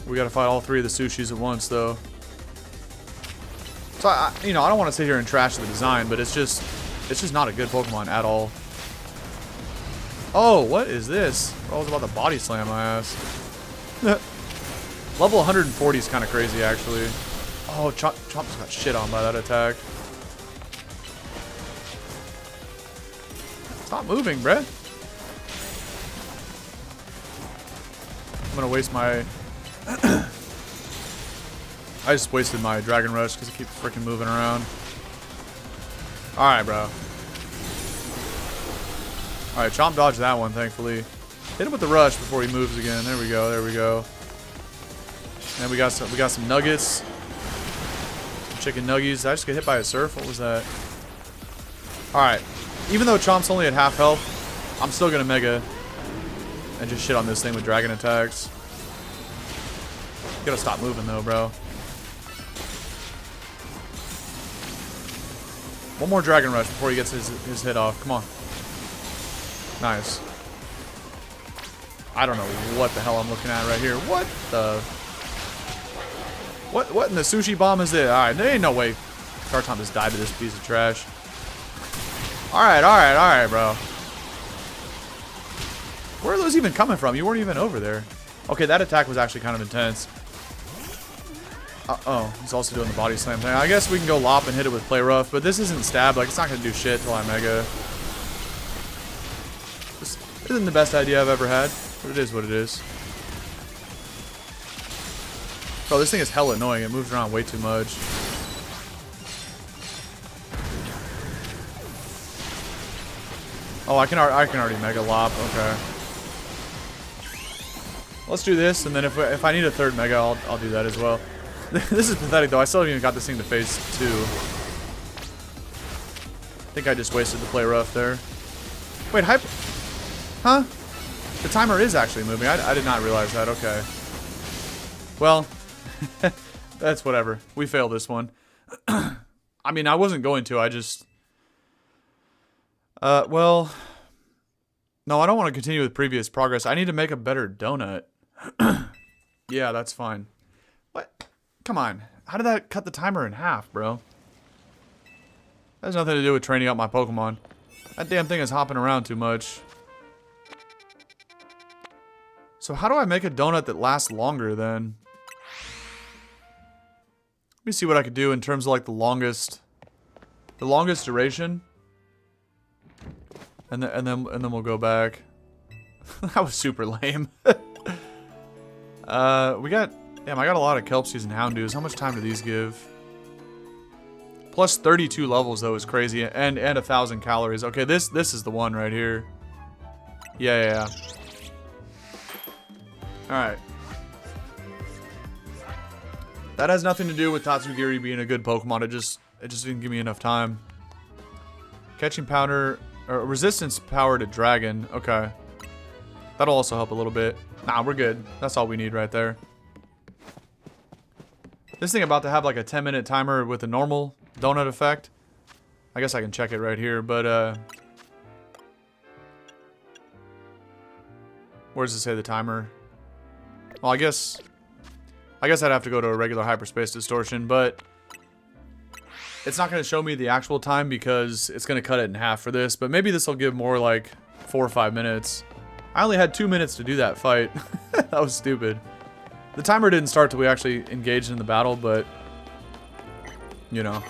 We gotta fight all three of the sushis at once, though. So, I don't want to sit here and trash the design, but it's just not a good Pokemon at all. Oh, what is this? I was about to body slam my ass. Level 140 is kind of crazy, actually. Oh, Chomp just got shit on by that attack. Stop moving, bruh. I'm gonna waste my... I just wasted my Dragon Rush because it keeps freaking moving around. Alright, bro. Alright, Chomp dodged that one, thankfully. Hit him with the Rush before he moves again. There we go, there we go. And we got some nuggets. Some chicken nuggies. Did I just get hit by a surf? What was that? Alright. Even though Chomp's only at half health, I'm still gonna Mega and just shit on this thing with dragon attacks. You gotta stop moving though, bro. One more Dragon Rush before he gets his hit off. Come on. Nice. I don't know what the hell I'm looking at right here. What the... What in the sushi bomb is this? Alright, there ain't no way Garchomp just died to this piece of trash. Alright, bro. Where are those even coming from? You weren't even over there. Okay, that attack was actually kind of intense. Oh, he's also doing the body slam thing. I guess we can go lop and hit it with play rough, but this isn't stab. Like, it's not going to do shit till I mega. This isn't the best idea I've ever had, but it is what it is. Bro, this thing is hella annoying. It moves around way too much. Oh, I can already mega lop. Okay. Let's do this, and then if I need a third mega, I'll do that as well. This is pathetic, though. I still haven't even got this thing to phase 2. I think I just wasted the play rough there. Wait, Huh? The timer is actually moving. I did not realize that. Okay. Well, that's whatever. We failed this one. I mean, I wasn't going to. I just... well... No, I don't want to continue with previous progress. I need to make a better donut. Yeah, that's fine. What? Come on. How did that cut the timer in half, bro? That has nothing to do with training up my Pokemon. That damn thing is hopping around too much. So how do I make a donut that lasts longer then? Let me see what I could do in terms of like the longest duration. And then we'll go back. That was super lame. Damn, I got a lot of Kelpsies and Houndoos. How much time do these give? Plus 32 levels though is crazy, and 1,000 calories. Okay, this is the one right here. Yeah. All right. That has nothing to do with Tatsugiri being a good Pokemon. It just didn't give me enough time. Catching powder or resistance power to dragon. Okay. That'll also help a little bit. Nah, we're good. That's all we need right there. This thing about to have like a 10-minute timer with a normal donut effect. I guess I can check it right here, but where does it say the timer? Well, I guess I'd have to go to a regular hyperspace distortion, but it's not going to show me the actual time because it's going to cut it in half for this, but maybe this will give more like 4 or 5 minutes. I only had 2 minutes to do that fight. That was stupid. The timer didn't start till we actually engaged in the battle, but you know.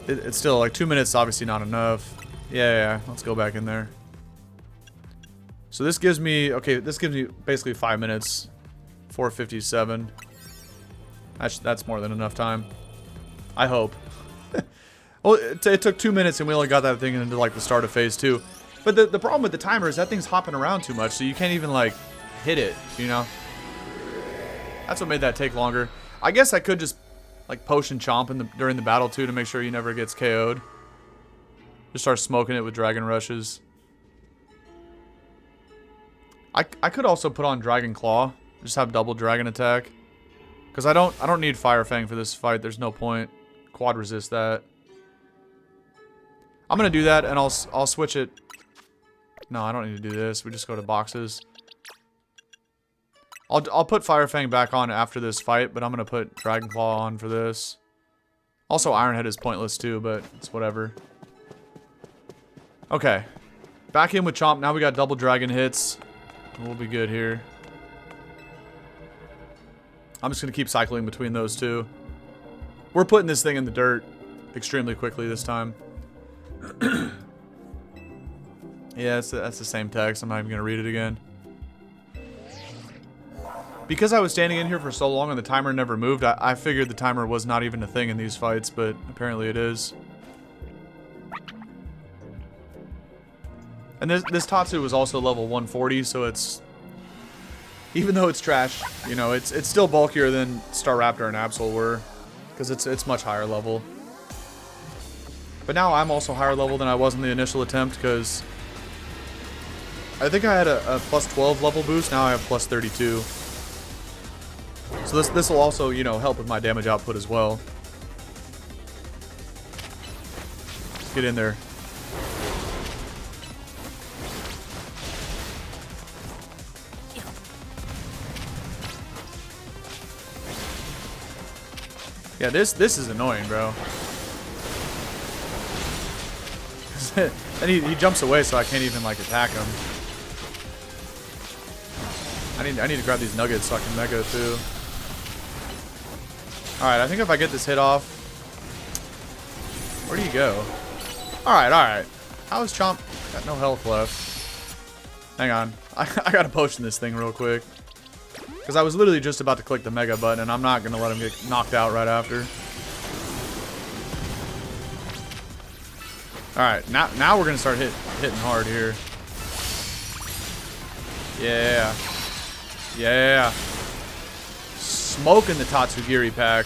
It's still like 2 minutes, obviously not enough. Yeah, let's go back in there. So this gives me, okay, this gives me basically 5 minutes. 4:57. That's more than enough time. I hope. Well, it took 2 minutes and we only got that thing into like the start of phase 2. But the problem with the timer is that thing's hopping around too much, so you can't even like hit it, you know? That's what made that take longer. I guess I could just like potion chomp during the battle too to make sure he never gets KO'd. Just start smoking it with Dragon Rushes. I could also put on Dragon Claw. Just have double Dragon Attack. Because I don't need Fire Fang for this fight. There's no point. Quad resist that. I'm gonna do that and I'll switch it. No, I don't need to do this. We just go to boxes. I'll put Fire Fang back on after this fight, but I'm gonna put Dragon Claw on for this. Also, Iron Head is pointless too, but it's whatever. Okay. Back in with Chomp. Now we got double dragon hits. We'll be good here. I'm just going to keep cycling between those two. We're putting this thing in the dirt extremely quickly this time. Yeah, that's the same text. I'm not even going to read it again. Because I was standing in here for so long and the timer never moved, I figured the timer was not even a thing in these fights, but apparently it is. And this Tatsu was also level 140, so it's... Even though it's trash, you know, it's still bulkier than Staraptor and Absol were. Because it's much higher level. But now I'm also higher level than I was in the initial attempt, because... I think I had a plus 12 level boost, now I have plus 32. So this will also, you know, help with my damage output as well. Let's get in there. Yeah, this is annoying, bro. And he jumps away, so I can't even like attack him. I need to grab these nuggets so I can mega too. Alright, I think if I get this hit off... Where do you go? Alright, alright. How is Chomp? Got no health left. Hang on. I gotta potion this thing real quick. Because I was literally just about to click the mega button, and I'm not gonna let him get knocked out right after. Alright, now we're gonna start hitting hard here. Yeah. Yeah. Smoking the Tatsugiri pack.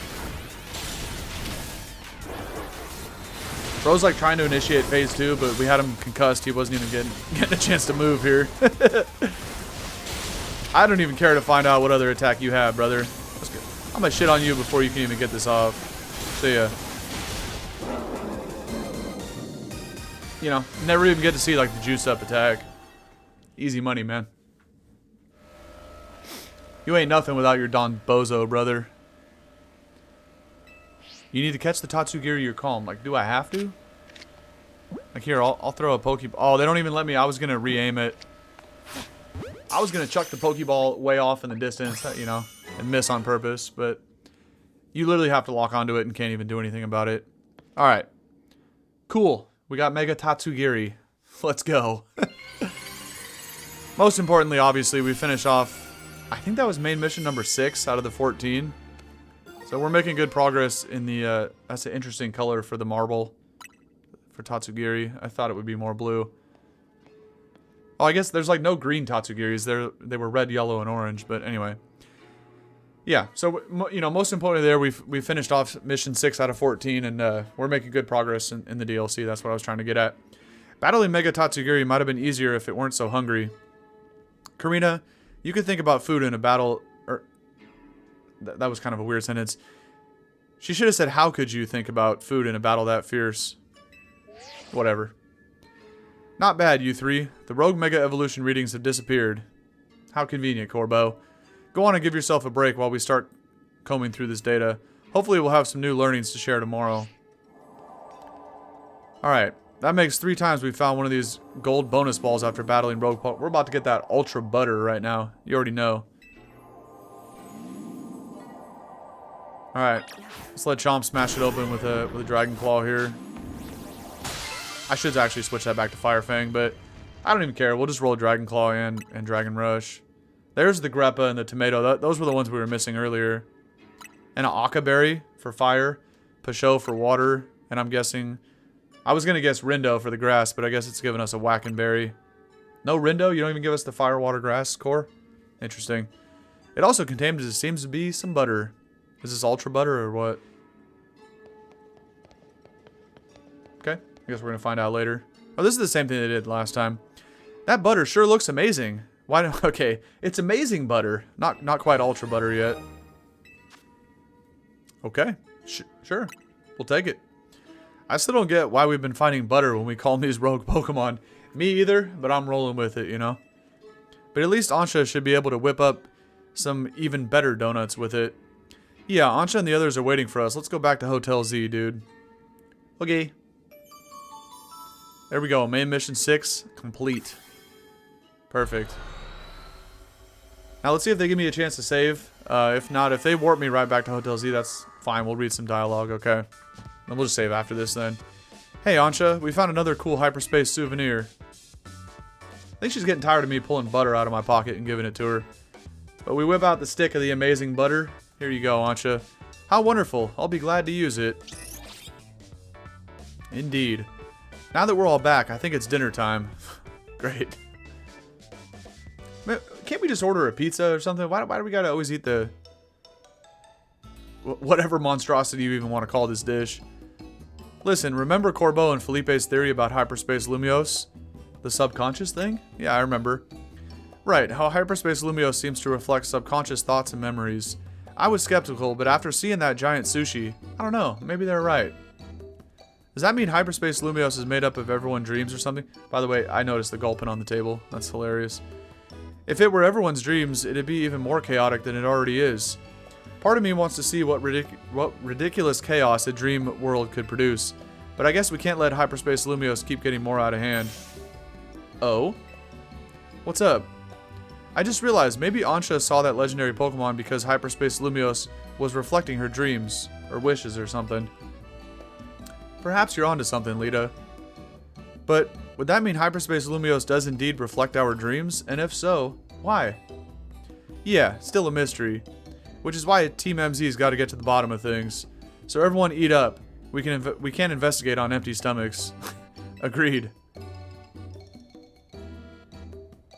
Bro's like trying to initiate phase 2, but we had him concussed. He wasn't even getting a chance to move here. I don't even care to find out what other attack you have, brother. Let's go. I'm gonna shit on you before you can even get this off. See ya. You know, never even get to see like the juice up attack. Easy money, man. You ain't nothing without your Don Bozo, brother. You need to catch the Tatsugiri, you're calm. Like, do I have to? Like, here, I'll throw a Pokeball. Oh, they don't even let me. I was going to re-aim it. I was going to chuck the Pokeball way off in the distance, you know, and miss on purpose. But you literally have to lock onto it and can't even do anything about it. All right. Cool. We got Mega Tatsugiri. Let's go. Most importantly, obviously, we finish off... I think that was main mission number 6 out of the 14. So we're making good progress in the, that's an interesting color for the marble. For Tatsugiri. I thought it would be more blue. Oh, I guess there's like no green Tatsugiris. They were red, yellow, and orange. But anyway. Yeah, so, you know, most importantly there, we finished off mission 6 out of 14. And we're making good progress in the DLC. That's what I was trying to get at. Battling Mega Tatsugiri might have been easier if it weren't so hungry. Korrina... You could think about food in a battle, or that was kind of a weird sentence. She should have said, how could you think about food in a battle that fierce? Whatever. Not bad, you three. The rogue Mega Evolution readings have disappeared. How convenient, Corbeau. Go on and give yourself a break while we start combing through this data. Hopefully we'll have some new learnings to share tomorrow. Alright. That makes 3 times we found one of these gold bonus balls after battling Rogue We're about to get that Ultra Butter right now. You already know. Alright. Let's let Chomp smash it open with a Dragon Claw here. I should actually switch that back to Fire Fang, but I don't even care. We'll just roll Dragon Claw and Dragon Rush. There's the Greppa and the Tomato. Those were the ones we were missing earlier. And an Aka Berry for fire. Pachot for water. And I'm guessing... I was going to guess Rindo for the grass, but I guess it's giving us a Wackenberry. No Rindo? You don't even give us the fire, water, grass core? Interesting. It also contains, it seems to be, some butter. Is this ultra butter or what? Okay. I guess we're going to find out later. Oh, this is the same thing they did last time. That butter sure looks amazing. Why don't... Okay. It's amazing butter. Not quite ultra butter yet. Okay. Sure. We'll take it. I still don't get why we've been finding butter when we call these rogue Pokemon. Me either, but I'm rolling with it, you know? But at least Ansha should be able to whip up some even better donuts with it. Yeah, Ansha and the others are waiting for us. Let's go back to Hotel Z, dude. Okay. There we go. Main mission 6, complete. Perfect. Now let's see if they give me a chance to save. If not, if they warp me right back to Hotel Z, that's fine. We'll read some dialogue, okay? And we'll just save after this then. Hey, Ansha, we found another cool hyperspace souvenir. I think she's getting tired of me pulling butter out of my pocket and giving it to her. But we whip out the stick of the amazing butter. Here you go, Ansha. How wonderful. I'll be glad to use it. Indeed. Now that we're all back, I think it's dinner time. Great. Man, can't we just order a pizza or something? Why do we gotta always eat the... whatever monstrosity you even want to call this dish? Listen, remember Corbeau and Felipe's theory about hyperspace Lumiose? The subconscious thing? Yeah, I remember. Right, how hyperspace Lumiose seems to reflect subconscious thoughts and memories. I was skeptical, but after seeing that giant sushi, I don't know, maybe they're right. Does that mean hyperspace Lumiose is made up of everyone's dreams or something? By the way, I noticed the gulping on the table. That's hilarious. If it were everyone's dreams, it'd be even more chaotic than it already is. Part of me wants to see what ridiculous chaos a dream world could produce, but I guess we can't let hyperspace Lumiose keep getting more out of hand. Oh? What's up? I just realized maybe Ansha saw that legendary Pokemon because Hyperspace Lumiose was reflecting her dreams, or wishes, or something. Perhaps you're onto something, Lita. But would that mean Hyperspace Lumiose does indeed reflect our dreams? And if so, why? Yeah, still a mystery. Which is why Team MZ's got to get to the bottom of things. So everyone eat up. We can't investigate on empty stomachs. Agreed.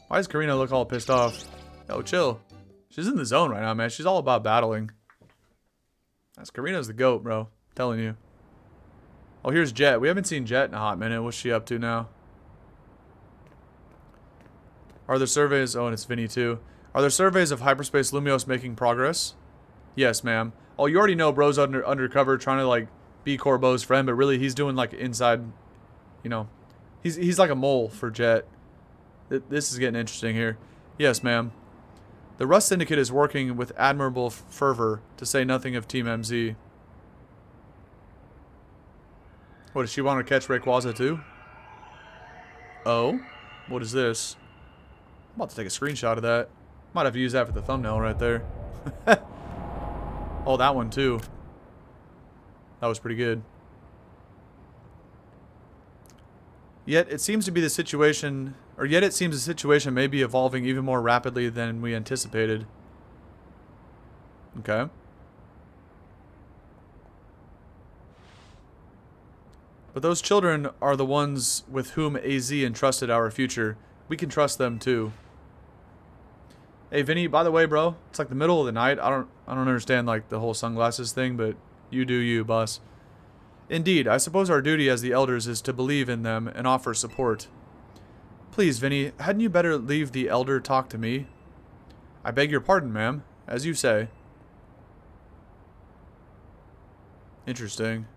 Why does Korrina look all pissed off? Yo, chill. She's in the zone right now, man. She's all about battling. That's Korrina's the GOAT, bro. I'm telling you. Oh, here's Jet. We haven't seen Jet in a hot minute. What's she up to now? Are there surveys? Oh, and it's Vinny too. Are there surveys of Hyperspace Lumiose making progress? Yes, ma'am. Oh, you already know bro's undercover trying to, like, be Corbeau's friend, but really he's doing, like, inside, you know. He's like a mole for Jet. This is getting interesting here. Yes, ma'am. The Rust Syndicate is working with admirable fervor, to say nothing of Team MZ. What, does she want to catch Rayquaza too? Oh? What is this? I'm about to take a screenshot of that. Might have to use that for the thumbnail right there. Oh, that one too. That was pretty good. Yet it seems the situation may be evolving even more rapidly than we anticipated. Okay. But those children are the ones with whom AZ entrusted our future. We can trust them too. Hey Vinny, by the way, bro, it's like the middle of the night. I don't understand like the whole sunglasses thing, but you do you, boss. Indeed, I suppose our duty as the elders is to believe in them and offer support. Please, Vinny, hadn't you better leave the elder talk to me? I beg your pardon, ma'am. As you say. Interesting.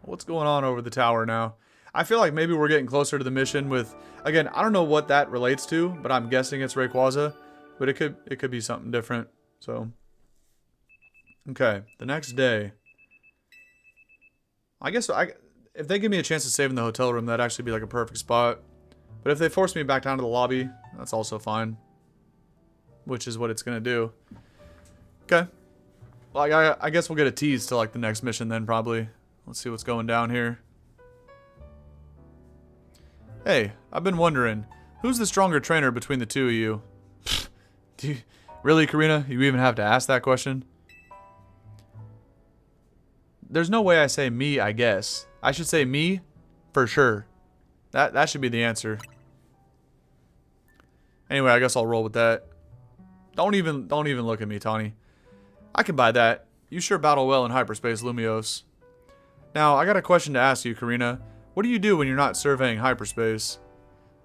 What's going on over the tower now? I feel like maybe we're getting closer to the mission with... Again, I don't know what that relates to, but I'm guessing it's Rayquaza. But it could be something different. So... Okay, the next day. I guess if they give me a chance to save in the hotel room, that'd actually be like a perfect spot. But if they force me back down to the lobby, that's also fine. Which is what it's going to do. Okay. Well, I guess we'll get a tease to like the next mission then probably. Let's see what's going down here. Hey, I've been wondering, who's the stronger trainer between the two of you? Really, Korrina? You even have to ask that question? There's no way I say me, I guess. I should say me, for sure. That should be the answer. Anyway, I guess I'll roll with that. Don't even look at me, Taunie. I can buy that. You sure battle well in Hyperspace Lumiose. Now, I got a question to ask you, Korrina. What do you do when you're not surveying hyperspace?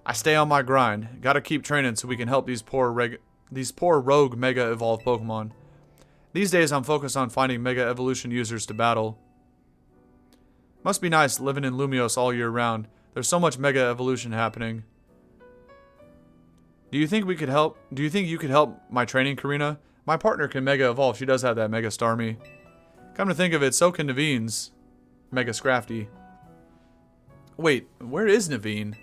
I stay on my grind. Gotta keep training so we can help these poor rogue Mega Evolved Pokemon. These days, I'm focused on finding Mega Evolution users to battle. Must be nice living in Lumiose all year round. There's so much Mega Evolution happening. Do you think we could help? Do you think you could help my training, Korrina? My partner can Mega Evolve. She does have that Mega Starmie. Come to think of it, so can Naveen's Mega Scrafty. Wait, where is Naveen?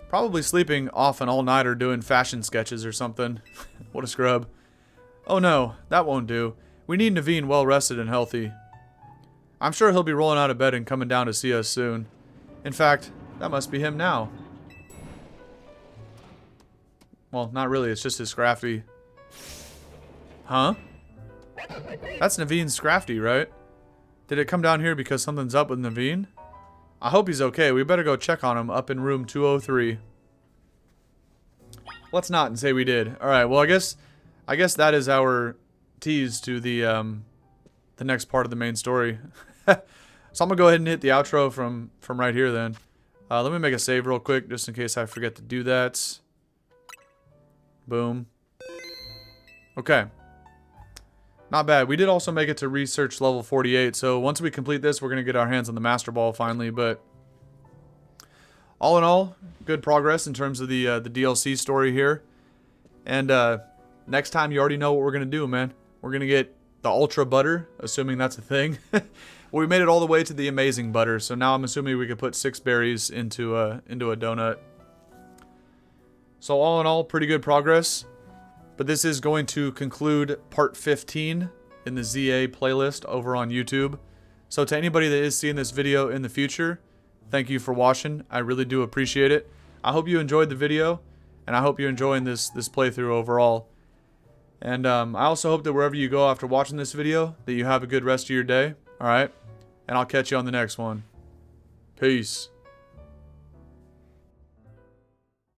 Probably sleeping off an all-nighter doing fashion sketches or something. What a scrub. Oh no, that won't do. We need Naveen well-rested and healthy. I'm sure he'll be rolling out of bed and coming down to see us soon. In fact, that must be him now. Well, not really, it's just his Scrafty. Huh? That's Naveen's Scrafty, right? Did it come down here because something's up with Naveen? I hope he's okay. We better go check on him up in room 203. Let's not and say we did. Alright, well I guess that is our tease to the next part of the main story. So I'm gonna go ahead and hit the outro from right here then. Let me make a save real quick just in case I forget to do that. Boom. Okay. Not bad. We did also make it to research level 48, so once we complete this, we're going to get our hands on the Master Ball finally, but all in all, good progress in terms of the DLC story here. And next time, you already know what we're going to do, man. We're going to get the Ultra Butter, assuming that's a thing. Well, we made it all the way to the Amazing Butter, so now I'm assuming we could put 6 berries into a donut. So all in all, pretty good progress. But this is going to conclude part 15 in the ZA playlist over on YouTube. So to anybody that is seeing this video in the future, thank you for watching. I really do appreciate it. I hope you enjoyed the video, and I hope you're enjoying this playthrough overall. And I also hope that wherever you go after watching this video, that you have a good rest of your day. Alright? And I'll catch you on the next one. Peace.